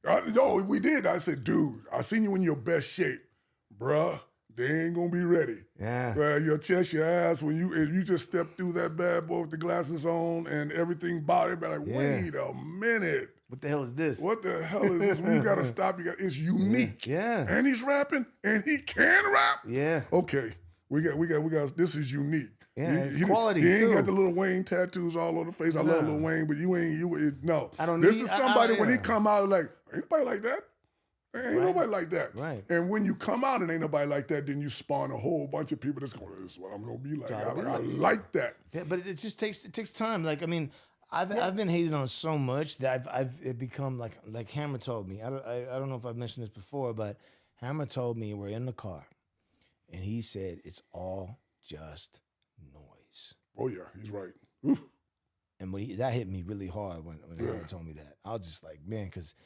no, we did. I said, dude, I seen you in your best shape, bruh. They ain't gonna be ready. Yeah. Your chest, your ass, if you just step through that bad boy with the glasses on and everything about it, be like, wait a minute. What the hell is this? What the hell is this? We gotta stop. It's unique. Yeah. And he's rapping and he can rap. Yeah. Okay. We got this is unique. Yeah, it's quality. He ain't got the Lil Wayne tattoos all over the face. I love Lil Wayne, but no. I don't. This is somebody when he come out like, ain't nobody like that. Ain't nobody like that. Right. And when you come out and ain't nobody like that, then you spawn a whole bunch of people that's going, this is what I'm going to be like. I like that. Yeah, but it just takes time. Like, I mean, I've been hated on so much that I've become like Hammer told me. I don't know if I've mentioned this before, but Hammer told me we're in the car and he said, it's all just noise. Oh, yeah, he's right. Oof. And that hit me really hard when Hammer told me that. I was just like, man, because,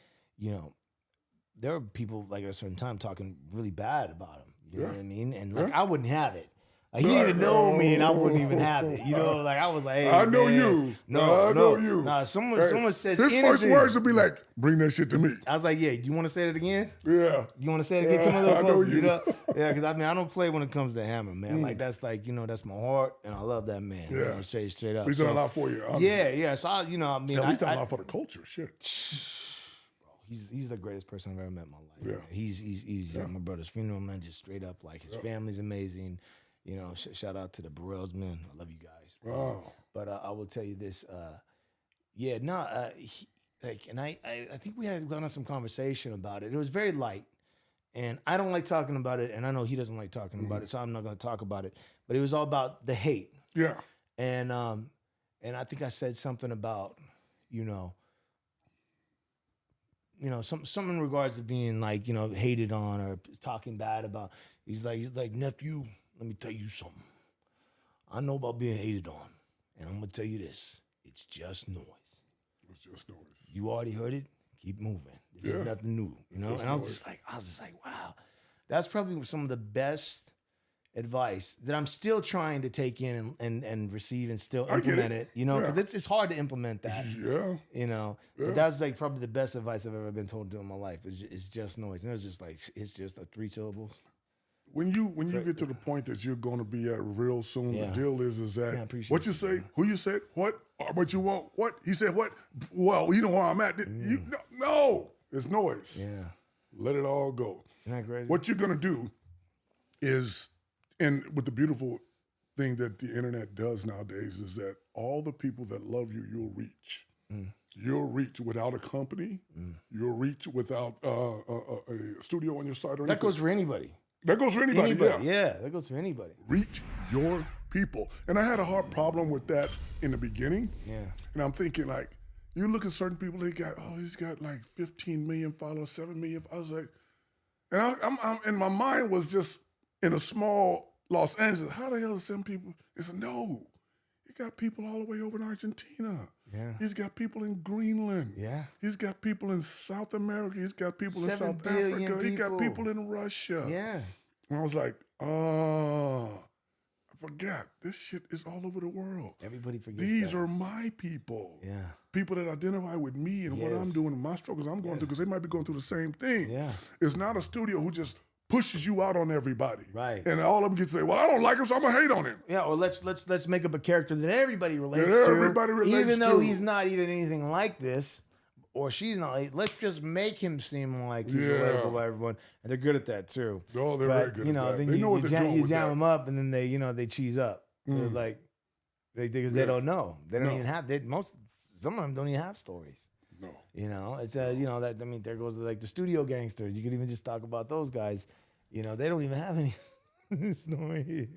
there are people like at a certain time talking really bad about him. You know what I mean? And like I wouldn't have it. Like, he didn't even know me, and I wouldn't even have it. Like I was like, hey, I know man, you. No, I know you. Nah, someone says his anything. first words would be like, bring that shit to me. I was like, yeah. Do you want to say it again? Yeah. You want to say it again? Come a little closer. I know you. Yeah, because I don't play when it comes to Hammer, man. Like that's that's my heart, and I love that man. Yeah. Say it straight up. He's done a lot for you. Honestly. Yeah. So he's done a lot for the culture. Shit. He's the greatest person I've ever met in my life. Yeah. He's at my brother's funeral, man. Just straight up, like his family's amazing. Shout out to the Burrells, man. I love you guys. Wow. But I will tell you this. And I think we had gone on some conversation about it. It was very light, and I don't like talking about it, and I know he doesn't like talking about it, so I'm not going to talk about it. But it was all about the hate. Yeah. And I think I said something about something in regards to being like, hated on or talking bad about. He's like, nephew, let me tell you something. I know about being hated on, and I'm gonna tell you this: it's just noise. It's just noise. You already heard it. Keep moving. This is nothing new, And I was just like, wow, that's probably some of the best advice that I'm still trying to take in and receive and still implement it, you know, because it's hard to implement that. Yeah. You know, but that's like probably the best advice I've ever been told to in my life. It's just noise. And it's just like, it's just 3 syllables. When you get to the point that you're going to be at real soon, the deal is that what you say, who you said, what, what you want, what he said, what. Well, you know where I'm at. No, it's noise. Yeah, let it all go. Isn't that crazy? What you're gonna do is, and with the beautiful thing that the internet does nowadays is that all the people that love you, you'll reach. You'll reach without a company. You'll reach without a studio on your side or anything. That goes for anybody. That goes for anybody. Yeah, that goes for anybody. Reach your people. And I had a hard problem with that in the beginning. Yeah. And I'm thinking, like, you look at certain people, he's got like 15 million followers, 7 million. I was like, and I'm and my mind was just in a small Los Angeles. How the hell is some people? It's no. He got people all the way over in Argentina. Yeah. He's got people in Greenland. Yeah. He's got people in South America. He's got people in South Africa. He got people in Russia. Yeah. And I was like, I forgot. This shit is all over the world. Everybody forgets These are my people. Yeah. People that identify with me and what I'm doing and my struggles I'm going through, because they might be going through the same thing. Yeah. It's not a studio who just pushes you out on everybody. Right. And all of them can say, well, I don't like him, so I'm going to hate on him. Yeah, or let's make up a character that everybody relates that to. Everybody relates even though to. He's not even anything like this, or she's not. Let's just make him seem like he's relatable to everyone. And they're good at that too. Oh, they're very good at that. Then they know what they're doing you jam them up, and then they cheese up. They're like, because they don't know. They don't even have. Some of them don't even have stories. No. You know, it's that. I mean, there goes like the studio gangsters. You could even just talk about those guys. You know, they don't even have any story.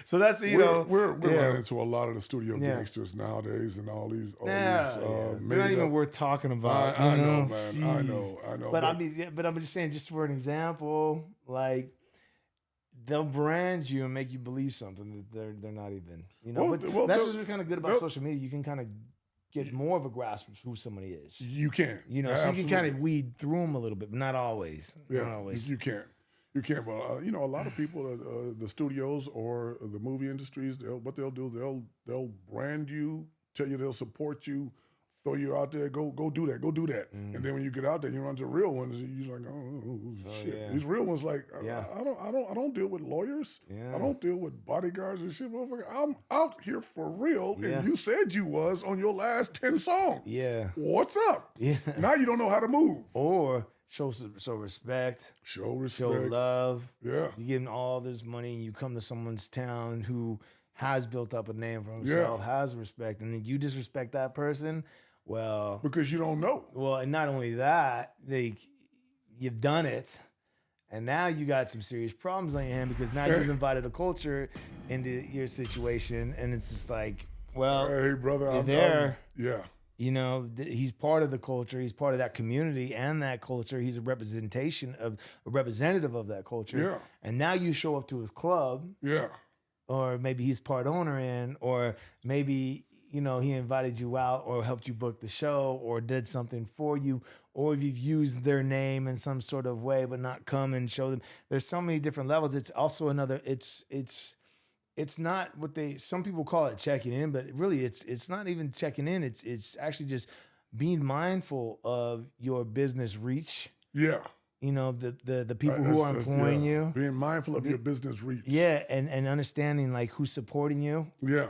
So that's we're running into a lot of the studio gangsters nowadays, and all these they're not even worth talking about. I know, man. I know. But I'm just saying, just for an example, like they'll brand you and make you believe something that they're not even. You know, but that's what's kind of good about social media. You can kind of get more of a grasp of who somebody is. You can. You know, so you can kind of weed through them a little bit, but not always. Yeah, not always. You can. You can't, but a lot of people, the studios or the movie industries, what they'll do, they'll brand you, tell you they'll support you, throw you out there, go do that, and then when you get out there, you run to real ones, and you're like, oh shit. Yeah. These real ones, like, I don't deal with lawyers, I don't deal with bodyguards and shit, motherfucker. I'm out here for real, and you said you was on your last 10 songs. Yeah, what's up? Yeah, now you don't know how to move or. Show respect. Show respect. Show love. Yeah. You give them all this money and you come to someone's town who has built up a name for himself, has respect, and then you disrespect that person, well... Because you don't know. Well, and not only that, you've done it, and now you got some serious problems on your hand because now you've invited a culture into your situation, and it's just like, well... Hey, brother, I'm there. Yeah. You know, he's part of the culture. He's part of that community and that culture. He's a representation of a representative of that culture. Yeah. And now you show up to his club. Yeah. Or maybe he's part owner in, or maybe, he invited you out or helped you book the show or did something for you, or you've used their name in some sort of way, but not come and show them. There's so many different levels. It's also it's not what some people call it checking in, but really it's not even checking in. It's actually just being mindful of your business reach. Yeah. The people who are employing you. Being mindful of your business reach. Yeah, and understanding like who's supporting you. Yeah.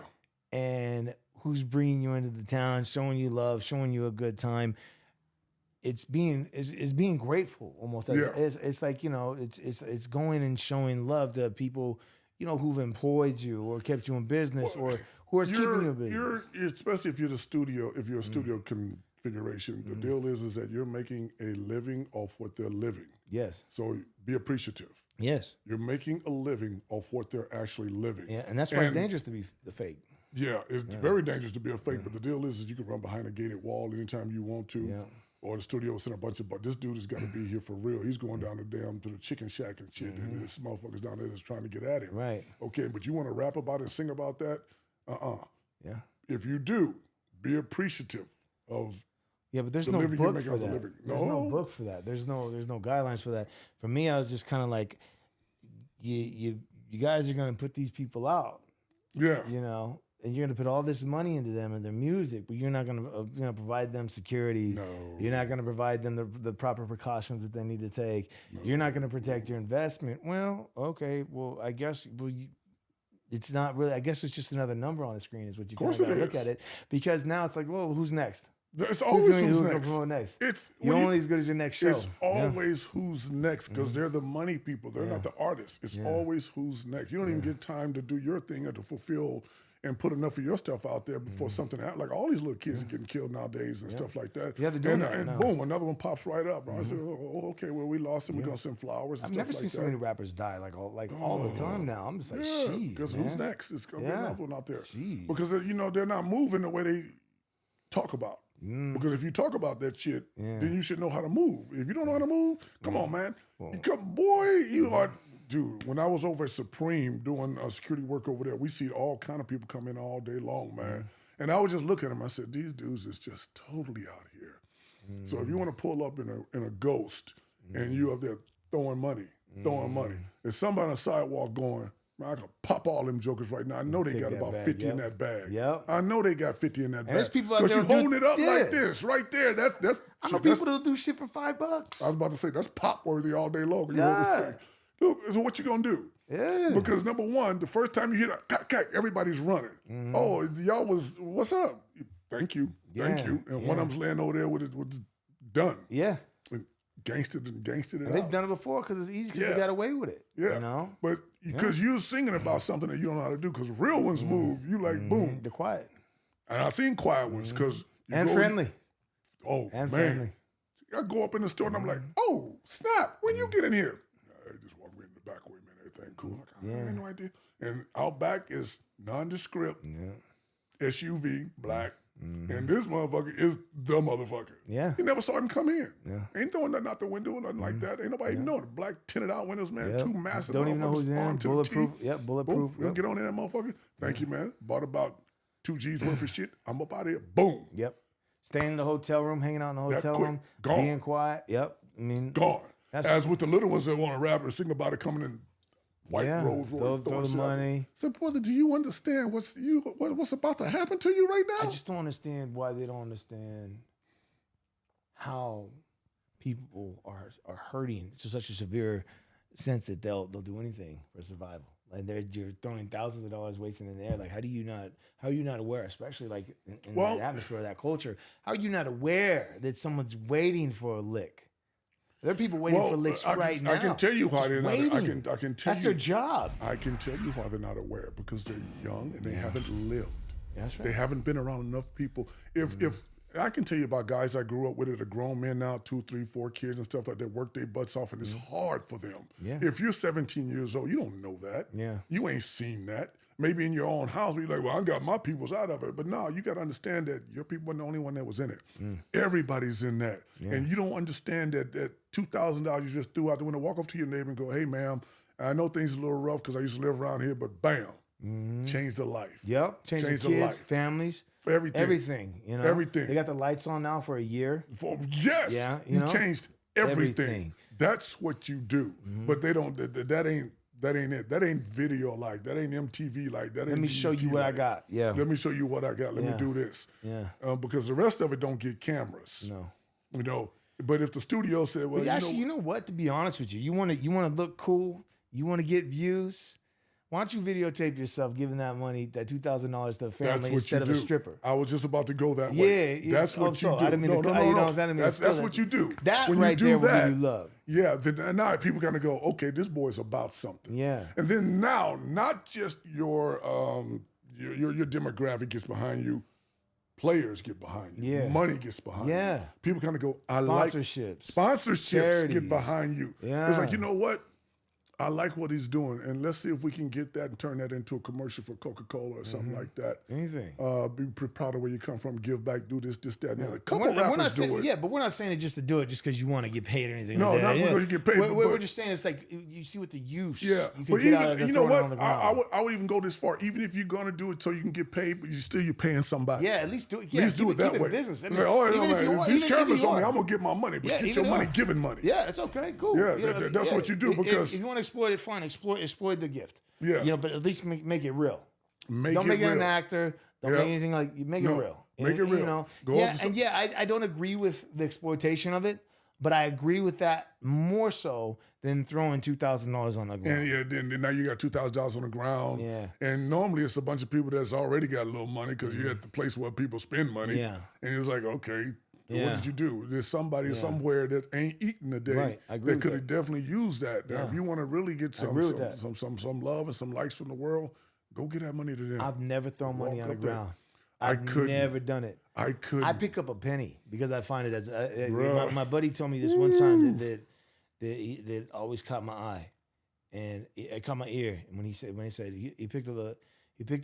And who's bringing you into the town, showing you love, showing you a good time. It's being grateful almost. It's like, it's going and showing love to people who've employed you or kept you in business or who are keeping you in business. Especially if you're a studio configuration, the deal is that you're making a living off what they're living. Yes. So be appreciative. Yes. You're making a living off what they're actually living. Yeah, and that's why it's dangerous to be the fake. Yeah, it's very dangerous to be a fake, but the deal is you can run behind a gated wall anytime you want to. Yeah. Or the studio will send a bunch of, but this dude has got to be here for real. He's going down to the chicken shack and shit, and there's motherfuckers down there that's trying to get at him. Right. Okay, but you want to rap about it and sing about that? Yeah. If you do, be appreciative of but there's the no living you're book making for off the that. living. There's no book for that. There's no guidelines for that. For me, I was just kind of like, you you guys are going to put these people out. Yeah. You know, and you're going to put all this money into them and their music, but you're not going to provide them security. No. You're not going to provide them the proper precautions that they need to take. No. You're not going to protect your investment. Well, okay. Well, I guess it's not really. I guess it's just another number on the screen is what you kind of got to look at it. Because now it's like, well, who's next? It's always who's next. It's you're only as good as your next show. It's always who's next because they're the money people. They're not the artists. It's always who's next. You don't even get time to do your thing or to fulfill and put enough of your stuff out there before something happens. Like all these little kids are getting killed nowadays and stuff like that. You have to do and boom, another one pops right up. I said, oh, okay, well, we lost him. We're going to send flowers and I've stuff like that. never seen so many rappers die all the time now. I'm just like, jeez, because who's next? It's going to be another one out there. Jeez. Because, they're not moving the way they talk about. Because if you talk about that shit, then you should know how to move. If you don't know how to move, come on, man. You are... Dude, when I was over at Supreme doing security work over there, we see all kind of people come in all day long, man. And I was just looking at them. I said, these dudes is just totally out here. So if you want to pull up in a Ghost and you up there throwing money, there's somebody on the sidewalk going, man, I can pop all them jokers right now. I know they got about 50 in that bag. Yep. I know they got 50 in that bag. There's people out there because you holding it up like this, right there. That's I know people that'll do shit for $5. I was about to say, that's pop worthy all day long. You know what I'm saying? Look, so what you gonna do? Yeah. Because number one, the first time you hear that, everybody's running. Oh, y'all what's up? Thank you. And one of them's laying over there with his done. Yeah. And gangsted it and they've done it before because it's easy because they got away with it. Yeah. You know? But because you're singing about something that you don't know how to do, because real ones move, you like, boom. They're quiet. And I've seen quiet ones because and friendly. Man. Friendly. I go up in the store and I'm like, oh, snap, when you get in here? Cool. I had no idea. And out back is nondescript, SUV, black, and this motherfucker is the motherfucker. Yeah. You never saw him come in. Yeah. Ain't throwing nothing out the window or nothing like that. Ain't nobody even know. The black tinted out windows, man. Two massive Don't even know who's in. Bulletproof. Yep, bulletproof. We'll get on in that motherfucker. Thank you, man. Bought about 2 G's worth of shit. I'm up out of here. Boom. Yep. Staying in the hotel room, hanging out in the hotel room, being quiet. Yep. I mean, gone. As with the little ones that want to rap or sing about it coming in. White Rolls Royce, throw the money. So, brother, do you understand what's about to happen to you right now? I just don't understand why they don't understand how people are hurting to such a severe sense that they'll do anything for survival. Like you're throwing thousands of dollars wasting in the air. Like, how are you not aware, especially like in that atmosphere of that culture? How are you not aware that someone's waiting for a lick? There are people waiting for licks right now. I can tell you why they're not. I can tell That's their job. I can tell you why they're not aware, because they're young and they haven't lived. That's right. They haven't been around enough people. If I can tell you about guys I grew up with that are grown men now, 2, 3, 4 kids and stuff like that, work their butts off, and it's hard for them. Yeah. If you're 17 years old, you don't know that. Yeah. You ain't seen that. Maybe in your own house, you're like, well, I got my peoples out of it. But no, you got to understand that your people weren't the only one that was in it. Everybody's in that. Yeah. And you don't understand that $2,000 you just threw out the window. Walk up to your neighbor and go, hey, ma'am, I know things are a little rough because I used to live around here, but bam, changed the life. Yep, changed the kids, life. Families. Everything. You know? Everything. They got the lights on now for a year. Yes. Yeah. You changed everything. That's what you do. But they don't, that ain't it. That ain't video like. That ain't MTV like. That ain't Let me show you what I got. Yeah. Let me show you what I got. Let me do this. Yeah. Because the rest of it don't get cameras. No. You know. But if the studio said, well, actually, you know what? To be honest with you, you want to look cool. You want to get views. Why don't you videotape yourself giving that money, that $2,000 to a family instead of a stripper? I was just about to go that way. Yeah, that's what you do. I didn't mean to That's what you do. That when right you do there that, will you love. Yeah, then now people kind of go, okay, this boy's about something. Yeah. And then now, not just your demographic gets behind you, players get behind you. Yeah. Money gets behind you. People kind of go, Sponsorships. Sponsorships get behind you. Yeah. It's like, you know what? I like what he's doing, and let's see if we can get that and turn that into a commercial for Coca-Cola or something like that. Anything. Be proud of where you come from, give back, do this, that, and the other. A couple rappers do it. Yeah, but we're not saying it just to do it just because you want to get paid or anything. No, not because you get paid. We're just saying it's like you see what the use. Yeah, you but even you know what? I would even go this far. Even if you're gonna do it so you can get paid, but you're paying somebody. Yeah, at least do it. At least do it that way. Business. I mean, if these cameras on me, I'm gonna get my money, but get your money giving money. Yeah, it's okay, cool. Yeah, that's what you do because if you want to exploit it, fine. Exploit the gift. Yeah. You know, but at least make it real. Don't make it real. an actor. Don't make anything like you. Make it real. Make it real. You know. Go I don't agree with the exploitation of it, but I agree with that more so than throwing $2,000 on the ground. And then now you got $2,000 on the ground. Yeah. And normally it's a bunch of people that's already got a little money because you're at the place where people spend money. Yeah. And it's like, okay, what did you do? There's somebody somewhere that ain't eating today Right. I agree that could have that. definitely used that. Now, if you want to really get some love and some likes from the world, go get that money to them. I've never thrown money on the ground. I've never done it. I couldn't. I pick up a penny because I find it as my buddy told me this one time that always caught my eye, and it caught my ear. And when he said he picked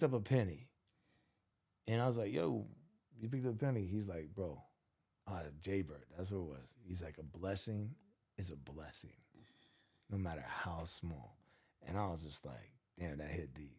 up a penny, and I was like, "Yo, you picked up a penny?" He's like, "Bro, Jaybird, that's what it was." He's like, "A blessing is a blessing, no matter how small." And I was just like, "Damn, that hit deep."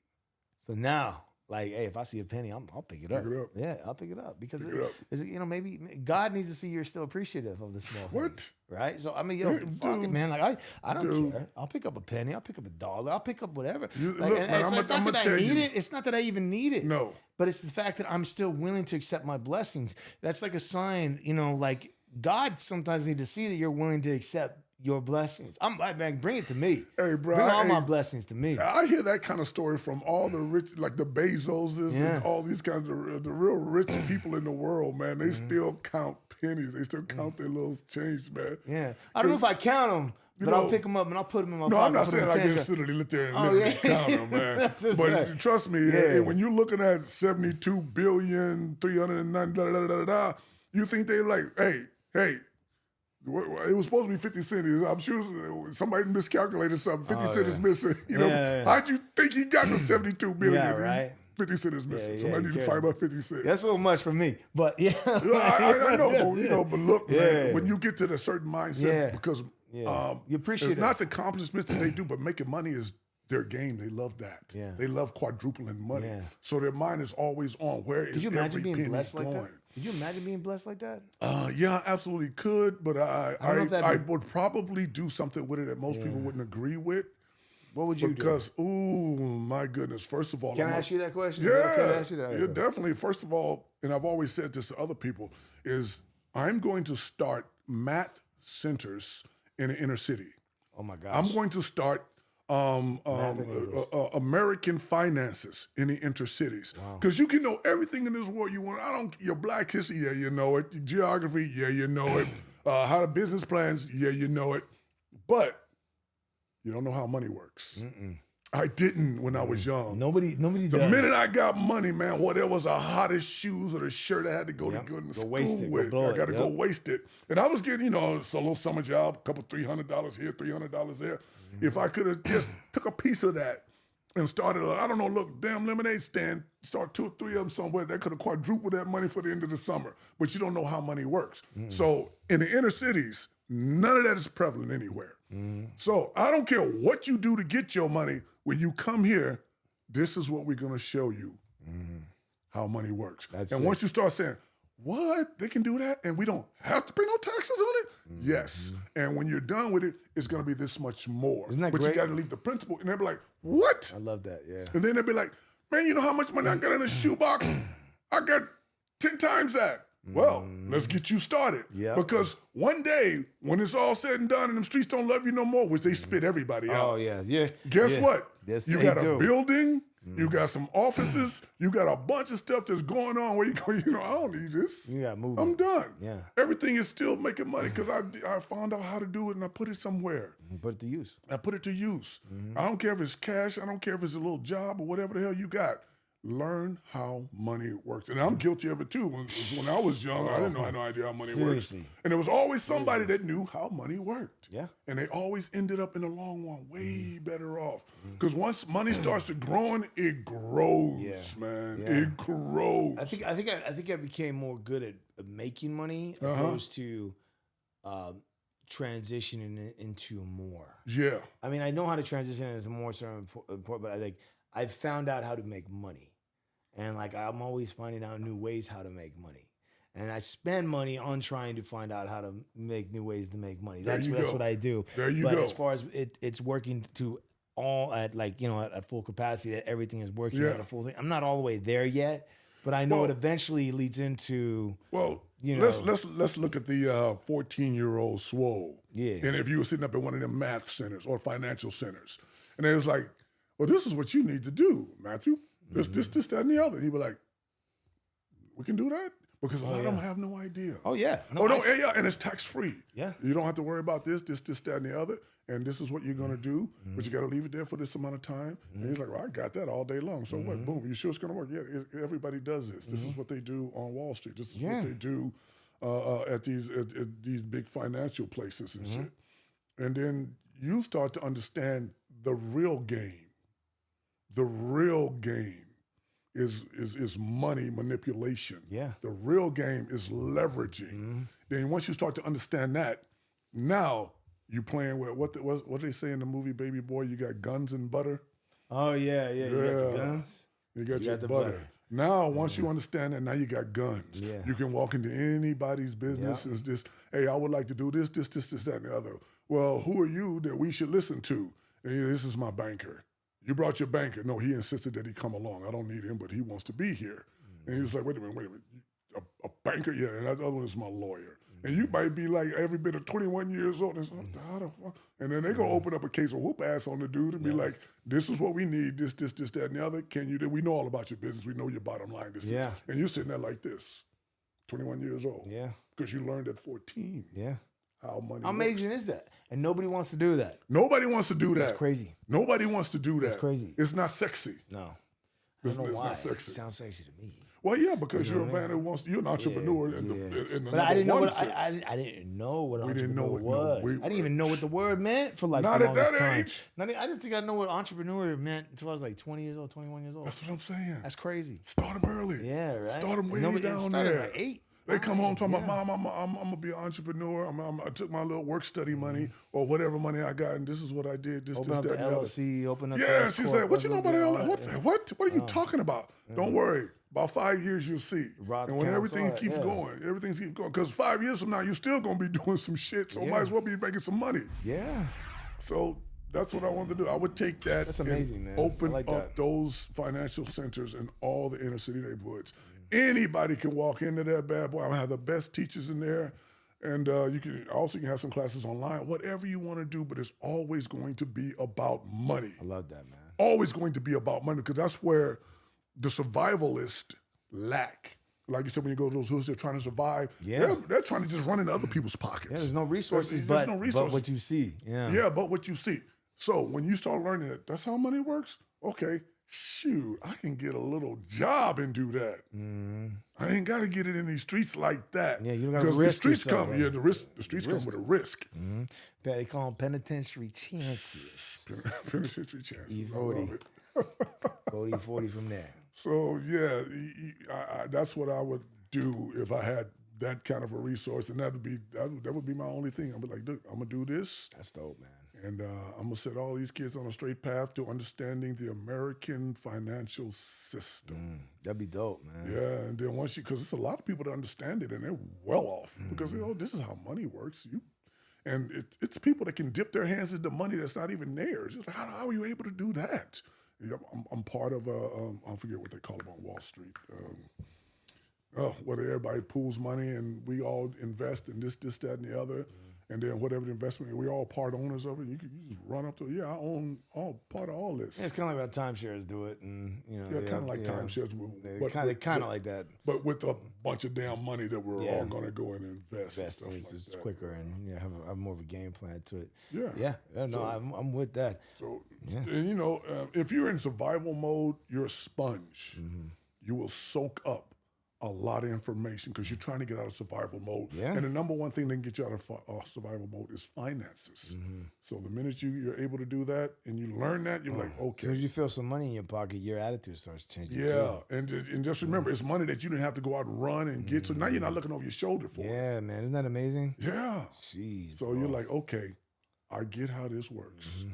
So now, like, hey, if I see a penny, I'll pick it up. Pick it up. Yeah, I'll pick it up because maybe God needs to see you're still appreciative of the small things, right? So I mean, fuck it, man. Like I don't care. I'll pick up a penny. I'll pick up $1. I'll pick up whatever. It's not that I need it. It's not that I even need it. No. But it's the fact that I'm still willing to accept my blessings. That's like a sign, like God sometimes needs to see that you're willing to accept your blessings. Man, bring it to me. Hey, bro. Bring all my blessings to me. I hear that kind of story from all the rich, like the Bezoses and all these kinds of the real rich people in the world, man. They still count pennies. They still count their little change, man. Yeah. I don't know if I count them, but I'll pick them up and I'll put them in my pocket. No, I'm not saying I just sit there and count them, man. But trust me, when you're looking at 72 billion, 309, you think they're like, hey, it was supposed to be 50 cents. I'm sure somebody miscalculated something. 50 cents is missing. How'd you think he got to 72 billion? Yeah, right. 50 cents is missing. Somebody need to fight about 50 cents. That's a little much for me, but yeah. I know, but look, man, when you get to the certain mindset, because you appreciate it's not the accomplishments that they do, but making money is their game. They love that. Yeah. They love quadrupling money. Yeah. So their mind is always on. Where is every penny going? Could you imagine being blessed like that? Yeah, I absolutely could, but I would probably do something with it that most people wouldn't agree with. What would you do? Because, my goodness, first of all. Can I ask you that question? Yeah, definitely. First of all, and I've always said this to other people, is I'm going to start math centers in the inner city. Oh, my gosh. I'm going to start American finances in the intercities. Because you can know everything in this world you want. Your black history, yeah, you know it. Your geography, yeah, you know it. How the business plans, yeah, you know it. But you don't know how money works. I didn't when I was young. Nobody does. The minute I got money, man, whatever was the hottest shoes or the shirt I had to go to school with, I got to go waste it. And I was getting, a little summer job, a couple $300 here, $300 there. If I could have just took a piece of that and started, damn lemonade stand, start 2 or 3 of them somewhere, that could have quadrupled that money for the end of the summer. But you don't know how money works. So in the inner cities, none of that is prevalent anywhere. So I don't care what you do to get your money. When you come here, this is what we're going to show you how money works. Once you start saying, what? They can do that? And we don't have to pay no taxes on it? Yes. And when you're done with it, it's going to be this much more. Isn't that great? You got to leave the principal. And they'll be like, what? I love that, yeah. And then they'll be like, man, you know how much money I got in a shoebox? I got 10 times that. Well, let's get you started. Yeah. Because one day, when it's all said and done and them streets don't love you no more, which they spit everybody out. Oh, yeah. Guess what? Yes, you got a building, you got some offices, you got a bunch of stuff that's going on where you go, I don't need this. You got moving. I'm done. Yeah. Everything is still making money because I found out how to do it and I put it somewhere. Put it to use. I put it to use. I don't care if it's cash. I don't care if it's a little job or whatever the hell you got. Learn how money works. And I'm guilty of it too. When I was young, I didn't know, I had no idea how money works. And there was always somebody that knew how money worked. Yeah. And they always ended up in the long run way better off. Because once money starts to growing, it grows, man. Yeah. It grows. I think I became more good at making money opposed to transitioning into more. Yeah. I mean, I know how to transition into more, so important, but I think I've found out how to make money. And I'm always finding out new ways how to make money. and I spend money on trying to find out how to make new ways to make money. There That's you what I do. There you but go. As far as it's working to all at like, you know, at full capacity, that everything is working at a full thing. I'm not all the way there yet, but I know it eventually leads into. Well, you know, let's look at the 14-year-old Swole. Yeah. And if you were sitting up in one of them math centers or financial centers, and it was like, well, this is what you need to do, Matthew. This, that, and the other. And he'd be like, we can do that? Because a lot of them have no idea. Oh, yeah. And it's tax-free. Yeah. You don't have to worry about this, that, and the other. And this is what you're going to do, but you got to leave it there for this amount of time. And he's like, well, I got that all day long. So what? Boom. You sure it's going to work? Yeah, everybody does this. This is what they do on Wall Street. This is what they do at these big financial places and shit. And then you start to understand the real game. The real game is money manipulation. Yeah. The real game is leveraging. Then once you start to understand that, now you playing with what do they say in the movie Baby Boy? You got guns and butter. Oh yeah. You got the guns. You got your butter. Now, once you understand that, now you got guns. Yeah. You can walk into anybody's business and just, hey, I would like to do this, that, and the other. Well, who are you that we should listen to? And this is my banker. You brought your banker. No, he insisted that he come along. I don't need him, but he wants to be here. And he was like, wait a minute. A banker? Yeah, and that other one is my lawyer. And you might be like every bit of 21 years old. And, and then they're going to open up a case of whoop ass on the dude and be like, this is what we need, this, that, and the other. Can you do? We know all about your business. We know your bottom line. And you're sitting there like this, 21 years old. Yeah. Because you learned at 14. Yeah. How money How amazing is that? And nobody wants to do that. Nobody wants to do that. That's crazy. Nobody wants to do that. That's crazy. It's not sexy. No. I don't know why. Not sexy. It sounds sexy to me. Well, yeah, because you're a man who wants. You're an entrepreneur. But I didn't know what I didn't know what entrepreneur was. I didn't even know what the word meant for like not the at longest that time. age. I didn't think I know what entrepreneur meant until I was like 20 years old, 21 years old. That's what I'm saying. That's crazy. Start them early. Yeah, right. Start them way down there. Like 8. They come home talking about, Mom, I'm gonna be an entrepreneur. I took my little work study money or whatever money I got, and this is what I did. This, open that, up and the the other. LLC. Open up. Yeah, she's like, what you know about LLC? What are you talking about? Don't worry. About 5 years, you'll see. And when everything keeps going, because 5 years from now, you're still going to be doing some shit, so might as well be making some money. Yeah. So that's what I wanted to do. I would take that. That's amazing, man. Open up those financial centers in all the inner city neighborhoods. Anybody can walk into that bad boy. I have the best teachers in there. And you can have some classes online, whatever you want to do, but it's always going to be about money. I love that, man. Always going to be about money, because that's where the survivalists lack. Like you said, when you go to those hoods, they're trying to survive. Yes. They're trying to just run into other people's pockets. Yeah, there's no resources, there's no resources. But what you see. Yeah. Yeah, but what you see. So when you start learning that that's how money works, okay, shoot, I can get a little job and do that. I ain't got to get it in these streets like that. Yeah, you don't got to risk the streets yourself, come. Yeah, the streets come with a risk. They call them penitentiary chances. Penitentiary chances. I love it. 40 from there. So yeah, that's what I would do if I had that kind of a resource, and that would be my only thing. I'd be like, look, I'm gonna do this. That's dope, man. And I'm gonna set all these kids on a straight path to understanding the American financial system. That'd be dope, man. Yeah, and then because it's a lot of people that understand it, and they're well off because this is how money works. And it's people that can dip their hands into money that's not even theirs. It's like, how are you able to do that? I'm part of I forget what they call it on Wall Street. Where everybody pools money and we all invest in this, that, and the other. And then whatever the investment, we all part owners of it. You just run up to, I own all part of all this. Yeah, it's kind of like how timeshares do it, and kind of like timeshares. They kind of like that, but with a bunch of damn money that we're all going to go and invest. And stuff it's like that. quicker and have more of a game plan to it. Yeah. No, I'm with that. So, and if you're in survival mode, you're a sponge. You will soak up a lot of information because you're trying to get out of survival mode. Yeah. And the number one thing that can get you out of survival mode is finances. So the minute you're able to do that and you learn that, you're like, okay. As soon as you feel some money in your pocket, your attitude starts changing. Yeah, and just remember, it's money that you didn't have to go out and run and get. So now you're not looking over your shoulder for it. Yeah, man. Isn't that amazing? Yeah. Jeez, so you're like, okay, I get how this works.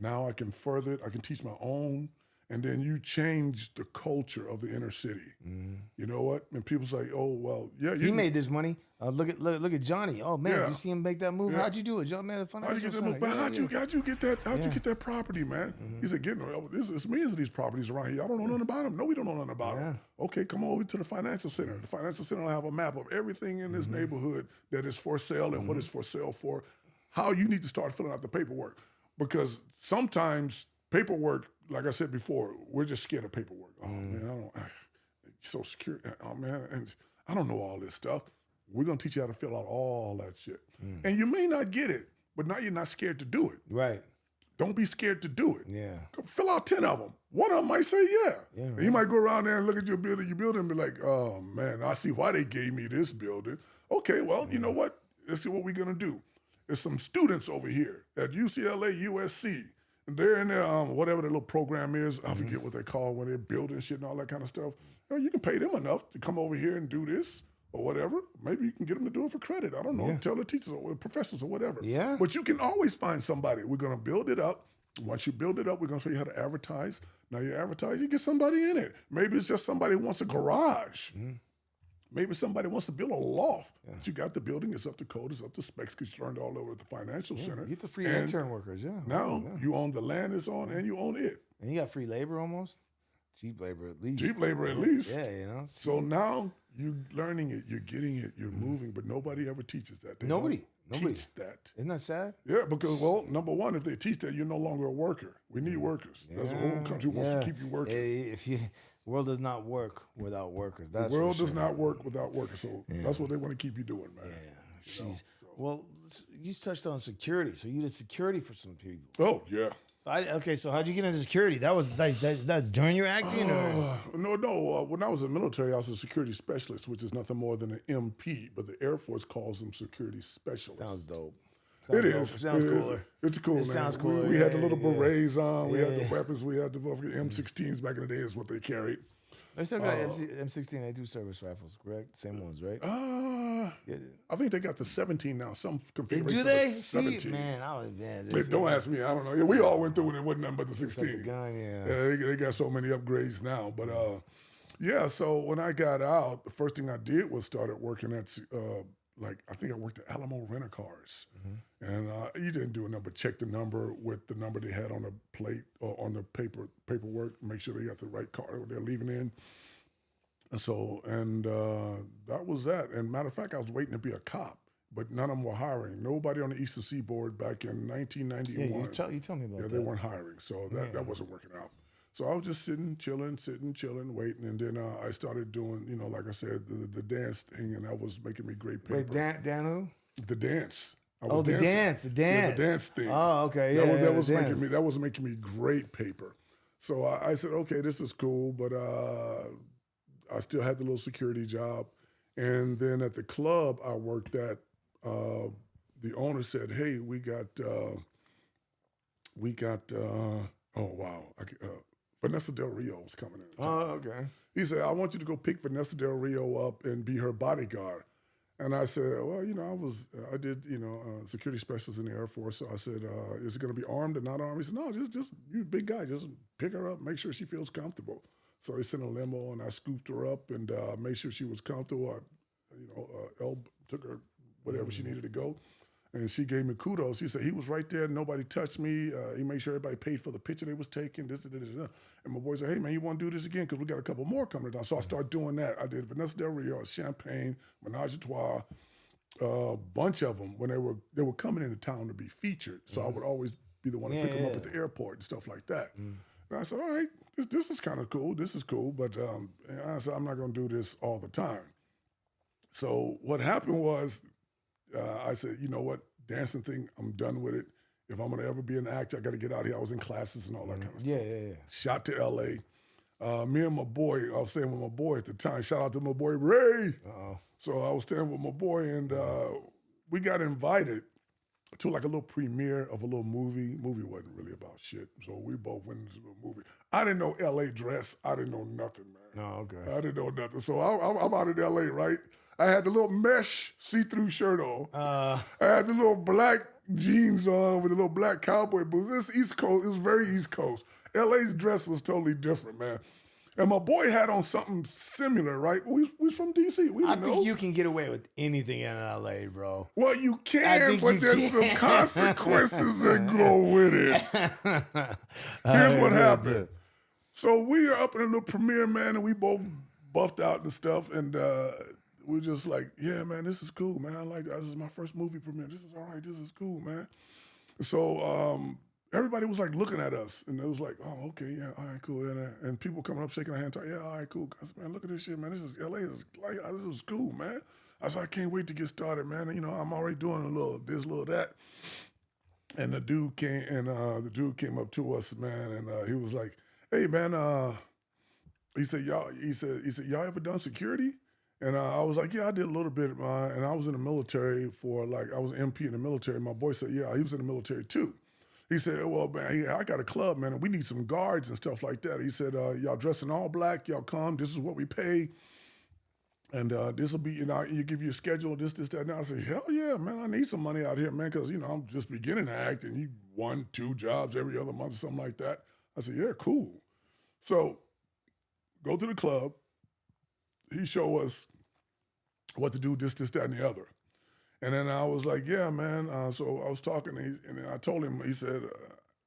Now I can further it. I can teach my own. and then you change the culture of the inner city. You know what? And people say, "Oh, well, yeah, he made this money. Look at Johnny. Oh man, you see him make that move? How'd you do it, John? Man, how'd you get that move? How'd you get that? How'd you get that property, man?" He said, "There's millions of these properties around here. I don't know nothing about them. No, we don't know nothing about them. Okay, come over to the financial center. The financial center will have a map of everything in this neighborhood that is for sale and what is for sale for. How you need to start filling out the paperwork, because sometimes paperwork, like I said before, we're just scared of paperwork. Oh man, so secure. Oh man, and I don't know all this stuff. We're gonna teach you how to fill out all that shit, and you may not get it, but now you're not scared to do it. Right. Don't be scared to do it. Yeah. Go fill out 10 of them. One of them might say yeah. And you might go around there and look at your building, and be like, oh man, I see why they gave me this building. Okay, well, you know what? Let's see what we're gonna do. There's some students over here at UCLA, USC, and they're in their whatever their little program is. I forget what they call when they're building shit and all that kind of stuff. You can pay them enough to come over here and do this or whatever. Maybe you can get them to do it for credit. I don't know. Tell the teachers or professors or whatever. Yeah. But you can always find somebody. We're gonna build it up. Once you build it up, we're gonna show you how to advertise. Now you advertise, you get somebody in it. Maybe it's just somebody who wants a garage. Maybe somebody wants to build a loft. But you got the building, it's up to code, it's up to specs, because you learned all over at the financial center. You get the free intern workers, Now you own the land it's on and you own it. And you got free labor almost? Cheap labor at least. Cheap labor at least. Yeah, you know. So now you're learning it, you're getting it, you're moving, but nobody ever teaches that. Nobody teach that. Isn't that sad? Yeah, because, well, number one, if they teach that, you're no longer a worker. We need workers. That's the whole country wants to keep you working. The world does not work without workers. That's the world does not work without workers. So that's what they want to keep you doing, man. Yeah. Well, you touched on security. So you did security for some people. Oh, yeah. So how'd you get into security? That's during your acting? No. When I was in the military, I was a security specialist, which is nothing more than an MP, but the Air Force calls them security specialists. Sounds dope. It is. Sounds cooler. It's cool, man. Sounds cooler. We had the little berets on. We had the weapons. We had the M16s back in the day is what they carried. They still got M16. They do service rifles, correct? Same ones, right? I think they got the 17 now. Some configuration. Do they? Of 17. See, man, Don't ask me. I don't know. Yeah, we all went through when it wasn't nothing but the 16. The gun, they got so many upgrades now. But so when I got out, the first thing I did was started working at I think I worked at Alamo Rent-A-Cars. And you didn't do a number, check the number with the number they had on the plate or on the paperwork, make sure they got the right car they're leaving in. And so, that was that. And matter of fact, I was waiting to be a cop, but none of them were hiring. Nobody on the Eastern Seaboard back in 1991. Yeah, you tell me about that. Yeah, they weren't hiring, so that wasn't working out. So I was just sitting, chilling, waiting, and then I started doing, like I said, the dance thing, and that was making me great paper. Wait, Dan who? The dance. The dance. Yeah, the dance thing. Oh, okay. That was making me great paper. So I said, okay, this is cool, but I still had the little security job. And then at the club I worked at, the owner said, hey, we got Vanessa Del Rio was coming in. Oh, okay. He said, I want you to go pick Vanessa Del Rio up and be her bodyguard. And I said, well, I did security specialist in the Air Force. So I said, is it going to be armed or not armed? He said, no, just you big guy, just pick her up, make sure she feels comfortable. So they sent a limo and I scooped her up and made sure she was comfortable. I, took her whatever she needed to go. And she gave me kudos. He said, he was right there. Nobody touched me. He made sure everybody paid for the picture they was taking. This. And my boy said, hey, man, you want to do this again? Because we got a couple more coming down. So I started doing that. I did Vanessa Del Rio, Champagne, Menage a Trois, a bunch of them when they were coming into town to be featured. So I would always be the one to pick them up at the airport and stuff like that. And I said, all right, this is kind of cool. This is cool. But I said, I'm not going to do this all the time. So what happened was, I said, you know what, dancing thing, I'm done with it. If I'm going to ever be an actor, I got to get out here. I was in classes and all that kind of stuff. Yeah. Shot to L.A. Me and my boy, I was staying with my boy at the time. Shout out to my boy, Ray. So I was staying with my boy, and we got invited to like a little premiere of a little movie. Movie wasn't really about shit. So we both went into the movie. I didn't know L.A. dress. I didn't know nothing, man. Oh, okay. I didn't know nothing. So I'm out in L.A., right? I had the little mesh see-through shirt on. I had the little black jeans on with the little black cowboy boots. This East Coast, it was very East Coast. LA's dress was totally different, man. And my boy had on something similar, right? We from DC. We didn't know. I think you can get away with anything in LA, bro. Well, you can, but there's some consequences that go with it. Here's what happened. So we are up in a little premiere, man, and we both buffed out and stuff, and we're just like, yeah, man, this is cool, man. I like that. This is my first movie premiere. This is all right. This is cool, man. So everybody was like looking at us, and it was like, oh, okay, yeah, all right, cool. And people coming up, shaking our hand, talking, yeah, all right, cool. I said, man, look at this shit, man. This is LA. This is cool, man. I said, I can't wait to get started, man. And, I'm already doing a little this, little that. And the dude came up to us, man, and he was like, hey, man, he said, y'all ever done security? And I was like, yeah, I did a little bit, and I was in the military I was an MP in the military. My boy said, yeah, he was in the military too. He said, well, man, I got a club, man, and we need some guards and stuff like that. He said, y'all dress in all black, y'all come, this is what we pay, and this will be, you give you a schedule, this, that, and I said, hell yeah, man, I need some money out here, man, because, I'm just beginning to act, and you 1-2 jobs every other month or something like that. I said, yeah, cool. So go to the club. He show us what to do, this, that, and the other. And then I was like, yeah, man. So I was talking, and then I told him, he said,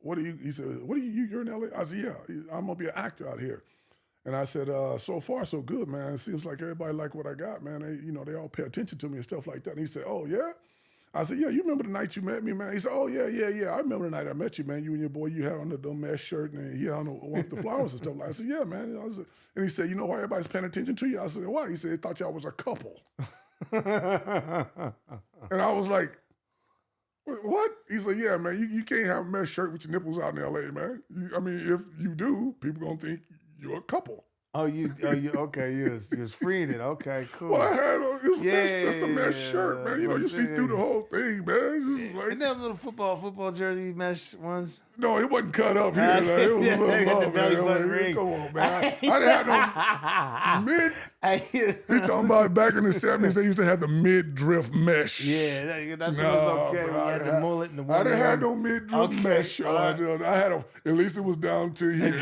you're in LA? I said, yeah, I'm going to be an actor out here. And I said, so far, so good, man. It seems like everybody like what I got, man. They all pay attention to me and stuff like that. And he said, oh, yeah? I said, yeah, you remember the night you met me, man? He said, oh, yeah. I remember the night I met you, man. You and your boy, you had on the mesh shirt, and he had on the flowers and stuff like that. I said, yeah, man. And he said, you know why everybody's paying attention to you? I said, why? He said, they thought y'all was a couple. And I was like, what? He said, yeah, man, you can't have a mesh shirt with your nipples out in L.A., man. If you do, people going to think you're a couple. You okay, you was freeing it. Okay, cool. Well, I had just a mesh shirt, man. You see through the whole thing, man. Just like, isn't that little football jersey mesh ones? No, it wasn't cut up here. Like, it was a little low, belly button ring. Come on, man. I didn't have no mid. He's talking about back in the 70s, they used to have the mid-drift mesh. Yeah, that's what was okay. Bro, we had the mullet and the I didn't have no mid-drift mesh. I had at least it was down to here.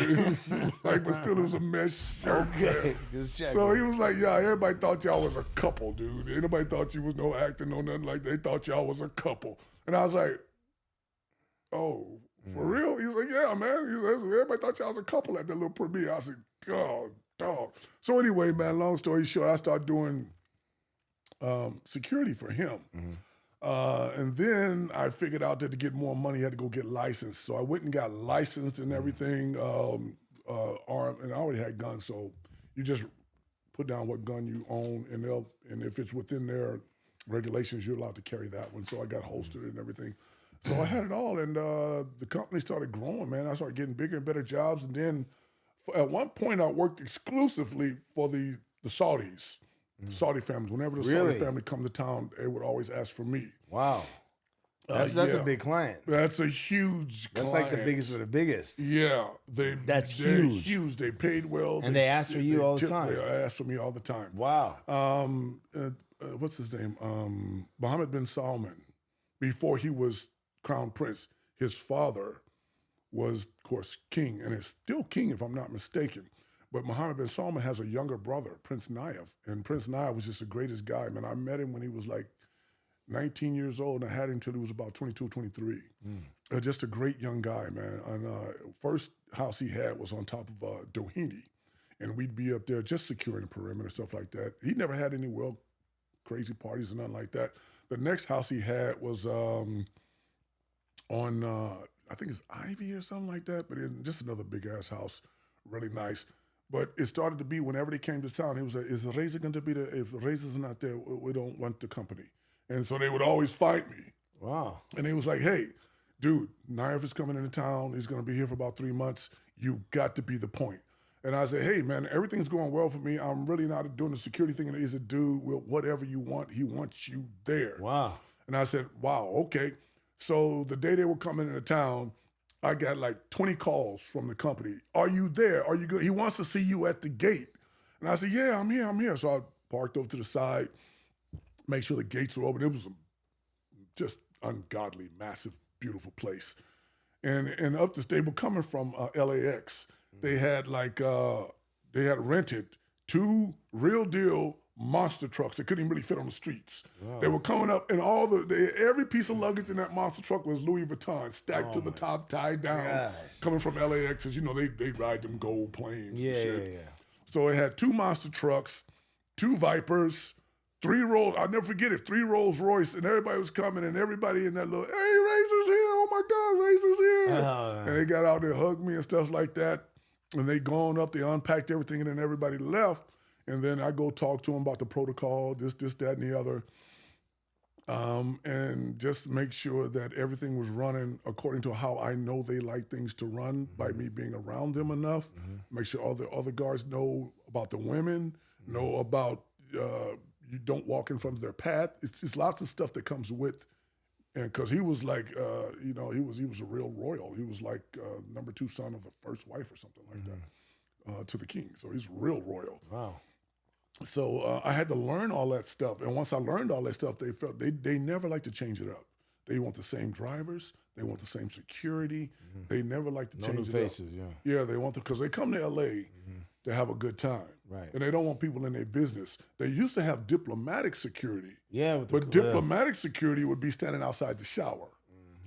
But still it was a mesh shirt. Okay, just check. So he was like, yeah, everybody thought y'all was a couple, dude. Ain't nobody thought you was no acting or nothing like that. They thought y'all was a couple. And I was like, oh, for real? He was like, yeah, man. Everybody thought y'all was a couple at that little premiere. I said, oh, dog. So anyway, man, long story short, I started doing security for him. Mm-hmm. And then I figured out that to get more money, I had to go get licensed. So I went and got licensed and everything, armed, and I already had guns. So you just put down what gun you own, and if it's within their regulations, you're allowed to carry that one. So I got holstered and everything. So I had it all, and the company started growing, man. I started getting bigger and better jobs, and then at one point I worked exclusively for the Saudis, Saudi families. Whenever the Saudi family come to town, they would always ask for me. Wow. That's a big client. That's a huge client. That's like the biggest of the biggest. Yeah. That's huge. Huge. They paid well. And they ask for you all the time. They ask for me all the time. Wow. What's his name? Mohammed bin Salman. Before he was crown prince, his father was, of course, king, and is still king if I'm not mistaken. But Mohammed bin Salman has a younger brother, Prince Nayef, and Prince Nayef was just the greatest guy, man. I met him when he was like 19 years old, and I had him until he was about 22, 23. Just a great young guy, man. And first house he had was on top of Doheny, and we'd be up there just securing the perimeter, stuff like that. He never had any crazy parties or nothing like that. The next house he had was on, I think it's Ivy or something like that, but in just another big-ass house, really nice. But it started to be whenever they came to town, he was like, is Razor going to be there? If Razor's not there, we don't want the company. And so they would always fight me. Wow. And he was like, hey, dude, Nayef is coming into town. He's going to be here for about 3 months. You got to be the point. And I said, hey, man, everything's going well for me. I'm really not doing the security thing. And he's a dude, well, whatever you want, he wants you there. Wow. And I said, wow, okay. So the day they were coming into town, I got like 20 calls from the company. Are you there? Are you good? He wants to see you at the gate. And I said, yeah, I'm here. So I parked over to the side, make sure the gates were open. It was just ungodly, massive, beautiful place. and up the they were coming from LAX. They had rented 2 real deal monster trucks that couldn't even really fit on the streets. Wow. They were coming up, and every piece of luggage in that monster truck was Louis Vuitton, stacked to the top, tied down, coming from LAX. As you know, they ride them gold planes. Yeah. So it had 2 monster trucks, 2 Vipers, 3 I'll never forget it, 3 Rolls Royce, and everybody was coming, and everybody in that little, hey, Razor's here, oh my God, Razor's here. And they got out there, hugged me and stuff like that, and they gone up, they unpacked everything, and then everybody left, and then I go talk to them about the protocol, this, that, and the other, and just make sure that everything was running according to how I know they like things to run by me being around them enough, make sure all the other guards know about the women, know about, you don't walk in front of their path. It's lots of stuff that comes with, and because he was like, he was a real royal. He was like number 2 son of the first wife or something like that to the king. So he's real royal. Wow. So I had to learn all that stuff, and once I learned all that stuff, they felt they never like to change it up. They want the same drivers. They want the same security. They never like to change it faces, up. Yeah, they want to, because they come to LA to have a good time. Right. And they don't want people in their business. They used to have diplomatic security. Yeah. But diplomatic security would be standing outside the shower,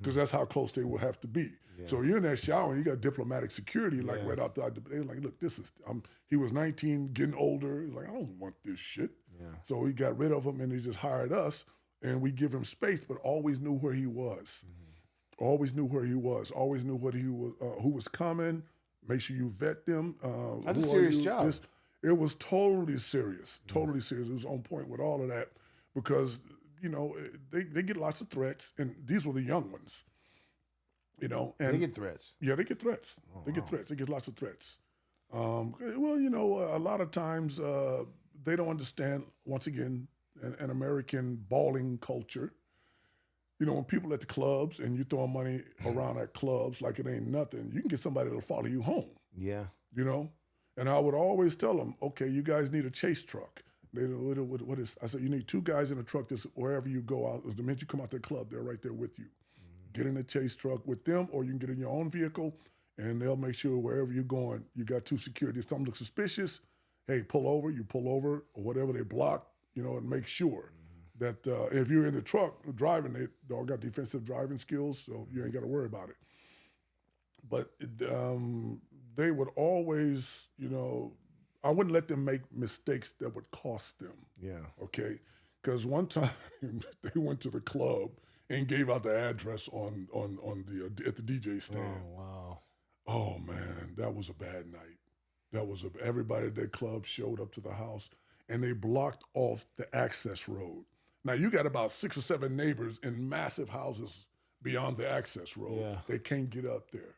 because that's how close they would have to be. Yeah. So you're in that shower and you got diplomatic security right out there. They're like, look, this is, he was 19, getting older. He's like, I don't want this shit. Yeah. So he got rid of him and he just hired us, and we give him space, but always knew where he was. Always knew where he was. Always knew what he was, who was coming. Make sure you vet them. That's a serious job. It was totally serious, totally serious. It was on point with all of that, because, they get lots of threats, and these were the young ones, and they get threats. Yeah, they get threats. They get threats. They get lots of threats. A lot of times they don't understand, once again, an American balling culture. When people at the clubs and you throwing money around at clubs like it ain't nothing, you can get somebody that'll follow you home. Yeah. And I would always tell them, okay, you guys need a chase truck. I said, you need 2 guys in a truck that's wherever you go out. The minute you come out the club, they're right there with you. Get in a chase truck with them, or you can get in your own vehicle, and they'll make sure wherever you're going, you got 2 security. If something looks suspicious, hey, pull over, or whatever they block, and make sure that if you're in the truck driving, they all got defensive driving skills, so you ain't got to worry about it. But they would always, I wouldn't let them make mistakes that would cost them. Yeah. Okay? Because one time they went to the club and gave out the address on at the DJ stand. Oh, wow. Oh, man, that was a bad night. Everybody at that club showed up to the house, and they blocked off the access road. Now, you got about 6 or 7 neighbors in massive houses beyond the access road. Yeah. They can't get up there.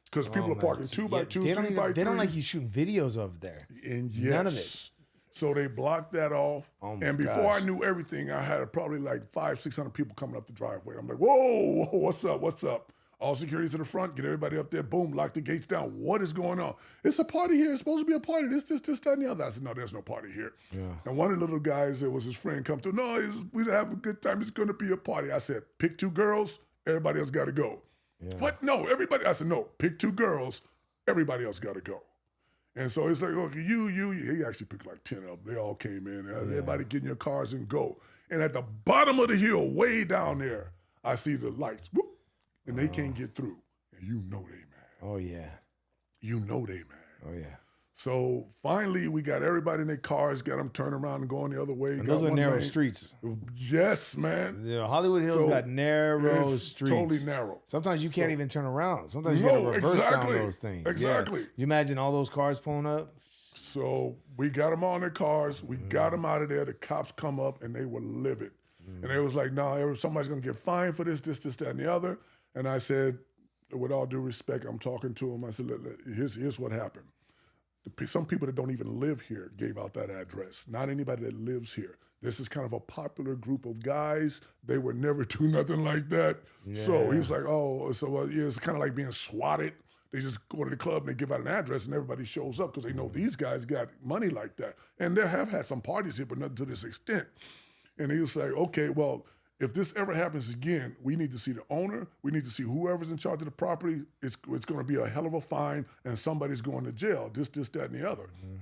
Because people are parking 2 by 2, 3 by 3. They don't like you shooting videos of there. And yes. None of it. So they blocked that off. Oh and before I knew everything, I had probably like 500-600 people coming up the driveway. I'm like, whoa, what's up? All security to the front, get everybody up there, boom, lock the gates down. What is going on? It's a party here. It's supposed to be a party. This, that, and the other. I said, no, there's no party here. Yeah. And one of the little guys, that was his friend, come through. No, we have a good time. It's going to be a party. I said, pick 2 girls. Everybody else got to go. Yeah. What? No, everybody. I said, no, pick 2 girls. Everybody else got to go. And so it's like, okay, you. He actually picked like 10 of them. They all came in. Everybody get in your cars and go. And at the bottom of the hill, way down there, I see the lights. Whoop. And they can't get through. And you know they mad. Oh, yeah. You know they mad. Oh, yeah. So finally, we got everybody in their cars, got them turning around and going the other way. And those are narrow streets. Yes, man. Yeah, Hollywood Hills got narrow streets. Totally narrow. Sometimes you can't even turn around. Sometimes you got to reverse down those things. Exactly. Yeah. You imagine all those cars pulling up? So we got them on their cars. We got them out of there. The cops come up, and they were livid. And they was like, no, somebody's going to get fined for this, that, and the other. And I said, with all due respect, I'm talking to him. I said, here's what happened. Some people that don't even live here gave out that address. Not anybody that lives here. This is kind of a popular group of guys. They would never do nothing like that. Yeah. So he's like, it's kind of like being swatted. They just go to the club and they give out an address and everybody shows up because they know these guys got money like that. And they have had some parties here, but nothing to this extent. And he was like, okay, well, if this ever happens again, we need to see the owner. We need to see whoever's in charge of the property. It's going to be a hell of a fine, and somebody's going to jail. This, that, and the other. Mm-hmm.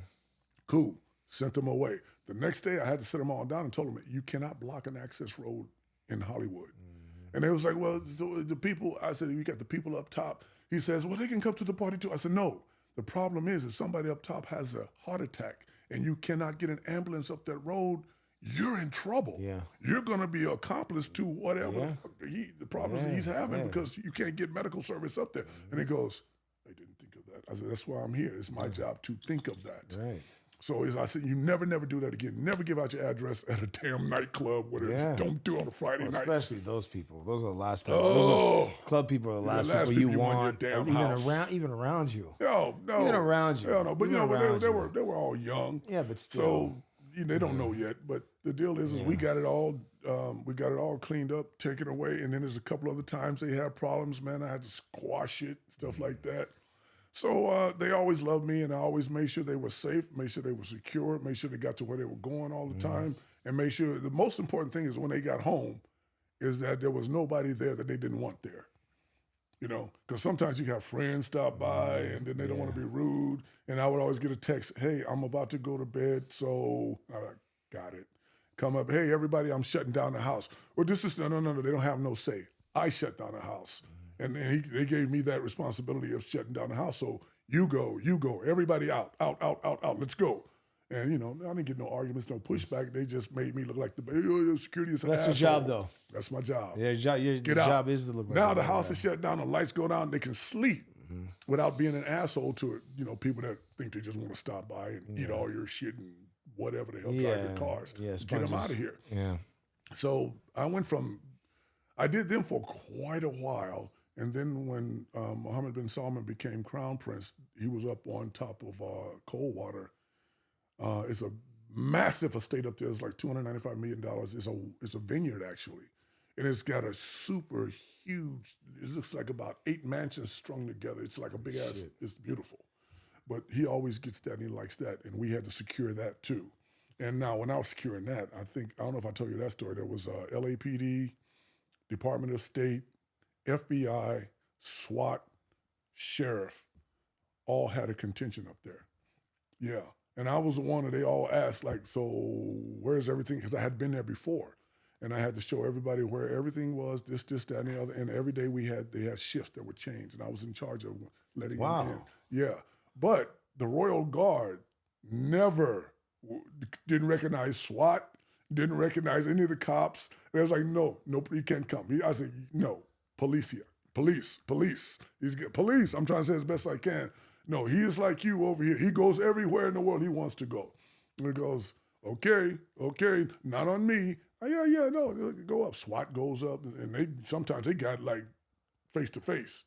Cool. Sent them away. The next day, I had to sit them all down and told them, you cannot block an access road in Hollywood. Mm-hmm. And they was like, well, the people, I said, you got the people up top. He says, well, they can come to the party too. I said, no. The problem is if somebody up top has a heart attack and you cannot get an ambulance up that road, you're in trouble. Yeah. You're going to be an accomplice to whatever the problems he's having because you can't get medical service up there. And he goes, I didn't think of that. I said, that's why I'm here. It's my job to think of that. Right. So I said, you never do that again. Never give out your address at a damn nightclub. Don't do it on a Friday night. Especially those people. Those are the last time. Those are club people are the last people you want. Even around you. No. Even around you. No. But they were all young. Yeah, but still. So they don't know yet. But the deal is we got it all. We got it all cleaned up, taken away, and then there's a couple other times they had problems. Man, I had to squash it, stuff like that. So they always loved me, and I always made sure they were safe, made sure they were secure, made sure they got to where they were going all the time, and made sure the most important thing is when they got home is that there was nobody there that they didn't want there. You know, because sometimes you have friends stop by, and then they don't want to be rude, and I would always get a text, hey, I'm about to go to bed, so I got it. Come up, hey, everybody, I'm shutting down the house. Well, this is, no, they don't have no say. I shut down the house. And they gave me that responsibility of shutting down the house. So you go, everybody out, let's go. And, I didn't get no arguments, no pushback. They just made me look like the security is an asshole. That's your job, though. That's my job. Yeah, your job is to look like now the house is shut down, the lights go down, they can sleep without being an asshole to it. People that think they just want to stop by and eat all your shit and whatever the hell, drive your cars. Yeah, get them out of here. Yeah. So I did them for quite a while. And then when Mohammed bin Salman became crown prince, he was up on top of Coldwater. It's a massive estate up there. It's like $295 million. It's a vineyard, actually. And it's got a super huge, it looks like about 8 mansions strung together. It's like a big ass, it's beautiful. But he always gets that and he likes that. And we had to secure that too. And now when I was securing that, I don't know if I told you that story, there was LAPD, Department of State, FBI, SWAT, sheriff, all had a contingent up there. Yeah. And I was the one that they all asked, like, so where's everything? Because I had been there before. And I had to show everybody where everything was, this, that, and the other. And every day they had shifts that would change. And I was in charge of letting them in. Yeah. But the Royal Guard never didn't recognize SWAT, didn't recognize any of the cops. They was like, no, you can't come. I said, no. Police. He's good. Police. I'm trying to say as best I can. No, he is like you over here. He goes everywhere in the world he wants to go. And he goes, okay, not on me. No, go up. SWAT goes up, and sometimes they got like face to face,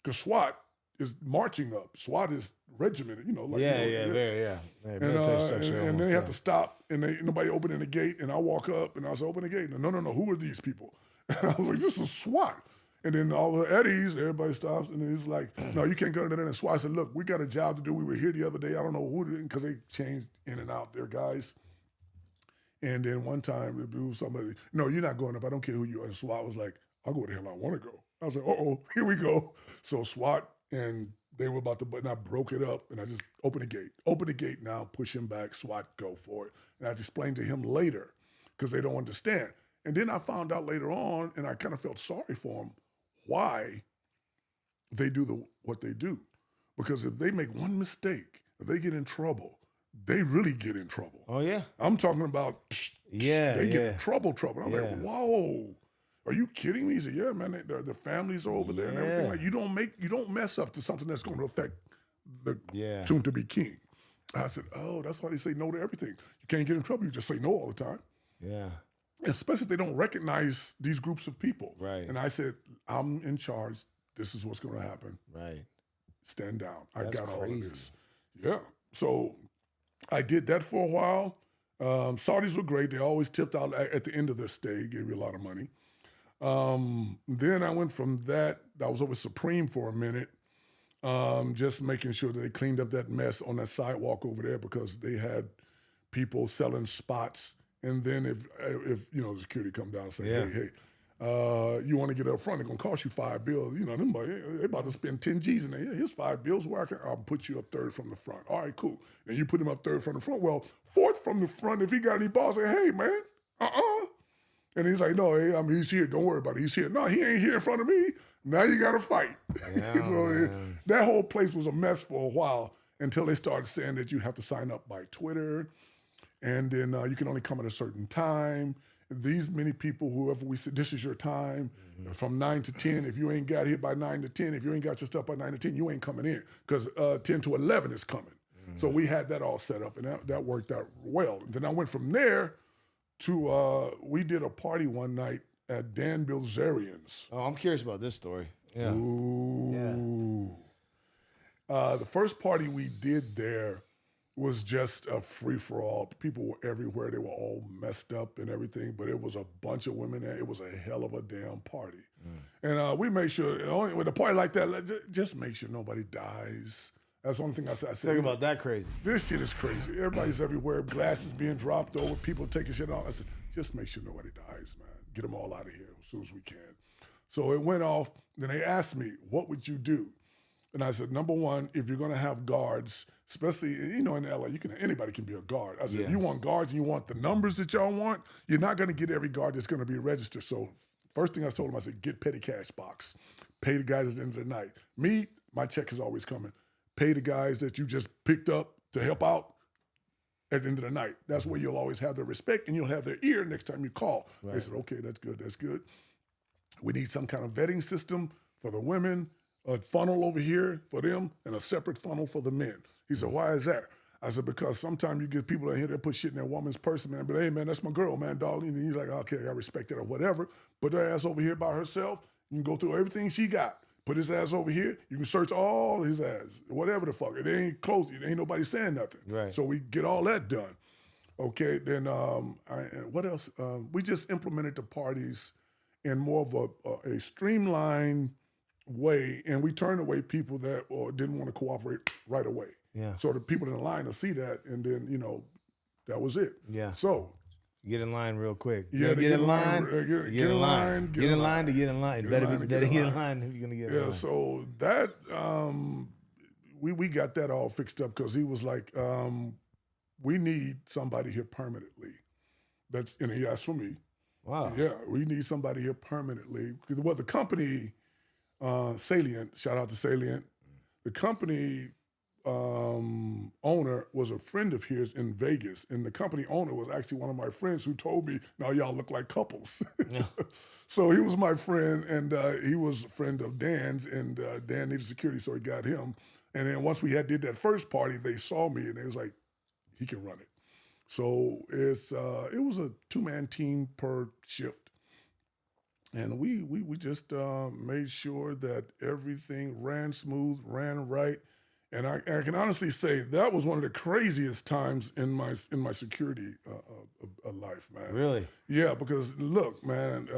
because SWAT is marching up. SWAT is regimented, very. And they have to stop, and nobody opening the gate, and I walk up, and I say, open the gate. No, who are these people? And I was like, this is SWAT. And then all the Eddies, everybody stops, and he's like, no, you can't go to that. And SWAT said, look, we got a job to do. We were here the other day. I don't know who did, because they changed in and out their guys. And then one time, somebody, no, you're not going up. I don't care who you are. And SWAT was like, I'll go where the hell I want to go. I was like, here we go. So SWAT, and they were about to, and I broke it up, and I just open the gate now, push him back, SWAT, go for it. And I explained to him later, because they don't understand. And then I found out later on, and I kind of felt sorry for him, why they do what they do. Because if they make one mistake, if they get in trouble, they really get in trouble. Oh, yeah. I'm talking about, they get in trouble. I'm like, whoa, are you kidding me? He said, yeah, man, the families are over there and everything. Like, you don't mess up to something that's going to affect the soon-to-be king. I said, oh, that's why they say no to everything. You can't get in trouble. You just say no all the time. Yeah. Especially if they don't recognize these groups of people. Right. And I said, I'm in charge. This is what's going to happen. Right. Stand down. That's I got crazy. all of this. Yeah. So I did that for a while. Saudis were great. They always tipped out at the end of their stay, gave you a lot of money. Then I went from that. I was over Supreme for a minute, just making sure that they cleaned up that mess on that sidewalk over there, because they had people selling spots And then if the security come down and say, hey, you want to get up front, it's going to cost you $5. You know, them they about to spend 10 G's in there. Here's $5 where I'll put you up third from the front. All right, cool. And you put him up third from the front. Well, fourth from the front, if he got any balls, say, hey, man, And he's like, no, hey, he's here. Don't worry about it. He's here. No, he ain't here in front of me. Now you got to fight. That whole place was a mess for a while until they started saying that you have to sign up by Twitter, and then you can only come at a certain time. These many people, whoever we said, this is your time, from 9 to 10. If you ain't got here by 9 to 10, if you ain't got your stuff by 9 to 10, you ain't coming in, because 10 to 11 is coming. So we had that all set up, and that worked out well. And then I went from there to, we did a party one night at Dan Bilzerian's. Oh, I'm curious about this story. Yeah. Ooh. Yeah. The first party we did there was just a free-for-all. People were everywhere. They were all messed up and everything, but it was a bunch of women there. It was a hell of a damn party. And we made sure, with a party like that, just make sure nobody dies. That's the only thing I said. Talking about that crazy. This shit is crazy. Everybody's everywhere. Glasses being dropped over. People taking shit off. I said, just make sure nobody dies, man. Get them all out of here as soon as we can. So it went off. Then they asked me, what would you do? And I said, number one, if you're going to have guards, especially, in LA, anybody can be a guard. I said, if you want guards and you want the numbers that y'all want, you're not going to get every guard that's going to be registered. So first thing I told them, I said, get petty cash box. Pay the guys at the end of the night. Me, my check is always coming. Pay the guys that you just picked up to help out at the end of the night. That's where you'll always have their respect, and you'll have their ear next time you call. Right. They said, okay, that's good. We need some kind of vetting system for the women, a funnel over here for them, and a separate funnel for the men. He said, why is that? I said, because sometimes you get people in here that put shit in their woman's purse, man, but hey, man, that's my girl, man, dog. And he's like, okay, I respect that or whatever. Put her ass over here by herself. You can go through everything she got. Put his ass over here. You can search all his ass, whatever the fuck. It ain't close. It ain't nobody saying nothing. Right. So we get all that done. Okay, then what else? We just implemented the parties in more of a streamlined way, and we turned away people that didn't want to cooperate right away. Yeah. So the people in the line will see that, and then, that was it. Yeah. So get in line real quick. Yeah, get in line. Get in line. Get in line to get in line. Better get in line if you're gonna get in line. Yeah. So that we got that all fixed up, because he was like, we need somebody here permanently. And he asked for me. Wow. Yeah, we need somebody here permanently. Because the company, Salient, shout out to Salient, the company owner was a friend of his in Vegas, and the company owner was actually one of my friends who told me, now y'all look like couples. Yeah. So he was my friend, and he was a friend of Dan's, and Dan needed security, so he got him. And then once we did that first party, they saw me, and they was like, he can run it. So it was a 2-man team per shift. And we just made sure that everything ran smooth, ran right. And I can honestly say that was one of the craziest times in my security life, man. Really? Yeah, because look, man,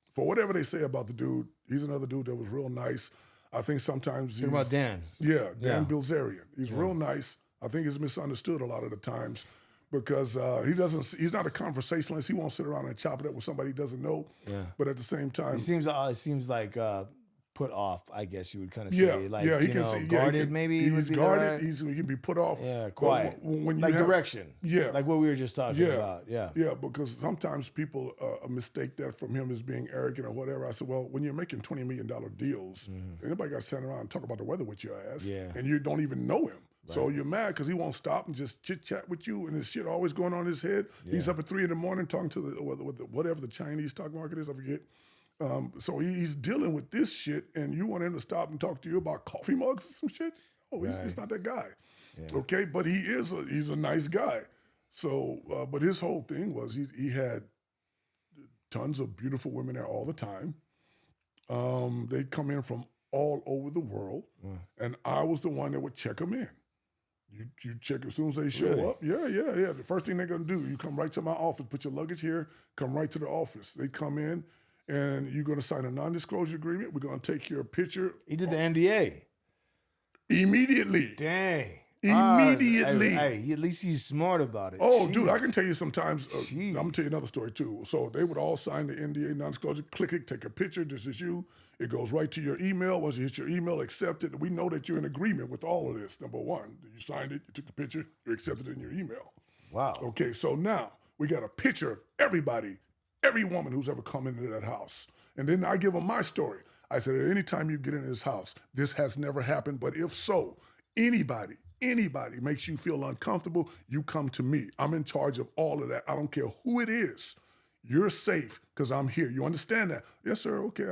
for whatever they say about the dude, he's another dude that was real nice. I think sometimes What about Dan? Yeah, Dan Bilzerian. He's real nice. I think he's misunderstood a lot of the times, because he's not a conversationalist. He won't sit around and chop it up with somebody he doesn't know. Yeah. But at the same time, it seems like put off, I guess you would kind of say. He can see guarded. Maybe he's guarded. He can be put off. Yeah, quiet. When you like direction. Yeah, like what we were just talking about. Yeah, yeah. Because sometimes people mistake that from him as being arrogant or whatever. I said, well, when you're making $20 million deals, anybody got to stand around and talk about the weather with your ass, and you don't even know him. Right. So you're mad because he won't stop and just chit-chat with you, and his shit always going on in his head. Yeah. He's up at 3 a.m. talking to whatever the Chinese stock market is, I forget. So he's dealing with this shit, and you want him to stop and talk to you about coffee mugs or some shit? Oh, he's not that guy. Yeah. Okay, but he's a nice guy. So, but his whole thing was he had tons of beautiful women there all the time. They'd come in from all over the world, and I was the one that would check them in. You check as soon as they show up. Yeah. The first thing they're gonna do, you come right to my office, put your luggage here, come right to the office. They come in, and you're gonna sign a non-disclosure agreement. We're gonna take your picture. He did the NDA immediately. Dang. Immediately. Hey, at least he's smart about it. Oh, Jeez. dude, I can tell you sometimes. I'm going to tell you another story, too. So they would all sign the NDA, non-disclosure, click it, take a picture. This is you. It goes right to your email. Once you hit your email, accept it. We know that you're in agreement with all of this, number one. You signed it, you took the picture, you accepted it in your email. Wow. Okay, so now we got a picture of everybody, every woman who's ever come into that house. And then I give them my story. I said, at any time you get into this house, this has never happened, but if so, anybody makes you feel uncomfortable, you come to me. I'm in charge of all of that. I don't care who it is. You're safe because I'm here. You understand that? Yes, sir. Okay.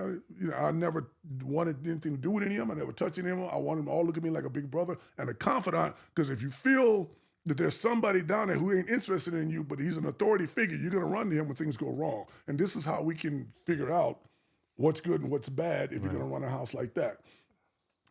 I never wanted anything to do with any of them. I never touched any of them. I wanted them all to look at me like a big brother and a confidant, because if you feel that there's somebody down there who ain't interested in you, but he's an authority figure, you're going to run to him when things go wrong. And this is how we can figure out what's good and what's bad if you're going to run a house like that.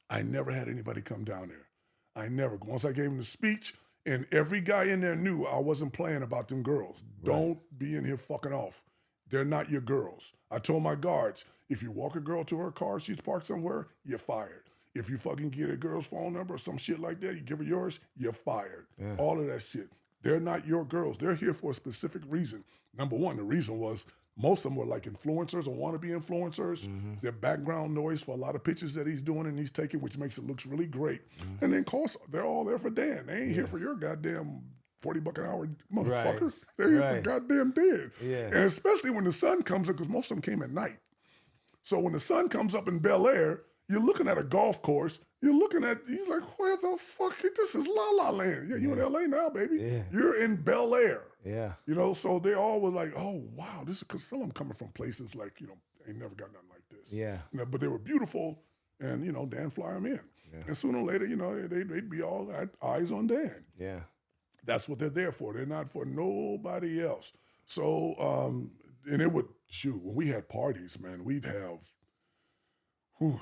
I never had anybody come down there. I never. Once I gave him the speech, and every guy in there knew I wasn't playing about them girls. Right. Don't be in here fucking off. They're not your girls. I told my guards, if you walk a girl to her car, she's parked somewhere, you're fired. If you fucking get a girl's phone number or some shit like that, you give her yours, you're fired. Yeah. All of that shit. They're not your girls. They're here for a specific reason. Number one, the reason was most of them were like influencers or wannabe influencers. Mm-hmm. Their background noise for a lot of pictures that he's doing and he's taking, which makes it look really great. Mm-hmm. And then, of course, they're all there for Dan. They ain't here for your goddamn $40 an hour motherfucker. Right. They're here for goddamn Dan. Yeah. And especially when the sun comes up, because most of them came at night. So when the sun comes up in Bel Air, you're looking at a golf course. You're looking at, he's like, where the fuck? This is La La Land. Yeah, you in LA now, baby. Yeah. You're in Bel Air. Yeah. You know, so they all were like, oh, wow, this is, because some of them coming from places like, ain't never got nothing like this. Yeah. But they were beautiful, and, Dan fly them in. Yeah. And sooner or later, they'd be all eyes on Dan. Yeah. That's what they're there for. They're not for nobody else. So, and it would, when we had parties, man, we'd have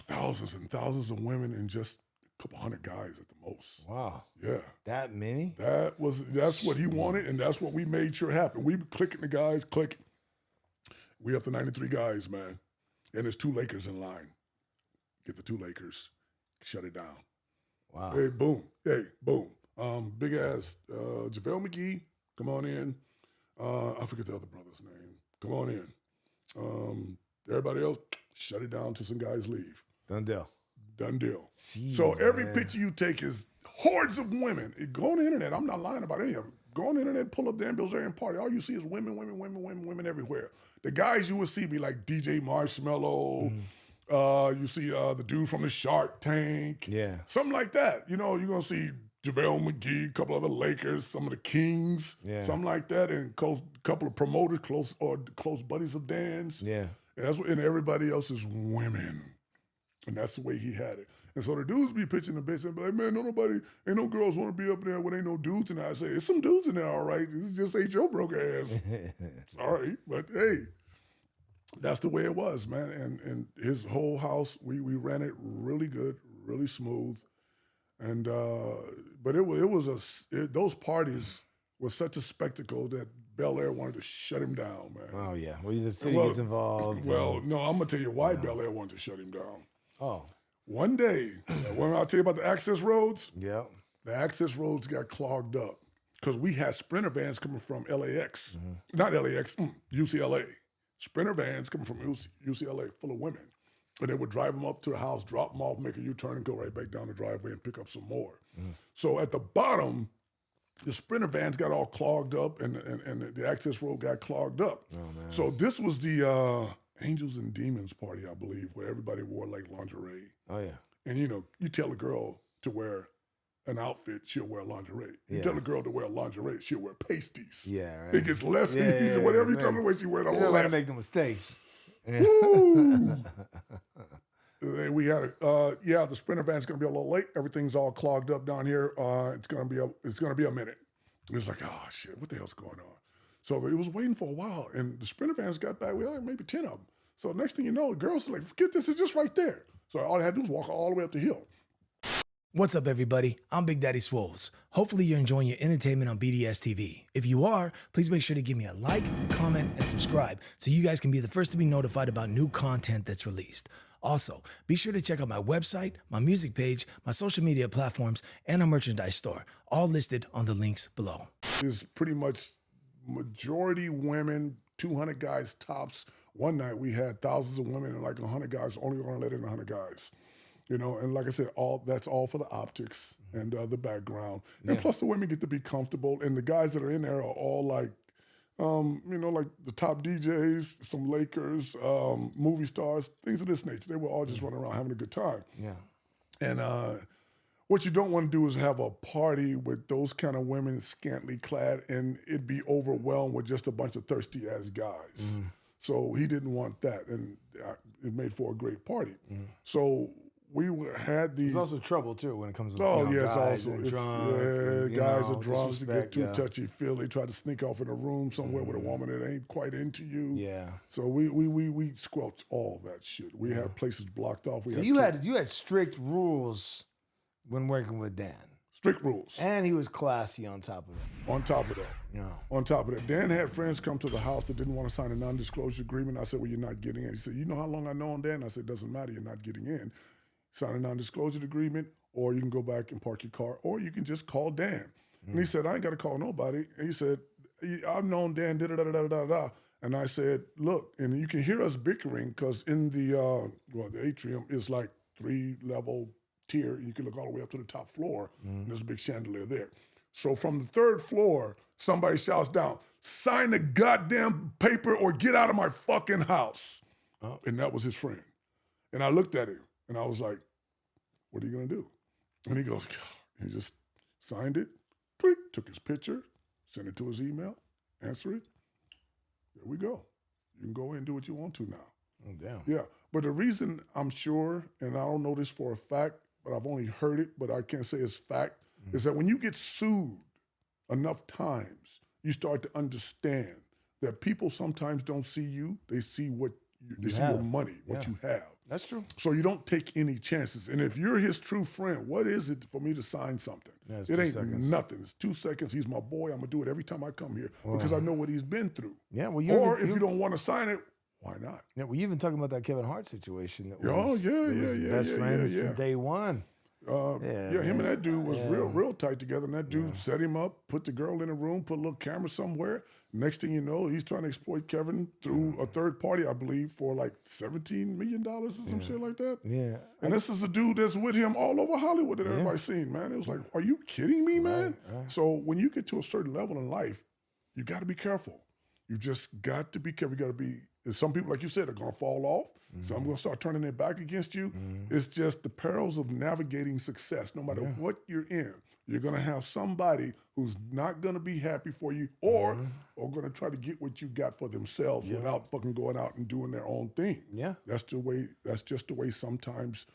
thousands and thousands of women and just a couple hundred guys at the most. Wow. Yeah. That many? That's what he wanted, and that's what we made sure happened. We clicking the guys, click. We up to 93 guys, man. And there's 2 Lakers in line. Get the 2 Lakers, shut it down. Wow. Hey, boom. Hey, boom. Big ass JaVale McGee, come on in. I forget the other brother's name. Come on in. Everybody else, shut it down till some guys leave. Done deal. Jeez, so every picture you take is hordes of women. Go on the internet. I'm not lying about any of them. Go on the internet, pull up Dan Bilzerian party. All you see is women everywhere. The guys you will see be like DJ Marshmello. You see the dude from the Shark Tank. Yeah. Something like that. You're going to see JaVale McGee, a couple other Lakers, some of the Kings, something like that, and a couple of promoters, close buddies of Dan's. Yeah. And everybody else is women. And that's the way he had it. And so the dudes be pitching the bitch and be like, man, ain't no girls want to be up there when ain't no dudes in there. I say, there's some dudes in there, all right. This just ain't your broke ass. Sorry, but hey, that's the way it was, man. And his whole house, we ran it really good, really smooth. And but those parties were such a spectacle that Bel Air wanted to shut him down, man. Oh yeah, well the city gets involved. Well, no, I'm gonna tell you why Bel Air wanted to shut him down. Oh, one day, when I'll tell you about the access roads. Yeah, the access roads got clogged up because we had Sprinter vans coming from LAX, not LAX, UCLA. Sprinter vans coming from UCLA full of women. And they would drive them up to the house, drop them off, make a U-turn, and go right back down the driveway and pick up some more. So at the bottom, the Sprinter vans got all clogged up, and the access road got clogged up. Oh, man. So this was the Angels and Demons party, I believe, where everybody wore like lingerie. Oh yeah. And you tell a girl to wear an outfit, she'll wear lingerie. You tell a girl to wear lingerie, she'll wear pasties. Yeah, right. It gets less easy. Whatever you tell me, where she wear the whole less. To make the mistakes. Woo! We had the Sprinter van's gonna be a little late. Everything's all clogged up down here. It's gonna be a minute. It's like, oh shit, what the hell's going on? So it was waiting for a while, and the Sprinter vans got back. We had maybe 10 of them. So next thing you know, the girls are like, forget this, it's just right there. So all I had to do was walk all the way up the hill. What's up, everybody? I'm Big Daddy Swolls. Hopefully you're enjoying your entertainment on BDS TV. If you are, please make sure to give me a like, comment, and subscribe so you guys can be the first to be notified about new content that's released. Also, be sure to check out my website, my music page, my social media platforms, and our merchandise store, all listed on the links below. It's pretty much majority women, 200 guys tops. One night we had thousands of women and like 100 guys, only gonna let in 100 guys. You know, and like I said, that's all for the optics and the background. And plus the women get to be comfortable, and the guys that are in there are all like, you know, like the top DJs, some Lakers, movie stars, things of this nature. They were all just running around having a good time. Yeah. And what you don't want to do is have a party with those kind of women scantily clad and it'd be overwhelmed with just a bunch of thirsty ass guys. So he didn't want that, and it made for a great party. So we had these. There's also trouble too when it comes to guys are drunk. Guys are drunk to get too touchy feely. Try to sneak off in a room somewhere with a woman that ain't quite into you. Yeah. So we squelched all that shit. We had places blocked off. So you had strict rules when working with Dan. Strict rules. And he was classy on top of it. On top of that. Yeah. On top of that. Dan had friends come to the house that didn't want to sign a non-disclosure agreement. I said, well, you're not getting in. He said, you know how long I know him, Dan? I said, doesn't matter. You're not getting in. Sign a non-disclosure agreement, or you can go back and park your car, or you can just call Dan. And he said, I ain't got to call nobody. And he said, I've known Dan, da-da-da-da-da-da. And I said, look, and you can hear us bickering because in the atrium is like 3-level tier. You can look all the way up to the top floor, and there's a big chandelier there. So from the 3rd floor, somebody shouts down, sign the goddamn paper or get out of my fucking house. And that was his friend. And I looked at him, and I was like, what are you going to do? And he goes, he just signed it, click, took his picture, sent it to his email, answer it. There we go. You can go in and do what you want to now. Oh, damn. Yeah, but the reason I'm sure, and I don't know this for a fact, but I've only heard it, but I can't say it's fact, is that when you get sued enough times, you start to understand that people sometimes don't see you, they see what they see your money, what you have. That's true. So you don't take any chances. And if you're his true friend, what is it for me to sign something? Yeah, it ain't nothing. It's 2 seconds. He's my boy. I'm going to do it every time I come here because I know what he's been through. Yeah, well, if you don't want to sign it, why not? Yeah, well, you even talking about that Kevin Hart situation. That Best friends from day one. Him and that dude was real tight together. And that dude set him up, put the girl in a room, put a little camera somewhere. Next thing you know, he's trying to exploit Kevin through a third party, I believe, for like $17 million or some shit like that. Yeah. And this is a dude that's with him all over Hollywood that everybody's seen, man. It was like, are you kidding me, man? Right. So when you get to a certain level in life, you got to be careful. You just got to be careful. You got to be, some people, like you said, are going to fall off. Some are going to start turning their back against you. It's just the perils of navigating success. No matter what you're in, you're going to have somebody who's not going to be happy for you or going to try to get what you got for themselves without fucking going out and doing their own thing. Yeah. That's just the way sometimes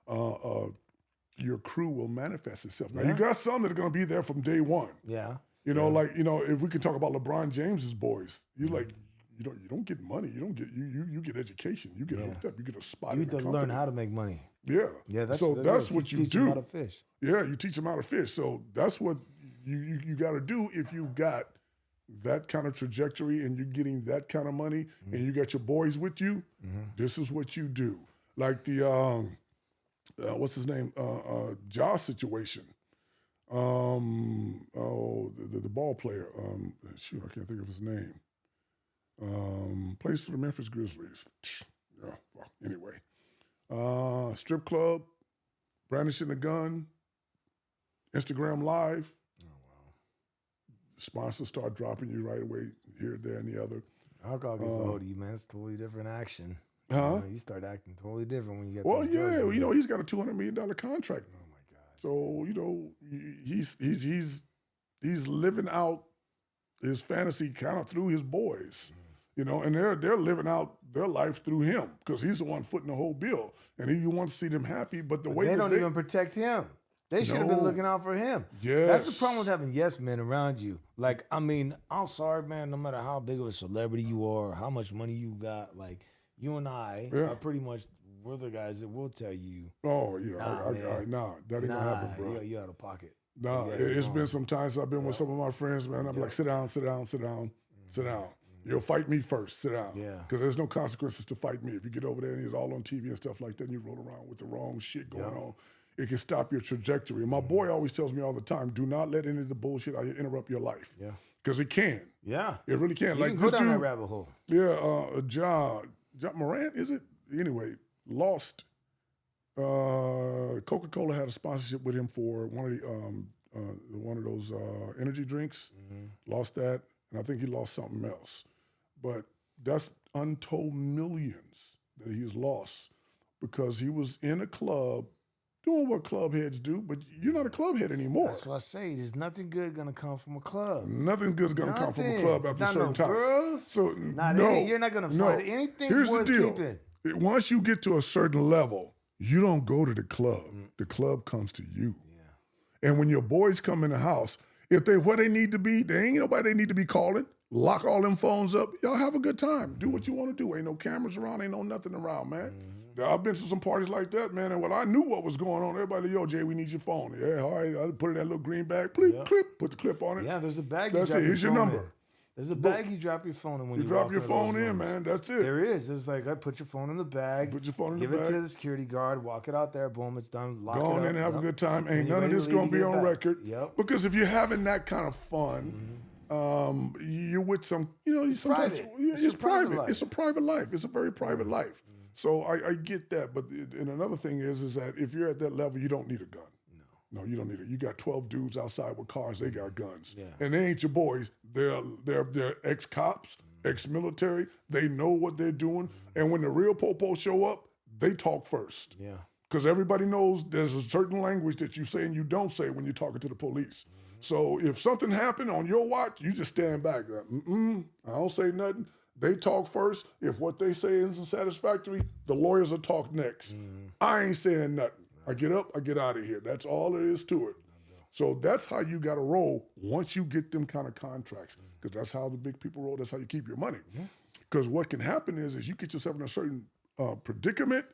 your crew will manifest itself. Now, you got some that are going to be there from day one. Yeah. You know, like, if we can talk about LeBron James's boys, you're like, you don't get money. You don't get you get education. You get hooked up. You get a spot. You get to learn how to make money. Yeah. Yeah. That's what you do. Teach them how to fish. Yeah, you teach them how to fish. So that's what you got to do if you got that kind of trajectory and you're getting that kind of money and you got your boys with you. This is what you do. Like the what's his name? Jaw situation. The ball player. Shoot, I can't think of his name. Plays for the Memphis Grizzlies. Yeah, well, anyway. Strip club, brandishing a gun, Instagram Live. Oh, wow. Sponsors start dropping you right away, here, there, and the other. Alcohol gets a hold of you, man. It's totally different action. Huh? You start acting totally different when you get those drugs. Well, he's got a $200 million contract. Oh, my God. So, he's living out his fantasy kind of through his boys. And they're living out their life through him because he's the one footing the whole bill. And you want to see them happy, but the way they don't even protect him. They should have been looking out for him. Yes. That's the problem with having yes men around you. Like, I mean, I'm sorry, man, no matter how big of a celebrity you are, or how much money you got, like, you and I are pretty much, we're the guys that will tell you. Oh, yeah. That ain't going to happen, bro. You're out of pocket. Nah, it's been some times I've been with some of my friends, man. I'm like, sit down. You'll fight me first. Sit down. Yeah. Because there's no consequences to fight me. If you get over there and it's all on TV and stuff like that, and you roll around with the wrong shit going on, it can stop your trajectory. And my boy always tells me all the time, do not let any of the bullshit interrupt your life. Yeah. Because it can. Yeah. It really can. You like can this go down dude, that rabbit hole. Yeah, John Morant, is it? Anyway, lost. Coca-Cola had a sponsorship with him for one of those energy drinks. Lost that, and I think he lost something else. But that's untold millions that he's lost because he was in a club doing what club heads do, but you're not a club head anymore. That's what I say. There's nothing good gonna come from a club. Nothing good's gonna come from a club after a certain time. Girls, so you're not gonna find anything Here's worth the deal. keeping. Once you get to a certain level, you don't go to the club. The club comes to you. Yeah. And when your boys come in the house, if they where they need to be, there ain't nobody they need to be calling. Lock all them phones up. Y'all have a good time. Do what you want to do. Ain't no cameras around. Ain't no nothing around, man. I've been to some parties like that, man, and when I knew what was going on, everybody, yo, Jay, we need your phone. Yeah, all right. I put it in that little green bag. Clip, put the clip on it. Yeah, there's a bag. That's it. Here's your number. There's a bag you drop your phone in when you drop your phone in, man. That's it. There is. It's like I put your phone in the bag. Put your phone in the bag. Give it to the security guard. Walk it out there. Boom, it's done. Lock it up. Go on in and have a good time. Ain't none of this gonna be on record. Yep. Because if you're having that kind of fun, you're with some, it's private. It's private. It's a private life. It's a very private life. So I get that. But and another thing is that if you're at that level, you don't need a gun. No, you don't need it. You got 12 dudes outside with cars. They got guns. Yeah. And they ain't your boys. They're ex-cops, ex-military. They know what they're doing. And when the real popos show up, they talk first. Yeah. Because everybody knows there's a certain language that you say and you don't say when you're talking to the police. So if something happened on your watch, you just stand back. I don't say nothing. They talk first. If what they say isn't satisfactory, the lawyers will talk next. I ain't saying nothing. I get up, I get out of here. That's all there is to it. So that's how you got to roll once you get them kind of contracts, because that's how the big people roll. That's how you keep your money. Because what can happen is you get yourself in a certain predicament,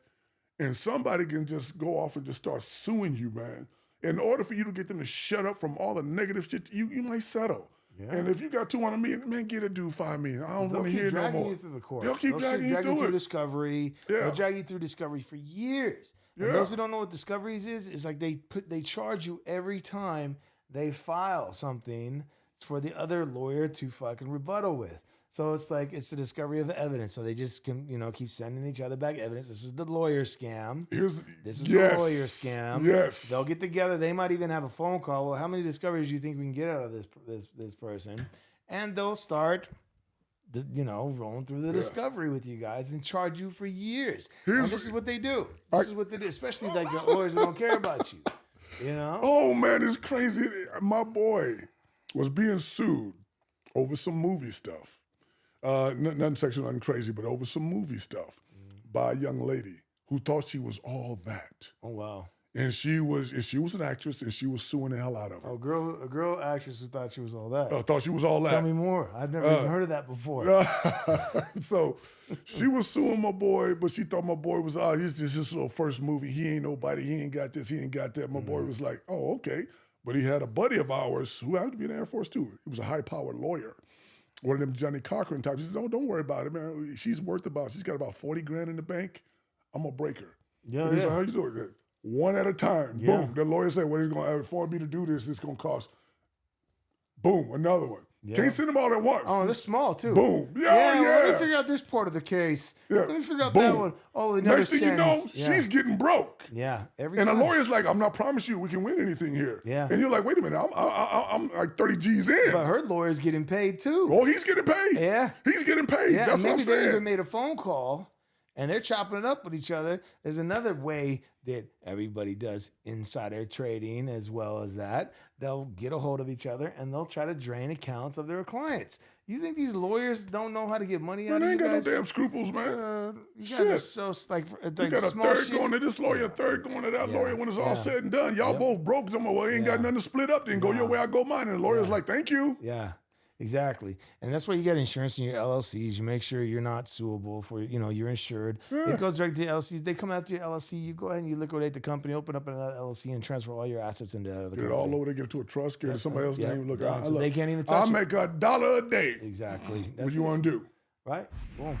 and somebody can just go off and just start suing you, man. In order for you to get them to shut up from all the negative shit, you might settle. Yeah. And if you got 200 million, man, get a dude 5 million. I don't want to hear no more. They'll keep dragging you through the court. They'll keep dragging you through discovery. Yeah. They'll drag you through discovery for years. And those who don't know what discoveries is, it's like they charge you every time they file something for the other lawyer to fucking rebuttal with. So it's like it's the discovery of evidence. So they just can keep sending each other back evidence. This is the lawyer scam. This is the lawyer scam. Yes. They'll get together. They might even have a phone call. Well, how many discoveries do you think we can get out of this person? And they'll start rolling through the discovery with you guys and charge you for years. And this is what they do. This is what they do, especially like the lawyers that don't care about you. Oh man, it's crazy. My boy was being sued over some movie stuff. Nothing sexual, nothing crazy, but over some movie stuff by a young lady who thought she was all that. Oh wow. And she was an actress, and she was suing the hell out of her. Oh, a girl actress who thought she was all that. Thought she was all that. Tell me more. I've never even heard of that before. So she was suing my boy, but she thought my boy was, he's just his little first movie. He ain't nobody. He ain't got this. He ain't got that. My boy was like, oh, okay. But he had a buddy of ours who happened to be in the Air Force too. He was a high-powered lawyer. One of them Johnny Cochran types. He says, don't worry about it, man. She's got about 40 grand in the bank. I'm going to break her. Yeah, He's like, how you doing that? One at a time. Yeah. Boom. The lawyer said, well, he's going to, for me to do this, it's going to cost. Boom, another one. Yeah. Can't send them all at once. Oh, they're small too. Boom. Yeah. Let me figure out this part of the case. Yeah. Let me figure out that one. Oh, the next thing you know, she's getting broke. Yeah. And the lawyer's like, I'm not promising you we can win anything here. Yeah. And you're like, wait a minute, I'm like 30 G's in. But her lawyer's getting paid too. Oh, he's getting paid. Yeah. He's getting paid. Yeah. That's what I'm saying. Maybe they even made a phone call and they're chopping it up with each other. There's another way that everybody does insider trading as well as that. They'll get a hold of each other and they'll try to drain accounts of their clients. You think these lawyers don't know how to get money out of you guys? They ain't got no damn scruples, man. You guys are so like you got a third going to this lawyer, a third going to that lawyer. When it's all said and done, y'all both broke. Well, ain't got nothing to split up. Then go your way, I go mine. And the lawyer's like, thank you. Yeah. Exactly. And that's why you got insurance in your LLCs. You make sure you're not suable for, you're insured. It goes direct to LLCs. They come after your LLC. You go ahead and you liquidate the company, open up another LLC, and transfer all your assets into the other company. Get it all over there, get it to a trust, get it to somebody else's name. Look, so they can't even touch it. I make $1 a day. Exactly. What do you want to do? Right? Boom.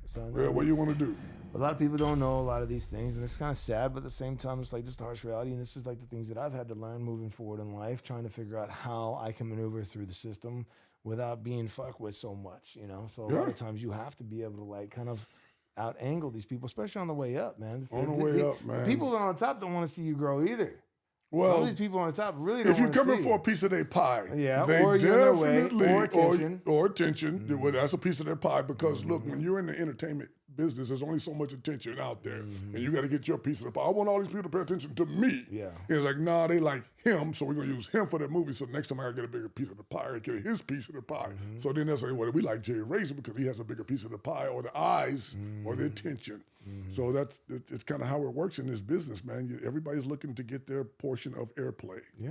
So what do you want to do? A lot of people don't know a lot of these things, and it's kind of sad, but at the same time, it's like this is the harsh reality, and this is like the things that I've had to learn moving forward in life, trying to figure out how I can maneuver through the system without being fucked with so much, So a lot of times you have to be able to like kind of out-angle these people, especially on the way up, man. On the way up, man. The people on top don't want to see you grow either. Well, some of these people on the top really don't want to see. If you're coming for a piece of their pie, they or definitely, or attention. Or attention. Well, that's a piece of their pie because, look, when you're in the entertainment business, there's only so much attention out there, and you got to get your piece of the pie. I want all these people to pay attention to me. Yeah. It's like, nah, they like him, so we're going to use him for that movie, so next time I got to get a bigger piece of the pie, I get his piece of the pie. So then they'll say, well, we like Jaye Razor because he has a bigger piece of the pie, or the eyes, or the attention. So it's kind of how it works in this business, man. Everybody's looking to get their portion of airplay. Yeah.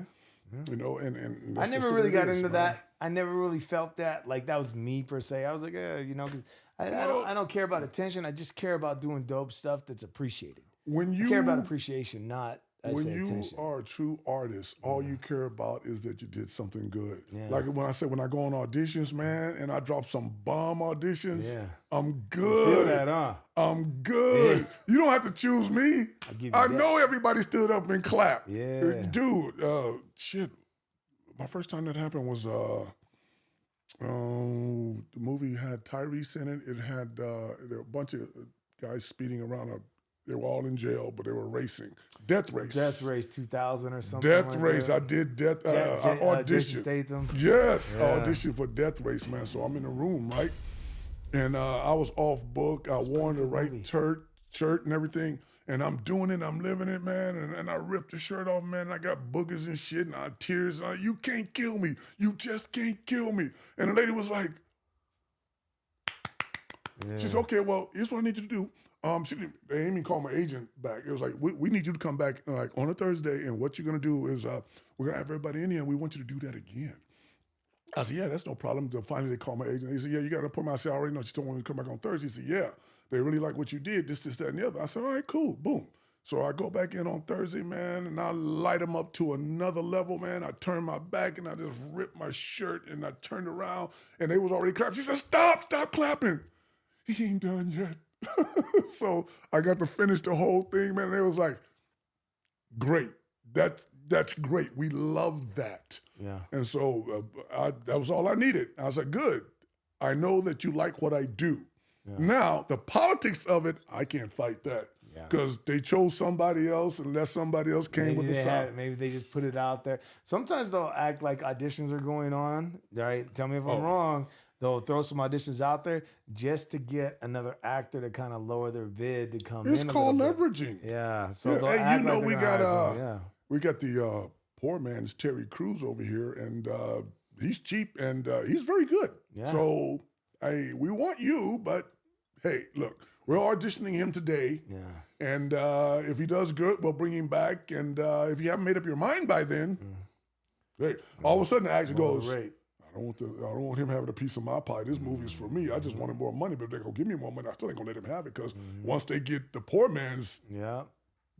And I never really got into that. I never really felt that like that was me per se. I was like, because I don't care about attention. I just care about doing dope stuff that's appreciated. I care about appreciation, not when you attention. are a true artist, all you care about is that you did something good. Yeah. Like when I go on auditions, man, and I drop some bomb auditions, I'm good. You feel that, huh? I'm good. Yeah. You don't have to choose me. I know everybody stood up and clapped. Yeah. Dude, shit. My first time that happened was the movie had Tyrese in it. It had there were a bunch of guys speeding around they were all in jail, but they were racing. Death Race. Death Race 2000 or something. Death Race. I did I auditioned. Jason Statham. Yes, I auditioned for Death Race, man. So I'm in the room, right? And I was off book. I wore the right shirt and everything. And I'm doing it. I'm living it, man. And I ripped the shirt off, man. And I got boogers and shit. And I had tears. You can't kill me. You just can't kill me. And the lady was like, she said, okay, well, here's what I need you to do. They didn't even call my agent back. It was like, we need you to come back like on a Thursday, and what you're gonna do is we're gonna have everybody in here, and we want you to do that again. I said, yeah, that's no problem. So finally, they called my agent. He said, yeah, you got to put my. I said, I already know. She told me to come back on Thursday. He said, yeah, they really like what you did. This, that, and the other. I said, all right, cool, boom. So I go back in on Thursday, man, and I light them up to another level, man. I turn my back, and I just ripped my shirt, and I turned around, and they was already clapping. She said, stop clapping. He ain't done yet. So I got to finish the whole thing, man. And it was like, great. That's great. We love that. Yeah. And so that was all I needed. I was like, good. I know that you like what I do. Yeah. Now, the politics of it, I can't fight that. Because they chose somebody else unless somebody else came with the song. Maybe they just put it out there. Sometimes they'll act like auditions are going on. Right? Tell me if I'm wrong. They'll throw some auditions out there just to get another actor to kind of lower their bid to come in. It's called leveraging. Yeah. So hey, we got the poor man's Terry Crews over here, and he's cheap and he's very good. Yeah. So we want you, but hey, look, we're auditioning him today. Yeah. And if he does good, we'll bring him back. And if you haven't made up your mind by then, hey, all of a sudden the actor goes, I don't want him having a piece of my pie. This movie is for me. I just wanted more money, but if they're going to give me more money, I still ain't going to let him have it because once they get the poor man's,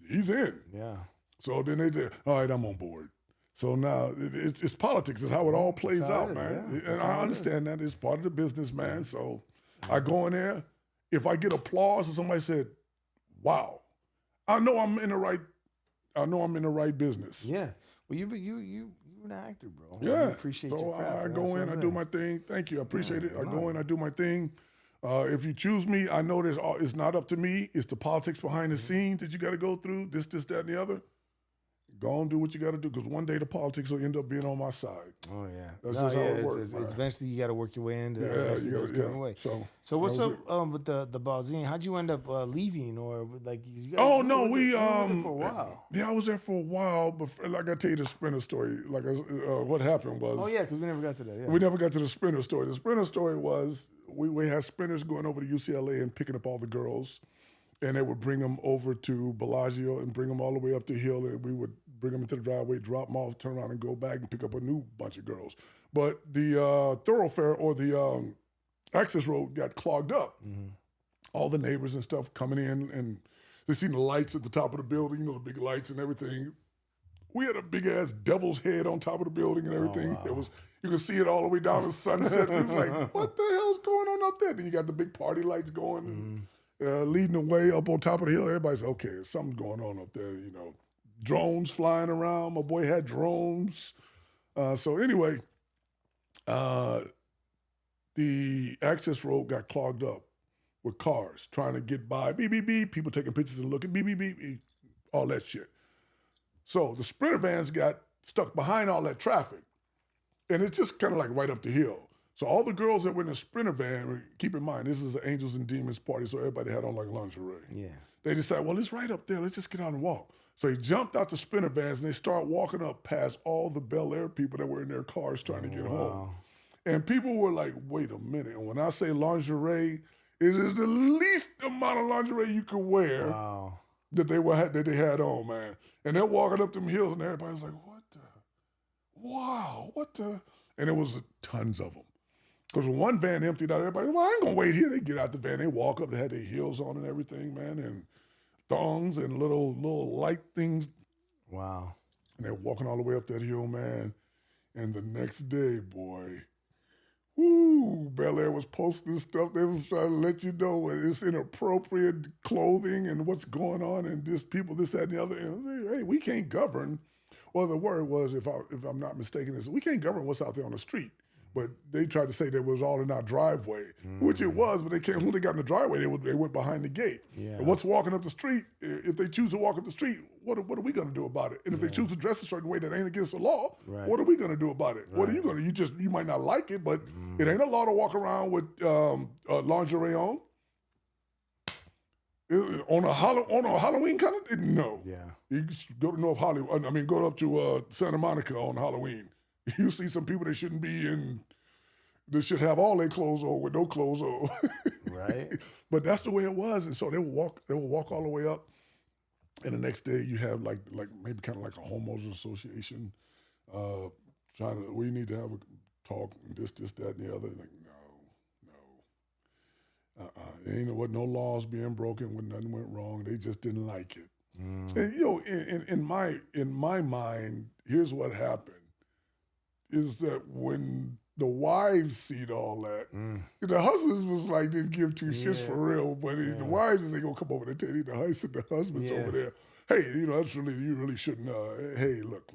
he's in. Yeah. So then they say, all right, I'm on board. So now it's politics. It's how it all plays out, man. Yeah. And I understand that. It's part of the business, man. So I go in there. If I get applause or somebody said, wow, I know I'm in the right business. Yeah. Well, you an actor, bro. Yeah. I appreciate your craft. So I go in, I do my thing. Thank you. I appreciate it. I go in, I do my thing. If you choose me, I know it's not up to me. It's the politics behind the scenes that you got to go through, this, that, and the other. Go and do what you got to do because one day the politics will end up being on my side. Oh, yeah. That's just how it works. It's eventually you got to work your way into it. So what's up with the Balzine? How'd you end up leaving? Or like you guys, we were there for a while. Yeah, I was there for a while, but like I tell you the Sprinter story, like what happened was. Oh, yeah, because we never got to that. Yeah. We never got to the Sprinter story. The Sprinter story was we had sprinters going over to UCLA and picking up all the girls. And they would bring them over to Bellagio and bring them all the way up the hill, and we would bring them into the driveway, drop them off, turn around and go back and pick up a new bunch of girls. But the thoroughfare or the access road got clogged up. Mm-hmm. All the neighbors and stuff coming in, and they seen the lights at the top of the building, you know, the big lights and everything. We had a big-ass devil's head on top of the building and everything. Oh, wow. You could see it all the way down to Sunset. It was like, what the hell's going on up there? Then you got the big party lights going, leading the way up on top of the hill. Everybody's okay, something's going on up there, you know. Drones flying around. My boy had drones. So anyway, the access road got clogged up with cars trying to get by. Beep, beep, beep. People taking pictures and looking. Beep, beep, beep, beep. All that shit. So the Sprinter vans got stuck behind all that traffic. And it's just kind of like right up the hill. So all the girls that were in the Sprinter van, keep in mind, this is an Angels and Demons party, so everybody had on like lingerie. Yeah. They decided, well, it's right up there. Let's just get out and walk. So he jumped out the Sprinter vans and they start walking up past all the Bel Air people that were in their cars trying to get home. And people were like, wait a minute. And when I say lingerie, it is the least amount of lingerie you could wear that they had on, man. And they're walking up them hills and everybody was like, what the? And it was tons of them. Because when one van emptied out, everybody, well, I ain't gonna wait here. They get out the van, they walk up, they had their heels on and everything, man, and thongs and little light things. Wow. And they're walking all the way up that hill, man. And the next day, boy, Bel Air was posting stuff. They was trying to let you know it's inappropriate clothing and what's going on and this, that, and the other. And hey, we can't govern. Well, the word was, if I'm not mistaken, is we can't govern what's out there on the street. But they tried to say that it was all in our driveway, which it was, but when they got in the driveway, they went behind the gate. Yeah. And what's walking up the street, if they choose to walk up the street, what are we going to do about it? And if they choose to dress a certain way that ain't against the law, what are we going to do about it? Right. What are you going to, you might not like it, but it ain't a law to walk around with lingerie on. On a Halloween kind of, no. Yeah. You go to North Hollywood, go up to Santa Monica on Halloween. You see some people that shouldn't be in, they should have all their clothes on with no clothes on. Right. But that's the way it was. And so they would walk all the way up. And the next day you have like maybe kind of like a homeowners association we need to have a talk and this, that, and the other. Like, no. Ain't no laws being broken when nothing went wrong. They just didn't like it. And in my mind, here's what happened. Is that when the wives seen all that, the husbands was like, just give two shits for real, but the wives is they gonna come over there and tell you the husbands over there, hey, you really shouldn't, hey, look.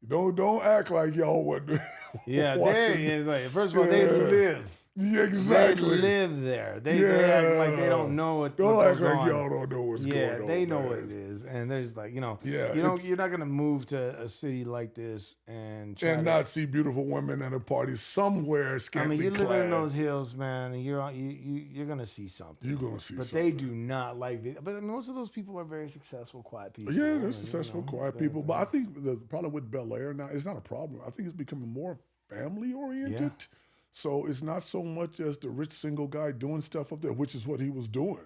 Don't act like y'all wasn't. Yeah, they like, first of all, they live. Yeah, exactly. They live there. They act like they don't know what goes on. Don't act like y'all don't know what's going on. Yeah, they know what it is. And there's like, you're not going to move to a city like this and not see beautiful women at a party somewhere scantily clad. You live in those hills, man, and you're going to see something. You're going to see something. But they do not like it. But most of those people are very successful, quiet people. Yeah, they're successful, quiet people. But I think the problem with Bel Air now, it's not a problem. I think it's becoming more family-oriented. Yeah. So it's not so much as the rich single guy doing stuff up there, which is what he was doing.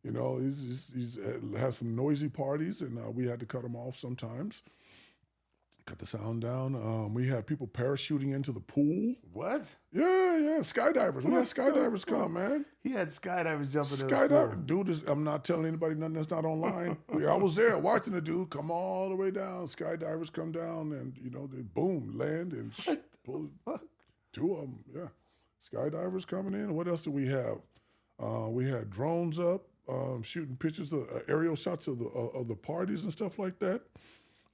He's has some noisy parties, and we had to cut him off sometimes. Cut the sound down. We had people parachuting into the pool. What? Yeah, skydivers. We had skydivers come, man. He had skydivers jumping in the pool. Dude, I'm not telling anybody nothing that's not online. I was there watching the dude come all the way down. Skydivers come down, and they boom, land, and pull. Two of them, yeah. Skydivers coming in. What else do we have? We had drones up, shooting pictures of aerial shots of the parties and stuff like that.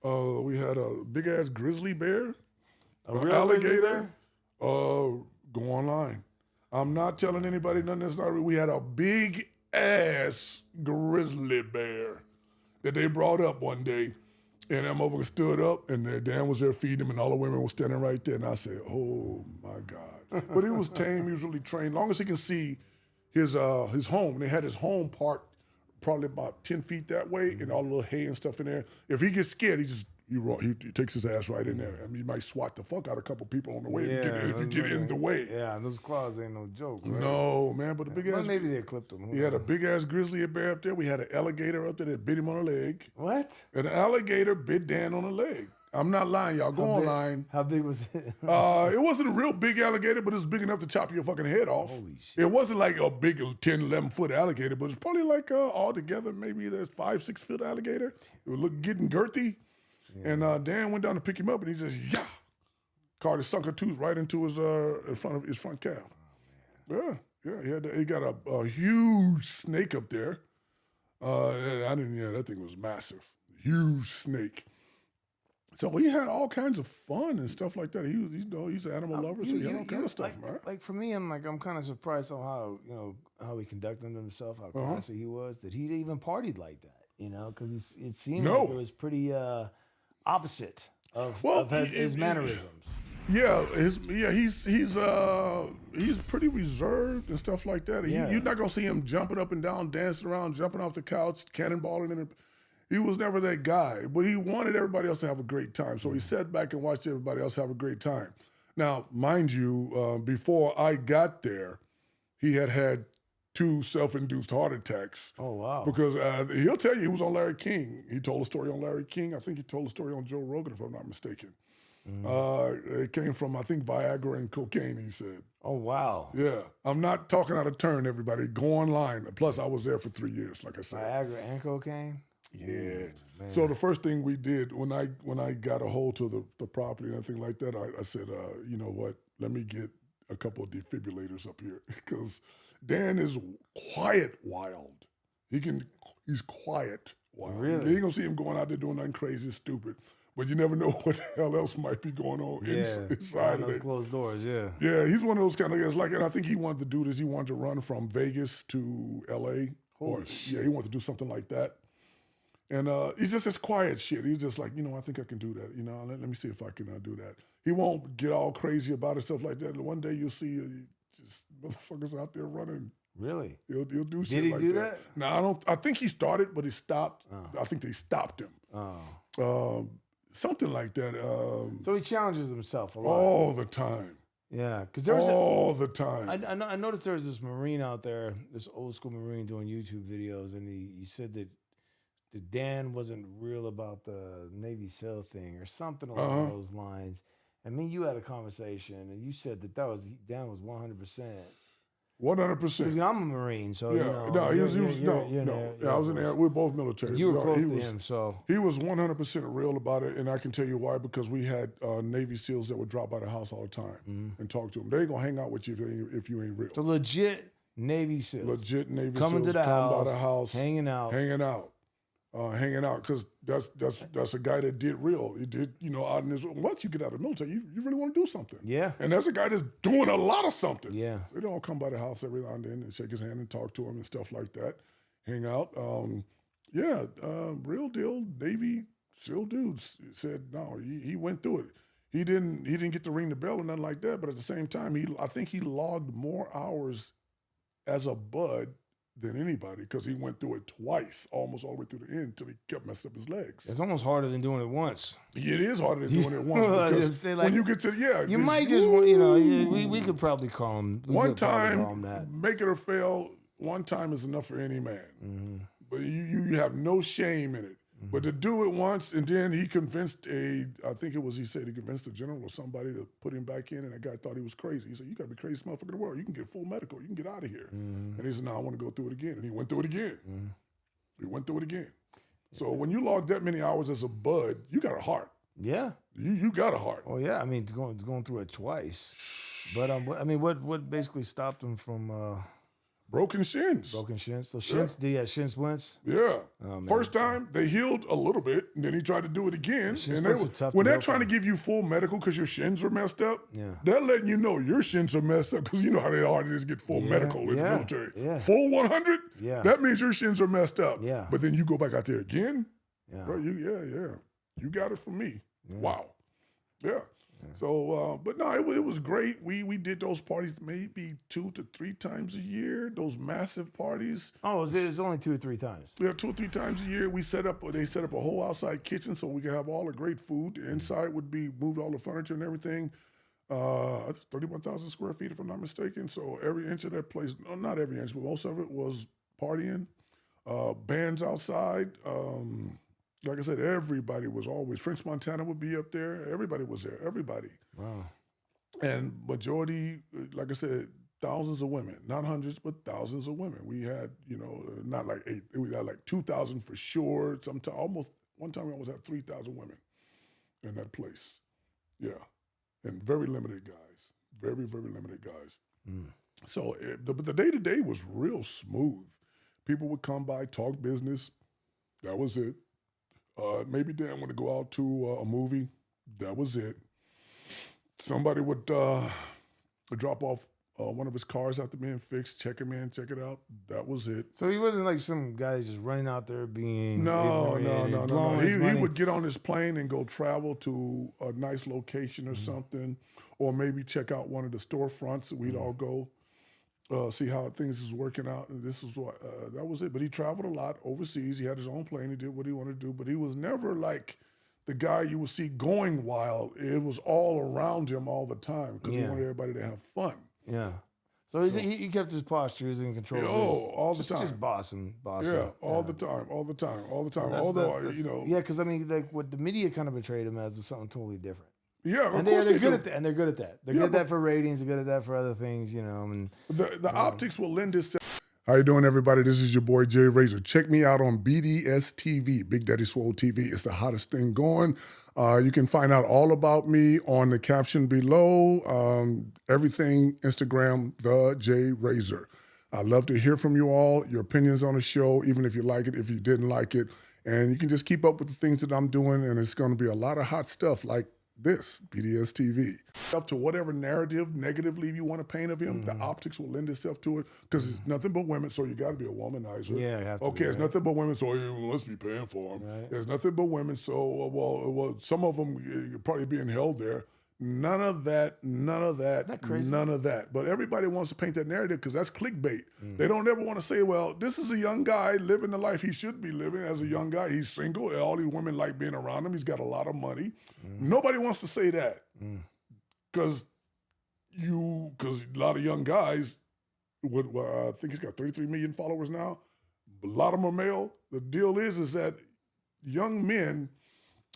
We had a big ass grizzly bear, an alligator. Go online. I'm not telling anybody nothing that's not real. We had a big ass grizzly bear that they brought up one day. And that motherfucker stood up, and their dad was there feeding him, and all the women were standing right there. And I said, oh, my God. But he was tame. He was really trained. As long as he can see his home. And they had his home parked probably about 10 feet that way, and all the little hay and stuff in there. If he gets scared, he he takes his ass right in there. I mean, he might swat the fuck out of a couple people on the way if you get in the way. Yeah, and those claws ain't no joke, right? No, man, but the big ass. Maybe they clipped him. We had a big ass grizzly bear up there. We had an alligator up there that bit him on the leg. What? An alligator bit Dan on the leg. I'm not lying, y'all. Go online. How big was it? It wasn't a real big alligator, but it was big enough to chop your fucking head off. Holy shit. It wasn't like a big 10, 11 foot alligator, but it's probably like altogether maybe that's 5, 6 foot alligator. It was getting girthy. Yeah. And Dan went down to pick him up, and he just caught his sunken tooth right into his front calf. Oh, yeah. He got a huge snake up there. That thing was massive, huge snake. So he had all kinds of fun and stuff like that. He's an animal lover, so he had all kinds of stuff, man. Like for me, I'm kind of surprised on how he conducted himself, how classy he was, that he even partied like that, because it seemed like it was pretty opposite of his mannerisms. Yeah, he's pretty reserved and stuff like that. You're not gonna see him jumping up and down, dancing around, jumping off the couch, cannonballing in it. He was never that guy, but he wanted everybody else to have a great time. So he sat back and watched everybody else have a great time. Now, mind you, before I got there, he had 2 self-induced heart attacks. Oh, wow. Because he'll tell you he was on Larry King. He told a story on Larry King. I think he told a story on Joe Rogan, if I'm not mistaken. It came from, I think, Viagra and cocaine, he said. Oh, wow. Yeah. I'm not talking out of turn, everybody. Go online. Plus, I was there for 3 years, like I said. Viagra and cocaine? Yeah. So the first thing we did when I got a hold to the property and everything like that, I said, you know what? Let me get a couple of defibrillators up here because Dan is quiet wild. He's quiet wild. Really? You ain't gonna see him going out there doing nothing crazy, stupid. But you never know what the hell else might be going on inside of those it. closed doors. Yeah. Yeah, he's one of those kind of guys. And I think he wanted to do this. He wanted to run from Vegas to L.A. Holy shit. Yeah, he wanted to do something like that. And he's just this quiet shit. He's just like, I think I can do that. Let me see if I can do that. He won't get all crazy about it, stuff like that. And one day you'll see just motherfuckers out there running. Really? He'll do shit Did he like do that? No, I think he started, but he stopped. Oh. I think they stopped him. Oh. Something like that. So he challenges himself a lot. All the time. Yeah, because there was all the time. I noticed there was this Marine out there, this old school Marine doing YouTube videos, and he said that Dan wasn't real about the Navy SEAL thing or something along those lines. And me and you had a conversation, and you said that Dan was 100%. 100%. Because I'm a Marine, so I was in there. We're both military. You were close to him, so he was 100% real about it, and I can tell you why. Because we had Navy SEALs that would drop by the house all the time and talk to him. They ain't gonna hang out with you if you ain't real. So legit Navy SEALs. Legit Navy coming SEALs to the house, by the house, hanging out, because that's a guy that did real. He did, out in his. Once you get out of the military, you really want to do something. Yeah. And that's a guy that's doing a lot of something. Yeah. So they all come by the house every now and then and shake his hand and talk to him and stuff like that. Hang out. Real deal Navy SEAL dudes said no. He went through it. He didn't get to ring the bell or nothing like that. But at the same time, I think he logged more hours as a bud than anybody because he went through it twice, almost all the way through the end until he kept messing up his legs. It's almost harder than doing it once. It is harder than doing it once because when you get to you might just we could probably call him one time. Make it or fail. One time is enough for any man, but you have no shame in it. But to do it once, and then he convinced he said he convinced a general or somebody to put him back in, and that guy thought he was crazy. He said, "You got to be the craziest motherfucker in the world. You can get full medical. You can get out of here." And he said, "No, I want to go through it again." And he went through it again. He went through it again. So when you log that many hours as a bud, you got a heart. Yeah. You got a heart. Oh, yeah. I mean, going through it twice. But, what basically stopped him from... Broken shins. So shins, did he have shin splints? Yeah. Oh, first time, they healed a little bit, and then he tried to do it again. Shin splints are tough when to they're trying to give you full medical because your shins are messed up, yeah, they're letting you know your shins are messed up because you know how hard it is to get full medical in the military. Yeah. Full 100? Yeah. That means your shins are messed up. Yeah. But then you go back out there again? Yeah. Bro, you got it from me. Yeah. Wow. Yeah. So, but no, it was great. We did those parties maybe 2 to 3 times a year. Those massive parties. Oh, it's only 2 or 3 times. Yeah, 2 or 3 times a year. They set up a whole outside kitchen so we could have all the great food. The inside would be moved, all the furniture and everything. 31,000 square feet, if I'm not mistaken. So every inch of that place, no, not every inch, but most of it was partying. Bands outside. Like I said, everybody was always. French Montana would be up there. Everybody was there. Everybody. Wow. And majority, like I said, thousands of women. Not hundreds, but thousands of women. We had, not like 8. We had like 2,000 for sure. One time we almost had 3,000 women in that place. Yeah. And very limited guys. Very, very limited guys. So but the day-to-day was real smooth. People would come by, talk business. That was it. Maybe Dan want to go out to a movie. That was it. Somebody would drop off one of his cars after being fixed, check him in, check it out. That was it. So he wasn't like some guy just running out there being No. He would get on his plane and go travel to a nice location or something, or maybe check out one of the storefronts. We'd all go. See how things is working out. And this is what that was it. But he traveled a lot overseas. He had his own plane. He did what he wanted to do. But he was never like the guy you would see going wild. It was all around him all the time because he wanted everybody to have fun. Yeah. So he kept his posture. He was in control. All the time. Just boss him. Yeah, all the time. Although, Yeah, because I mean, like what the media kind of portrayed him as was something totally different. Yeah, and they're good at that. And they're good at that. They're good at that for ratings. They're good at that for other things, And the optics will lend itself. How you doing, everybody? This is your boy Jaye Razor. Check me out on BDS TV, Big Daddy Swole TV. It's the hottest thing going. You can find out all about me on the caption below. Everything Instagram, the Jaye Razor. I love to hear from you all. Your opinions on the show, even if you like it, if you didn't like it, and you can just keep up with the things that I'm doing. And it's going to be a lot of hot stuff like this, BDS TV. Up to whatever narrative negatively you want to paint of him, the optics will lend itself to it because it's nothing but women, so you got to be a womanizer. Yeah, you have to. Okay, it's nothing but women, so you must be paying for them. Right. There's nothing but women, so, well, some of them you're probably being held there. None of that. That crazy? None of that. But everybody wants to paint that narrative because that's clickbait. They don't ever want to say, well, this is a young guy living the life he should be living as a young guy. He's single. All these women like being around him. He's got a lot of money. Nobody wants to say that because a lot of young guys, I think he's got 33 million followers now. A lot of them are male. The deal is that young men,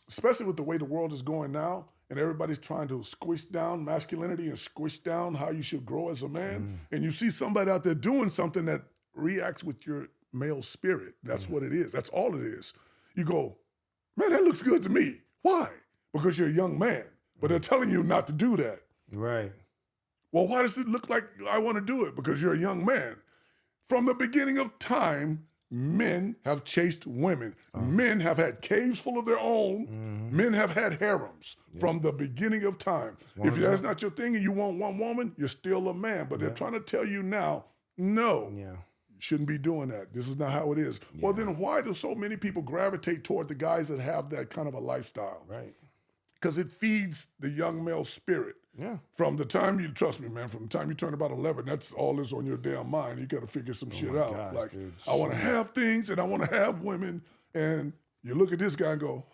especially with the way the world is going now, and everybody's trying to squish down masculinity and squish down how you should grow as a man. And you see somebody out there doing something that reacts with your male spirit. That's what it is. That's all it is. You go, man, that looks good to me. Why? Because you're a young man. But they're telling you not to do that. Right. Well, why does it look like I want to do it? Because you're a young man. From the beginning of time, men have chased women. Men have had caves full of their own. Men have had harems from the beginning of time. If that's not your thing and you want one woman, you're still a man. But they're trying to tell you now, no, you shouldn't be doing that. This is not how it is. Well, then why do so many people gravitate toward the guys that have that kind of a lifestyle? Right. Because it feeds the young male spirit. Yeah. From the time trust me, man, from the time you turn about 11, that's all that's on your damn mind. You got to figure some shit out. Gosh, like, dude. I want to have things and I want to have women. And you look at this guy and go,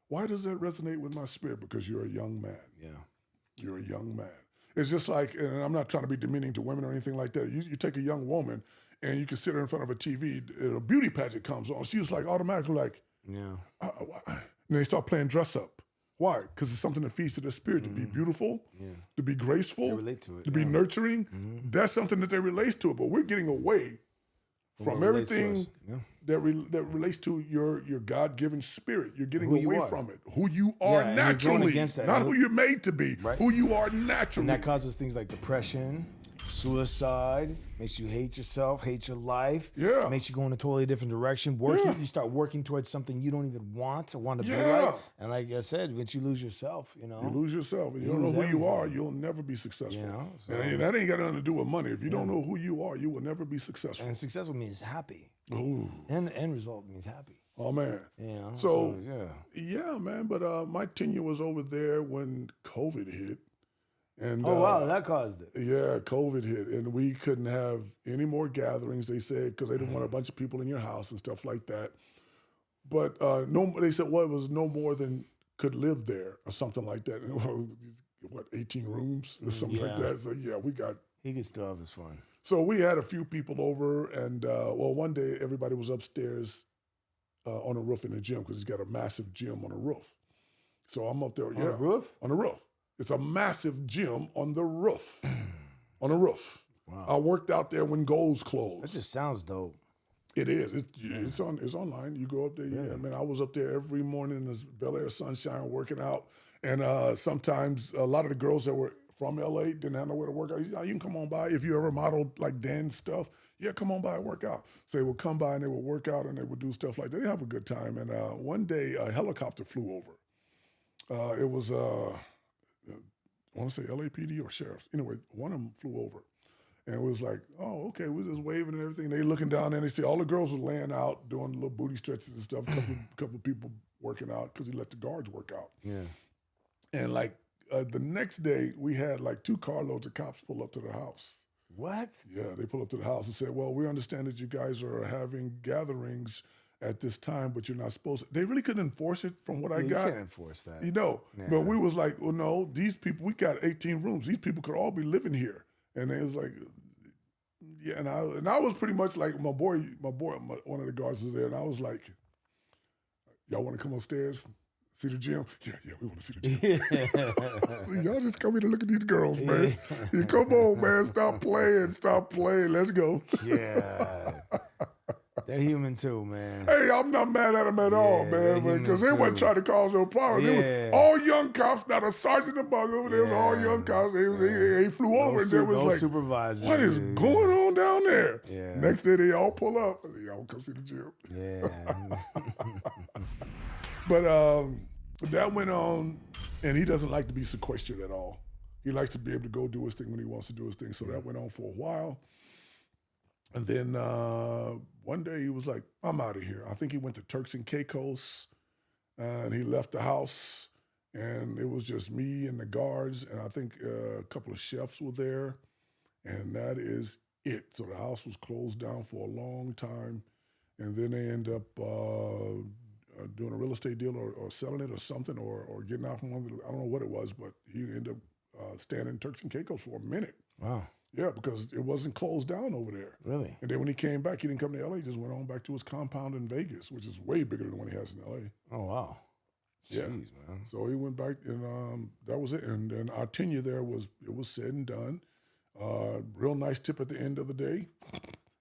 why does that resonate with my spirit? Because you're a young man. Yeah. You're a young man. It's just like, and I'm not trying to be demeaning to women or anything like that. You take a young woman and you can sit her in front of a TV and a beauty pageant comes on. She's like automatically like, and they start playing dress up. Why? Because it's something that feeds to their spirit, to be beautiful, to be graceful, they relate to it, to be nurturing. That's something that they relate to it. But we're getting away from everything that relates to your God-given spirit. You're getting away from it. Who you are naturally, not who you're made to be, who you are naturally. And that causes things like depression, suicide, makes you hate yourself, hate your life. Yeah. Makes you go in a totally different direction. You start working towards something you don't even want or want to be like. And like I said, once you lose yourself, You lose yourself. And you don't know who you are, you'll never be successful. And that ain't got nothing to do with money. If you don't know who you are, you will never be successful. And successful means happy. Ooh. And the end result means happy. Oh man. Yeah. So yeah, man. But my tenure was over there when COVID hit. And wow, that caused it. Yeah, COVID hit, and we couldn't have any more gatherings. They said because they didn't want a bunch of people in your house and stuff like that. But no, they said it was no more than could live there or something like that. What 18 rooms or something like that. So yeah, we got. He could still have his fun. So we had a few people over, and one day everybody was upstairs on a roof in the gym because he's got a massive gym on a roof. So I'm up there. On a roof? On the roof. It's a massive gym on the roof. On the roof. Wow. I worked out there when Goals closed. That just sounds dope. It is. It's online. You go up there. Yeah. I mean, I was up there every morning in the Bel Air sunshine working out. And sometimes a lot of the girls that were from LA didn't have nowhere to work out. You can come on by. If you ever modeled like Dan's stuff, come on by and work out. So they would come by and they would work out and they would do stuff like that. They have a good time. And one day a helicopter flew over. It was... I want to say LAPD or sheriffs. Anyway, one of them flew over. And it was like, oh, okay, we're just waving and everything. They looking down there and they see all the girls were laying out, doing little booty stretches and stuff, couple of people working out because he let the guards work out. Yeah. And like the next day, we had like 2 carloads of cops pull up to the house. What? Yeah, they pull up to the house and said, well, we understand that you guys are having gatherings at this time, but you're not supposed to. They really couldn't enforce it from what I got. You can't enforce that. But we was like, well, no, these people, we got 18 rooms. These people could all be living here. And it was like, yeah, and I was pretty much like, my boy, one of the guards was there, and I was like, y'all want to come upstairs, see the gym? Yeah, we want to see the gym. So y'all just come here to look at these girls, man. Come on, man, stop playing, let's go. Yeah. They're human too, man. Hey, I'm not mad at them at all, man, because they wasn't trying to cause no problem. They were all young cops, not a sergeant above them. They was all young cops. They flew over and there was like, supervisors. What is going on down there? Yeah. Next day they all pull up. Y'all come see the gym. Yeah. But that went on, and he doesn't like to be sequestered at all. He likes to be able to go do his thing when he wants to do his thing. So that went on for a while. And then one day he was like, I'm out of here. I think he went to Turks and Caicos, and he left the house, and it was just me and the guards, and I think a couple of chefs were there, and that is it. So the house was closed down for a long time, and then they end up doing a real estate deal or selling it or something or getting out from one of the, I don't know what it was, but he ended up staying in Turks and Caicos for a minute. Wow. Yeah, because it wasn't closed down over there. Really? And then when he came back, he didn't come to LA. He just went on back to his compound in Vegas, which is way bigger than the one he has in LA. Oh, wow. Yeah. Jeez, man. So he went back, and that was it. And then our tenure there was said and done. Real nice tip at the end of the day.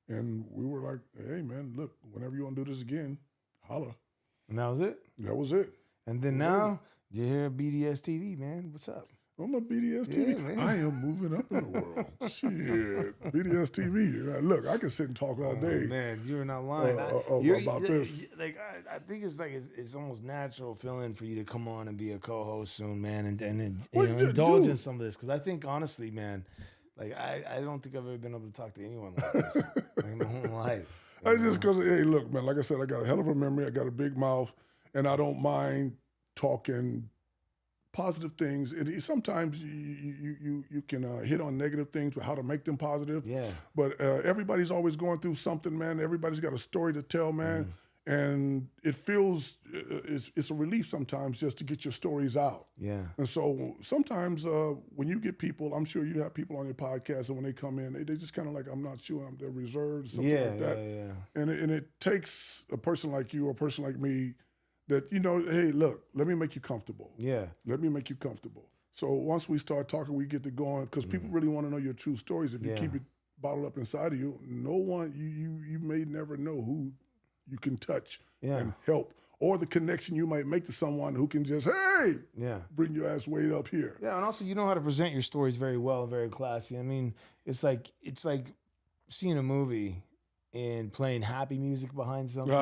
And we were like, hey, man, look, whenever you want to do this again, holla. And that was it? That was it. And then now, you hear BDS TV, man. What's up? I'm a BDS TV. I am moving up in the world. Shit. BDS TV. Look, I can sit and talk all day. Man, you're not lying. About this. I think it's almost natural feeling for you to come on and be a co-host soon, man, and indulge in some of this. Because I think, honestly, man, like I don't think I've ever been able to talk to anyone like this in my whole life. It's just because, hey, look, man, like I said, I got a hell of a memory. I got a big mouth, and I don't mind talking positive things. Sometimes you can hit on negative things, but how to make them positive. Yeah. But everybody's always going through something, man. Everybody's got a story to tell, man. And it feels, it's a relief sometimes just to get your stories out. Yeah. And so sometimes when you get people, I'm sure you have people on your podcast, and when they come in, they just kind of like, I'm not sure, they're reserved, something like that. Yeah. And it takes a person like you or a person like me that, hey, look, let me make you comfortable. Yeah. Let me make you comfortable. So once we start talking, we get to going, because people really want to know your true stories. If you keep it bottled up inside of you, no one, you may never know who you can touch and help, or the connection you might make to someone who can just, hey, bring your ass way up here. Yeah, and also you know how to present your stories very well and very classy. I mean, it's like seeing a movie and playing happy music behind something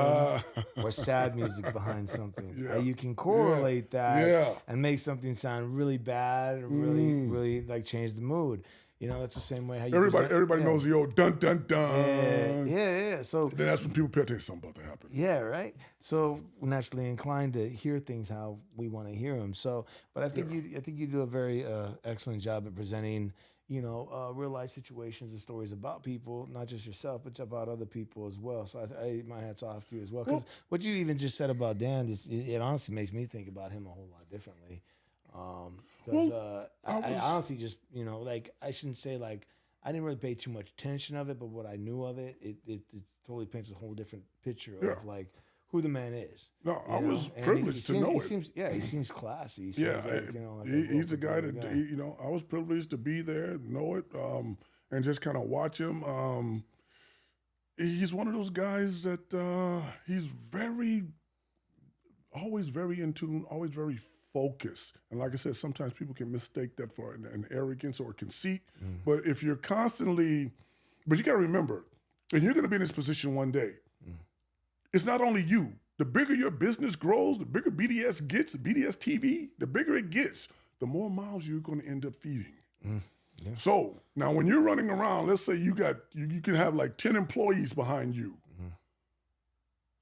or sad music behind something. Yeah. You can correlate that and make something sound really bad or really like change the mood. You know, that's the same way how you everybody knows the old dun dun dun. Yeah. So then that's when people pay attention to something about to happen. Yeah, right. So we're naturally inclined to hear things how we want to hear them. So, but I think you do a very excellent job at presenting, real life situations and stories about people, not just yourself, but about other people as well. So my hat's off to you as well. Because what you even just said about Dan, it honestly makes me think about him a whole lot differently. I honestly just, I shouldn't say I didn't really pay too much attention of it, but what I knew of it, it totally paints a whole different picture of who the man is. No, I was privileged to know it. He seems classy. He seems he's a guy that, I was privileged to be there, know it, and just kind of watch him. He's one of those guys that he's always very in tune, always very focused. And like I said, sometimes people can mistake that for an arrogance or a conceit. But if you're constantly, but you got to remember, and you're going to be in this position one day, it's not only you. The bigger your business grows, the bigger BDS gets, BDS TV, the bigger it gets, the more miles you're going to end up feeding. Yeah. So now when you're running around, let's say you can have like 10 employees behind you.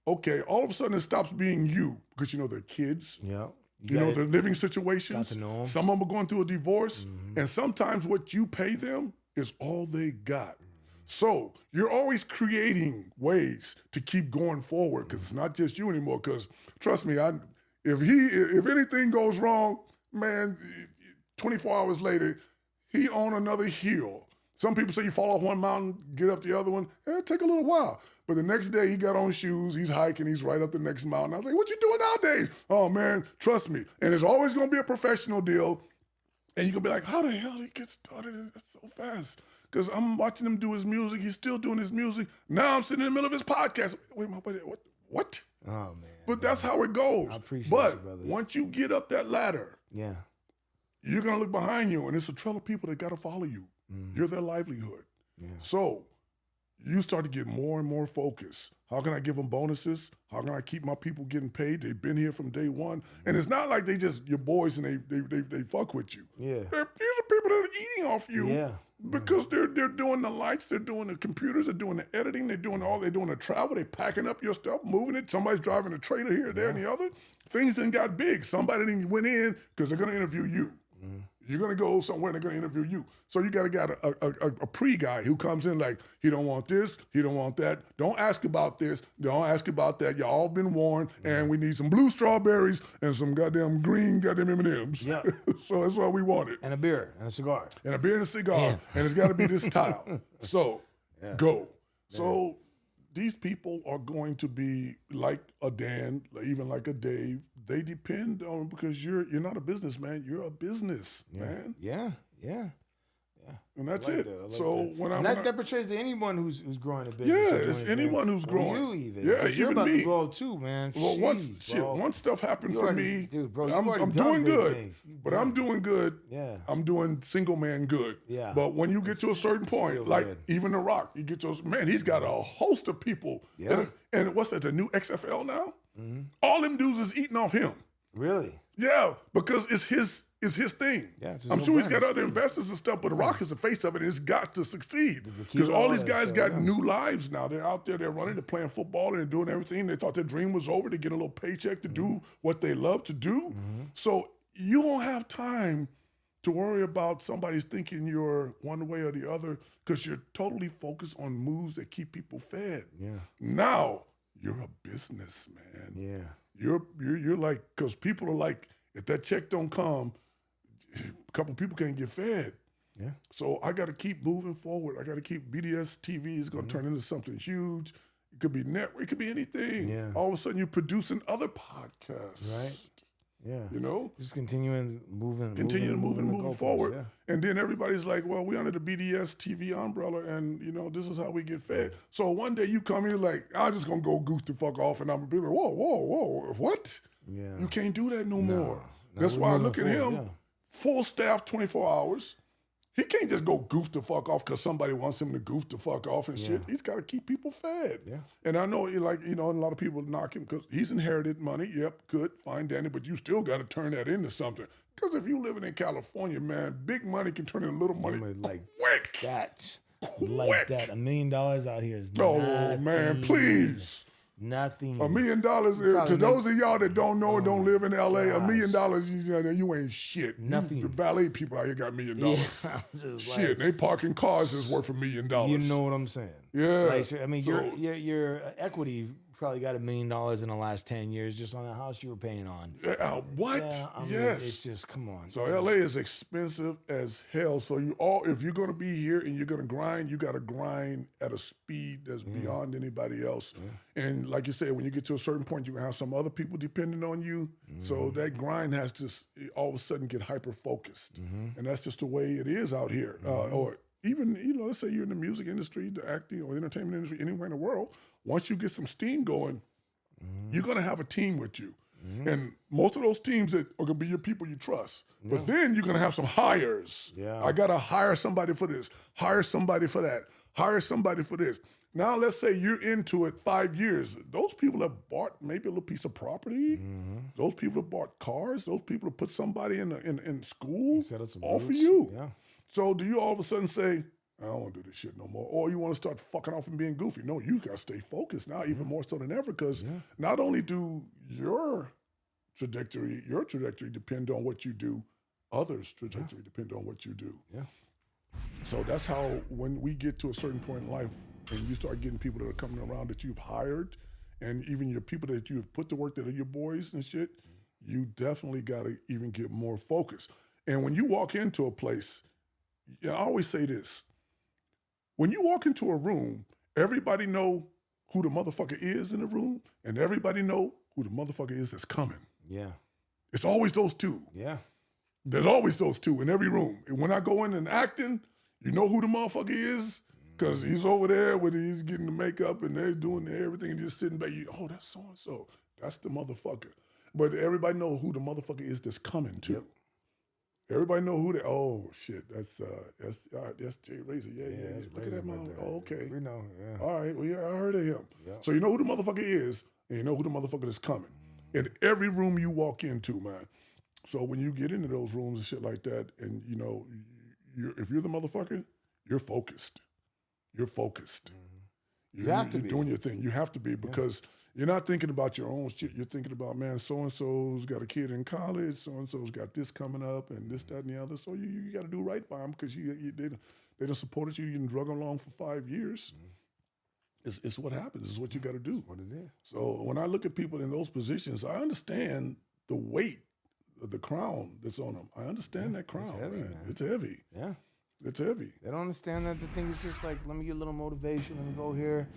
Okay, all of a sudden it stops being you because they're kids. Yeah. Their living situations. Some of them are going through a divorce, and sometimes what you pay them is all they got. So you're always creating ways to keep going forward because it's not just you anymore. Because trust me, if anything goes wrong, man, 24 hours later, he on another hill. Some people say you fall off one mountain, get up the other one. It'll take a little while. But the next day he got on shoes, he's hiking, he's right up the next mountain. I was like, what you doing nowadays? Oh man, trust me. And it's always gonna be a professional deal. And you're gonna be like, how the hell did he get started so fast? Because I'm watching him do his music, he's still doing his music. Now I'm sitting in the middle of his podcast. Wait, what? Oh man. But that's how it goes. I appreciate you, brother. Once you get up that ladder, you're gonna look behind you and it's a trail of people that gotta follow you. You're their livelihood. Yeah. So you start to get more and more focused. How can I give them bonuses? How can I keep my people getting paid? They've been here from day one. And it's not like they just your boys and they fuck with you. Yeah. These are people that are eating off you because they're doing the lights, they're doing the computers, they're doing the editing, they're doing the travel, they're packing up your stuff, moving it. Somebody's driving a trailer here, there, and the other. Things then got big. Somebody then went in because they're going to interview you. You're going to go somewhere and they're going to interview you. So you got to get a pre-guy who comes in like, he don't want this, he don't want that. Don't ask about this, don't ask about that. Y'all all been warned, and we need some blue strawberries and some goddamn green goddamn M&Ms. Yeah. So that's what we wanted. And a beer and a cigar. And a beer and a cigar. And it's got to be this style. So go. Yeah. So these people are going to be like a Dan, even like a Dave. They depend on, because you're not a businessman, you're a business man. Yeah. And that's it. So that portrays to anyone who's growing a business. Yeah, it's anyone who's growing. You even. Yeah, you're even about me. to grow too, man. Well, once stuff happened for me, dude, bro, I'm doing good. I'm doing good. Yeah. I'm doing single man good. Yeah. But when you get to a certain point, like even The Rock, you get to man, he's got a host of people. Yeah. And what's that? The new XFL now? Mm-hmm. All them dudes is eating off him. Really? Yeah, because it's his thing. Yeah, I'm sure he's got other investors and stuff, but The Rock is the face of it, and it's got to succeed. Because all these guys got new lives now. They're out there, they're running, they're playing football, and they're doing everything. They thought their dream was over to get a little paycheck to do what they love to do. Mm-hmm. So you don't have time to worry about somebody's thinking you're one way or the other, because you're totally focused on moves that keep people fed. Yeah. Now you're a businessman. Yeah. You're like, because people are like, if that check don't come, a couple people can't get fed. Yeah. So I got to keep moving forward. I got to keep BDS TV is going to turn into something huge. It could be network. It could be anything. Yeah. All of a sudden you're producing other podcasts. Right. Yeah. You know? Just moving forward. Yeah. And then everybody's like, well, we under the BDS TV umbrella, and, this is how we get fed. So one day you come here like, I'm just going to go goof the fuck off, and I'm going to be like, whoa, what? Yeah. You can't do that no more. That's why I look at him, full staff 24 hours. He can't just go goof the fuck off because somebody wants him to goof the fuck off and shit. He's got to keep people fed. Yeah. And I know, like, a lot of people knock him because he's inherited money. Yep, good, fine, Danny, but you still got to turn that into something. Because if you living in California, man, big money can turn into little money like quick. That. Quick. Like that. $1 million out here is nothing. Man, please. Nothing. $1 million, to those of y'all that don't know and don't live in LA, $1 million, you ain't shit. Nothing. The valet people out here got $1 million. Yeah, shit, they parking cars is worth $1 million. You know what I'm saying? Yeah. Like, I mean, your equity probably got $1 million in the last 10 years just on the house you were paying on. What? Yeah, I mean, yes. It's just, come on. So LA is expensive as hell. So if you're gonna be here and you're gonna grind, you gotta grind at a speed that's beyond anybody else. Yeah. And like you said, when you get to a certain point, you're gonna have some other people depending on you. So that grind has to all of a sudden get hyper focused. And that's just the way it is out here. Or even, let's say you're in the music industry, the acting or the entertainment industry, anywhere in the world, once you get some steam going, you're going to have a team with you. And most of those teams that are going to be your people you trust. But then you're going to have some hires. Yeah. I got to hire somebody for this, hire somebody for that, hire somebody for this. Now, let's say you're into it 5 years. Those people have bought maybe a little piece of property. Those people have bought cars. Those people have put somebody in school all for you. Yeah. So do you all of a sudden say, I don't want to do this shit no more? Or you want to start fucking off and being goofy? No, you got to stay focused now even more so than ever because not only do your trajectory depend on what you do, others' trajectory depend on what you do. Yeah. So that's how when we get to a certain point in life and you start getting people that are coming around that you've hired and even your people that you've put to work that are your boys and shit, you definitely got to even get more focused. And when you walk into a place, I always say this, when you walk into a room, everybody know who the motherfucker is in the room and everybody know who the motherfucker is that's coming. Yeah. It's always those two. Yeah. There's always those two in every room. And when I go in and acting, you know who the motherfucker is because he's over there when he's getting the makeup and they're doing everything and just sitting back. Oh, that's so-and-so. That's the motherfucker. But everybody know who the motherfucker is that's coming too. Yep. Everybody know who they. Oh shit, that's Jaye Razor. Yeah. Look at that motherfucker. Oh, okay. We know. Yeah. All right. Well, yeah, I heard of him. Yep. So you know who the motherfucker is, and you know who the motherfucker is coming. In every room you walk into, man. So when you get into those rooms and shit like that, and if you're the motherfucker, you're focused. You're focused. You have to be. You're doing your thing. You have to be because. You're not thinking about your own shit. You're thinking about, man, so-and-so's got a kid in college. So-and-so's got this coming up and this, that, and the other. So you got to do right by them because they done supported you. You done drug along for 5 years. It's what happens. It's what you got to do. That's what it is. So when I look at people in those positions, I understand the weight of the crown that's on them. I understand that crown. It's heavy, man. It's heavy. Yeah. It's heavy. They don't understand that the thing is just like, let me get a little motivation. Let me go here.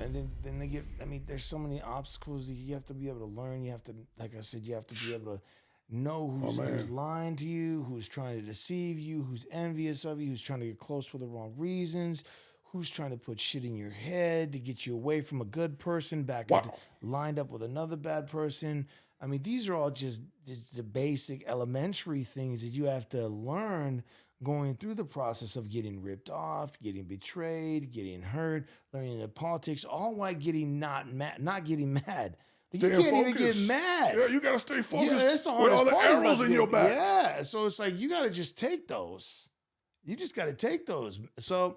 And then they get, there's so many obstacles that you have to be able to learn. You have to, like I said, you have to be able to know who's lying to you, who's trying to deceive you, who's envious of you, who's trying to get close for the wrong reasons, who's trying to put shit in your head to get you away from a good person, lined up with another bad person. These are all just the basic elementary things that you have to learn going through the process of getting ripped off, getting betrayed, getting hurt, learning the politics, all while getting not getting mad. You can't even get mad. Yeah, you got to stay focused. Yeah, that's the hardest with all the part arrows in your back. Yeah, so it's like you got to just take those. You just got to take those. So,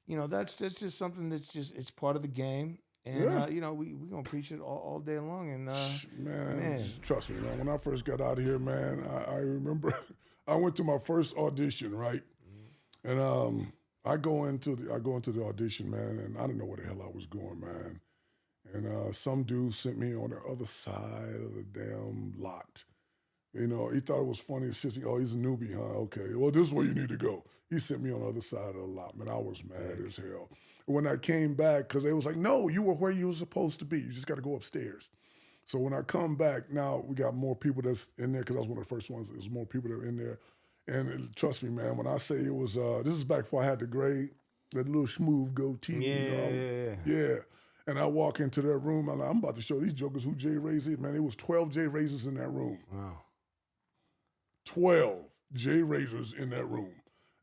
that's just something that's just, it's part of the game. And, we're going to preach it all day long. And man, trust me, man. When I first got out of here, man, I remember I went to my first audition, right? And I go into the audition, man, and I didn't know where the hell I was going, man. And some dude sent me on the other side of the damn lot. He thought it was funny. Oh, he's a newbie, huh? Okay, well, this is where you need to go. He sent me on the other side of the lot, man. I was mad as hell. When I came back, because they was like, no, you were where you were supposed to be. You just got to go upstairs. So when I come back, now we got more people that's in there, because I was one of the first ones. There's more people that were in there. And trust me, man, when I say it was, this is back before I had the gray, that little smooth goatee. Yeah. And I walk into that room, and I'm about to show these jokers who Jaye Razor is. Man, there was 12 Jaye Razors in that room. Wow. 12 Jaye Razors in that room.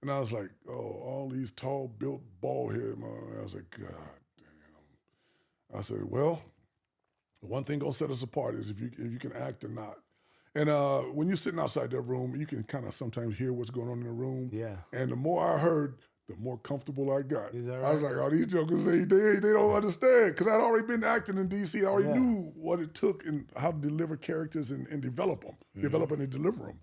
And I was like, oh, all these tall, built, bald head, man. I was like, God damn. I said, well, one thing gonna set us apart is if you can act or not. And when you're sitting outside that room, you can kind of sometimes hear what's going on in the room. Yeah. And the more I heard, the more comfortable I got. Is that right? I was like, oh, these jokers, they don't understand. Because I'd already been acting in D.C. I already knew what it took and how to deliver characters and develop them, develop and deliver them.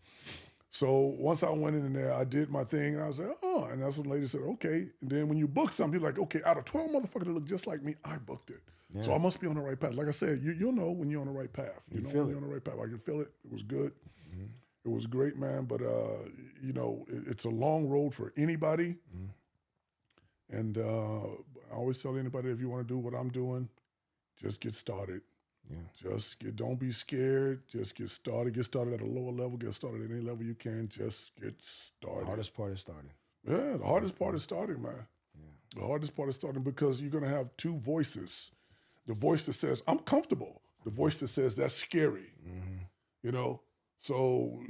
So once I went in there, I did my thing, and I was like, oh. And that's when the lady said, okay. And then when you book something, you're like, okay, out of 12 motherfuckers that look just like me, I booked it. Yeah. So I must be on the right path. Like I said, you'll know when you're on the right path. You know when you're on the right path. I can feel it. It was good. Mm-hmm. It was great, man. But, you know, it's a long road for anybody. Mm-hmm. And I always tell anybody, if you want to do what I'm doing, just get started. Yeah. Don't be scared. Just get started. Get started at a lower level. Get started at any level you can. Just get started. The hardest part is starting. Yeah, the hardest part is starting, man. Yeah. The hardest part is starting because you're going to have two voices. The voice that says, I'm comfortable. The voice that says, that's scary. Mm-hmm. You know? So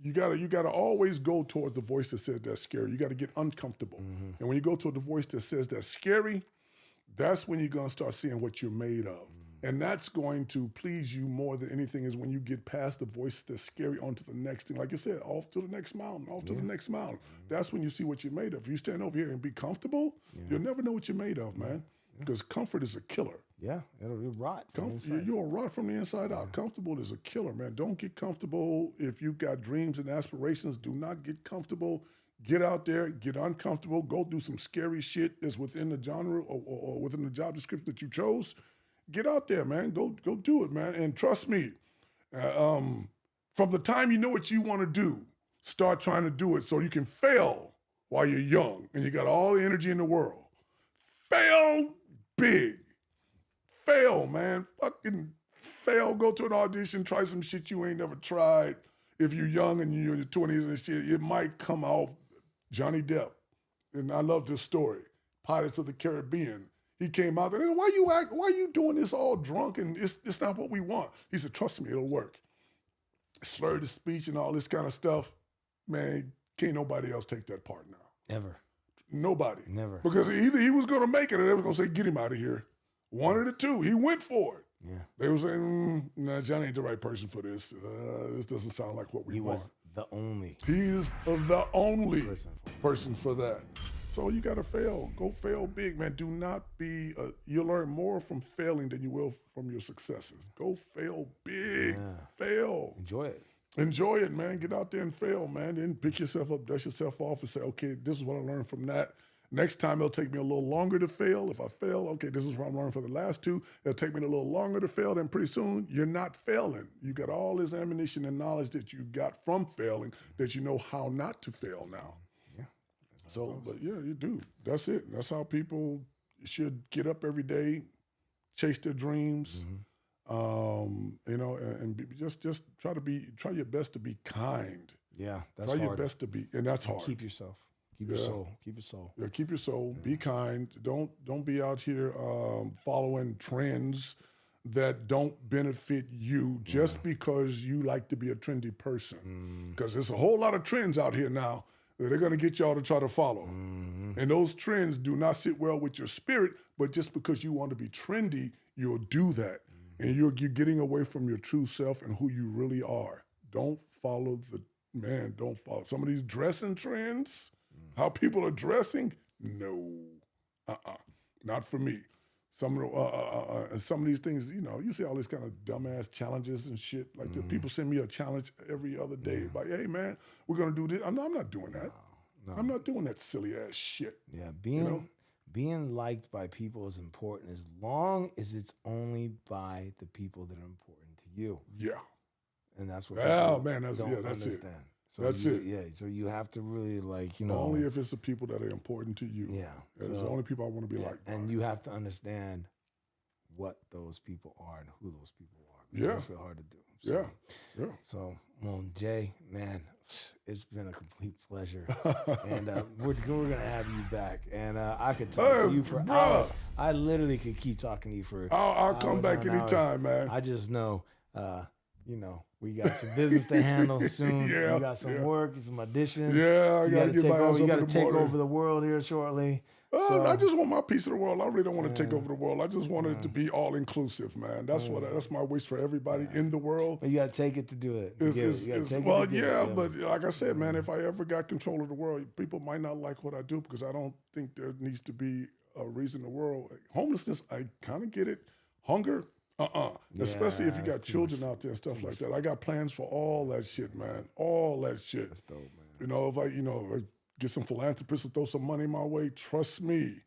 you gotta always go toward the voice that says that's scary. You got to get uncomfortable. Mm-hmm. And when you go toward the voice that says that's scary, that's when you're going to start seeing what you're made of. Mm-hmm. And that's going to please you more than anything is when you get past the voice that's scary onto the next thing. Like you said, off to the next mountain, off to the next mountain. Mm-hmm. That's when you see what you're made of. If you stand over here and be comfortable, you'll never know what you're made of, man. Because comfort is a killer. Yeah, it'll rot from the inside. You'll rot from the inside out. Comfortable is a killer, man. Don't get comfortable. If you've got dreams and aspirations, do not get comfortable. Get out there, get uncomfortable, go do some scary shit that's within the genre or within the job description that you chose. Get out there, man. Go do it, man. And trust me, from the time you know what you want to do, start trying to do it so you can fail while you're young and you got all the energy in the world. Fail big. Fail, man. Fucking fail. Go to an audition, try some shit you ain't never tried. If you're young and you're in your 20s and shit, it might come off. Johnny Depp, and I love this story, Pirates of the Caribbean. He came out there and said, why you doing this all drunk and it's not what we want? He said, trust me, it'll work. Slurred his speech and all this kind of stuff. Man, can't nobody else take that part now. Ever. Nobody. Never. Because either he was going to make it or they were going to say, get him out of here. One of the two. He went for it. Yeah. They were saying, nah, Johnny ain't the right person for this. This doesn't sound like what we want. Was the only. He's the only person for that. So you got to fail. Go fail big, man. Do not be, you'll learn more from failing than you will from your successes. Go fail big. Yeah. Fail. Enjoy it. Enjoy it, man. Get out there and fail, man. Then pick yourself up, dust yourself off and say, okay, this is what I learned from that. Next time, it'll take me a little longer to fail. If I fail, okay, this is what I'm learning from the last two. It'll take me a little longer to fail. Then pretty soon, you're not failing. You got all this ammunition and knowledge that you got from failing that you know how not to fail now. Yeah. So, but yeah, you do. That's it. That's how people should get up every day, chase their dreams. Mm-hmm. You know, and just try your best to be kind. Yeah, that's hard. Try your best to be, and that's hard. Keep yourself. Keep your soul. Keep your soul. Yeah, keep your soul. Yeah. Be kind. Don't be out here following trends that don't benefit you just because you like to be a trendy person. Because there's a whole lot of trends out here now that they're going to get y'all to try to follow. Mm-hmm. And those trends do not sit well with your spirit, but just because you want to be trendy, you'll do that. Mm-hmm. And you're getting away from your true self and who you really are. Don't follow don't follow some of these dressing trends. How people are dressing? No. Not for me. Some of these things, you know, you see all these kind of dumbass challenges and shit. Like the people send me a challenge every other day. Like, hey, man, we're going to do this. I'm not doing that. No. I'm not doing that silly ass shit. Yeah, being liked by people is important as long as it's only by the people that are important to you. Yeah. And that's what people that's understand. It. So that's it. Yeah, so you have to really only if it's the people that are important to you. Yeah. It's the only people I want to be like. And you have to understand what those people are and who those people are. Yeah. It's so hard to do. So, yeah. So, well, Jay, man, it's been a complete pleasure. And we're going to have you back. And I could talk to you for hours. I literally could keep talking to you for I'll come back anytime, man. I just know you know, we got some business to handle soon. Yeah, we got some work, some auditions. Yeah, I gotta get my ass You got to over the take border. over the world here shortly. I just want my piece of the world. I really don't want to take over the world. I just want it to be all inclusive, man. That's that's my wish for everybody in the world. But you got to take it to do it. But like I said, man, if I ever got control of the world, people might not like what I do because I don't think there needs to be a reason in the world. Homelessness, I kind of get it. Hunger, especially if you got children out there and stuff like that. I got plans for all that shit, man. All that shit. That's dope, man. You know, if I get some philanthropists to throw some money my way, trust me,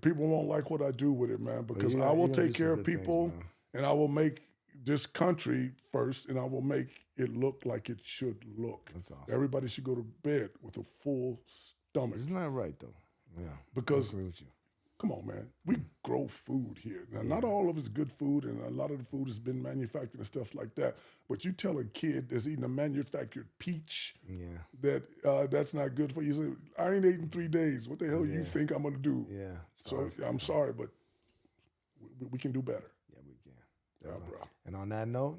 people won't like what I do with it, man, because I will take care of people and I will make this country first and I will make it look like it should look. That's awesome. Everybody should go to bed with a full stomach. Isn't that right, though? Yeah. Because, I agree with you. come on, man, we grow food here. Now, not all of it's good food and a lot of the food has been manufactured and stuff like that, but you tell a kid that's eating a manufactured peach that that's not good for you. You say, I ain't eating 3 days. What the hell you think I'm going to do? Yeah. So I'm sorry, but we can do better. Yeah, we can. Yeah, bro. And on that note,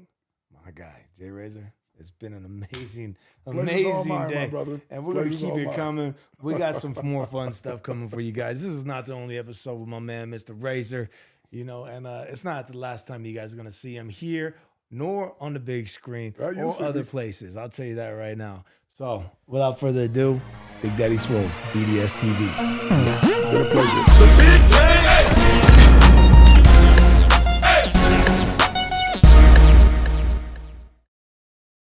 my guy, Jaye Razor, it's been an amazing Pleasure's all mine, day. my brother. And we're going to Pleasure's keep all it mine. coming. We got some more fun stuff coming for you guys. This is not the only episode with my man, Mr. Razor, you know, and it's not the last time you guys are going to see him here, nor on the big screen or other places. I'll tell you that right now. So without further ado, Big Daddy Swolls, BDS TV. Been a pleasure.